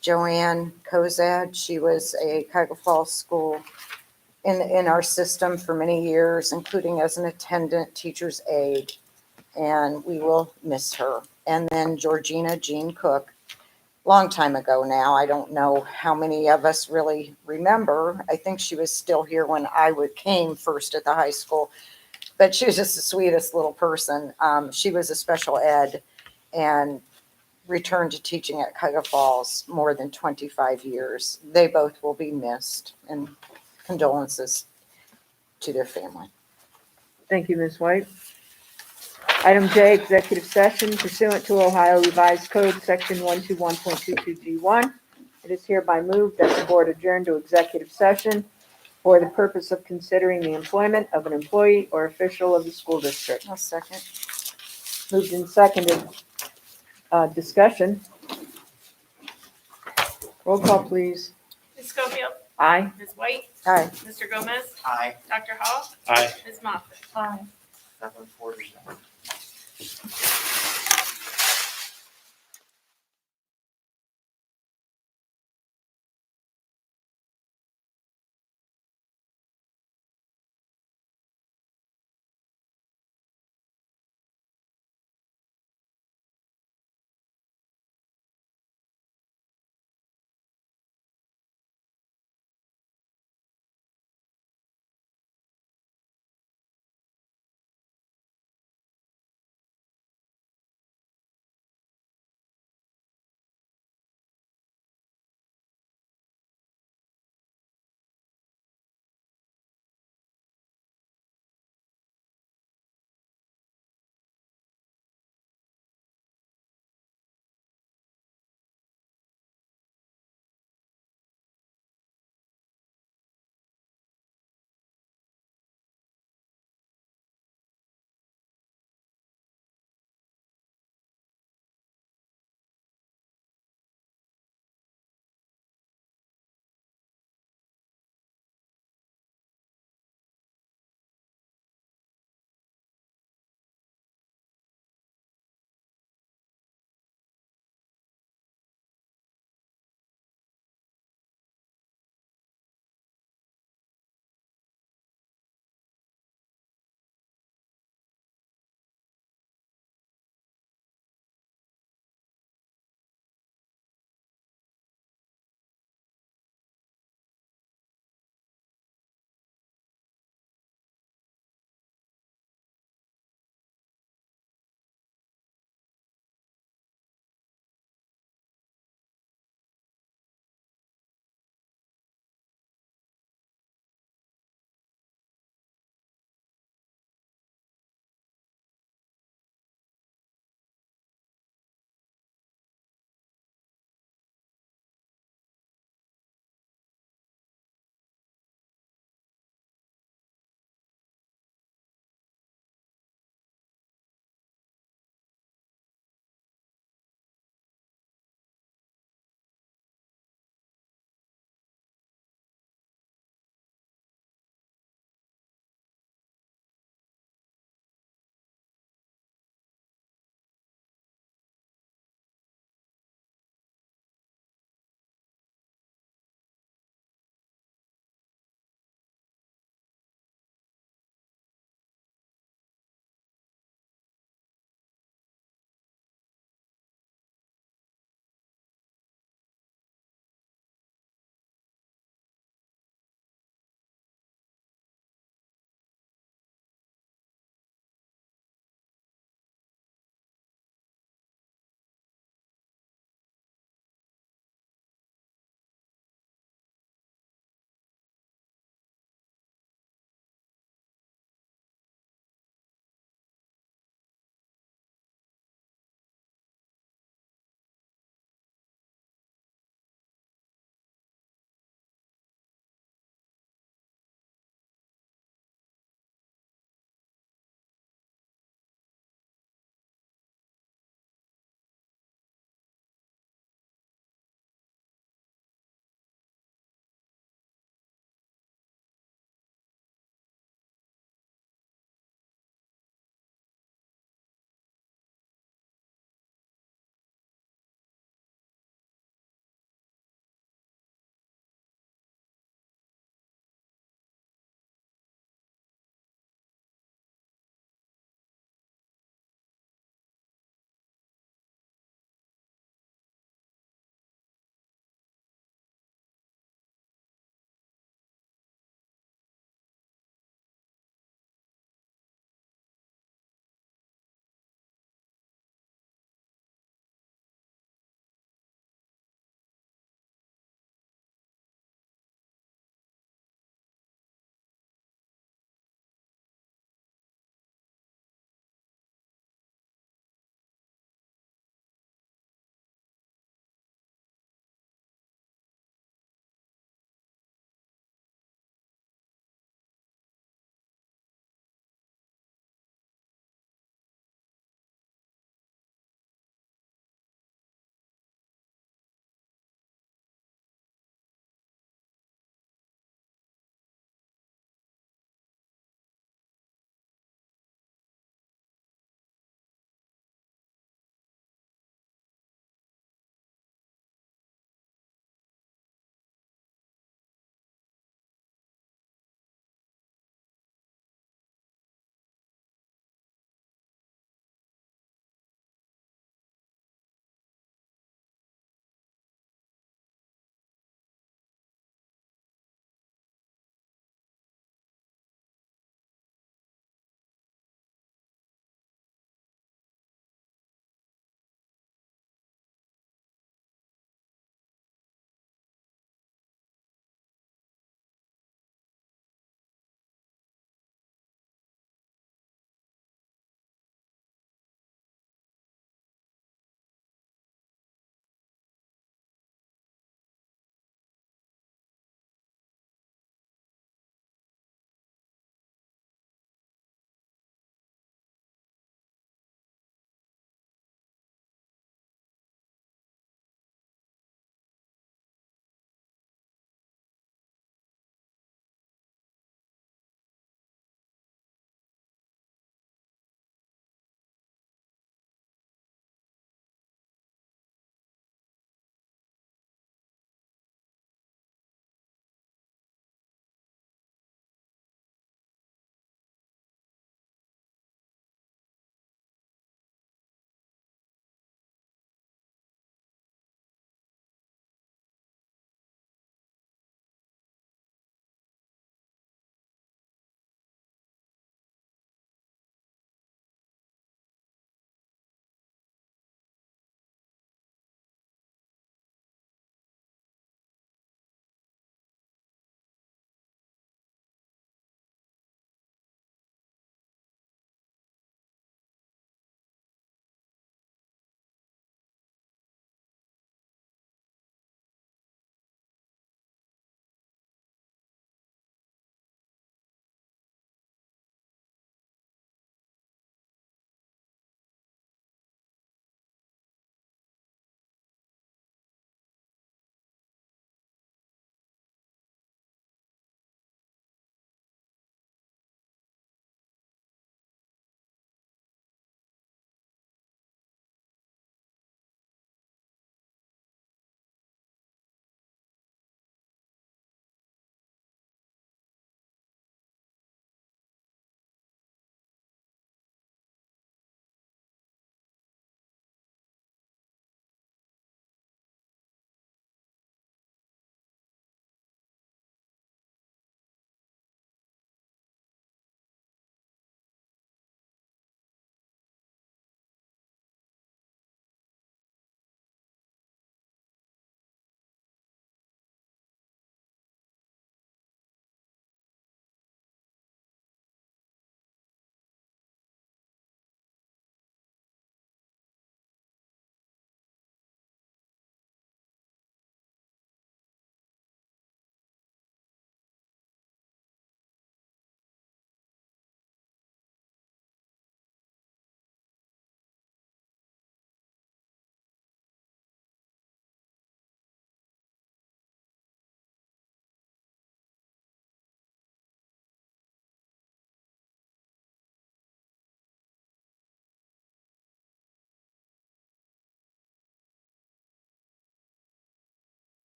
Joanne Kozad. She was a Cuyahoga Falls school in our system for many years, including as an attendant, teacher's aide, and we will miss her. And then Georgina Jean Cook, long time ago now. I don't know how many of us really remember. I think she was still here when came first at the high school, but she was just the sweetest little person. She was a special ed and returned to teaching at Cuyahoga Falls more than 25 years. They both will be missed, and condolences to their family. Thank you, Ms. White. Item J, executive session pursuant to Ohio Revised Code, Section 121.22G1. It is hereby moved that the board adjourn to executive session for the purpose of considering the employment of an employee or official of the school district. I'll second. Moved and seconded. Discussion. Roll call, please. Ms. Schofield, Aye. Ms. White, Aye. Mr. Gomez, Aye. Dr. Hall, Aye. Ms. Moffett. Aye. 7:40.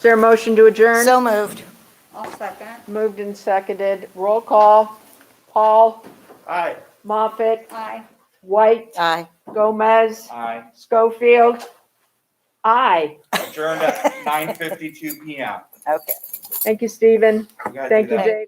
Is there a motion to adjourn? So moved. I'll second. Moved and seconded. Roll call. Paul, Aye. Moffett, Aye. White, Aye. Gomez, Aye. Schofield. Aye. Adjourned at 9:52 PM. Okay. Thank you, Stephen. You gotta do Thank you, that. Dave.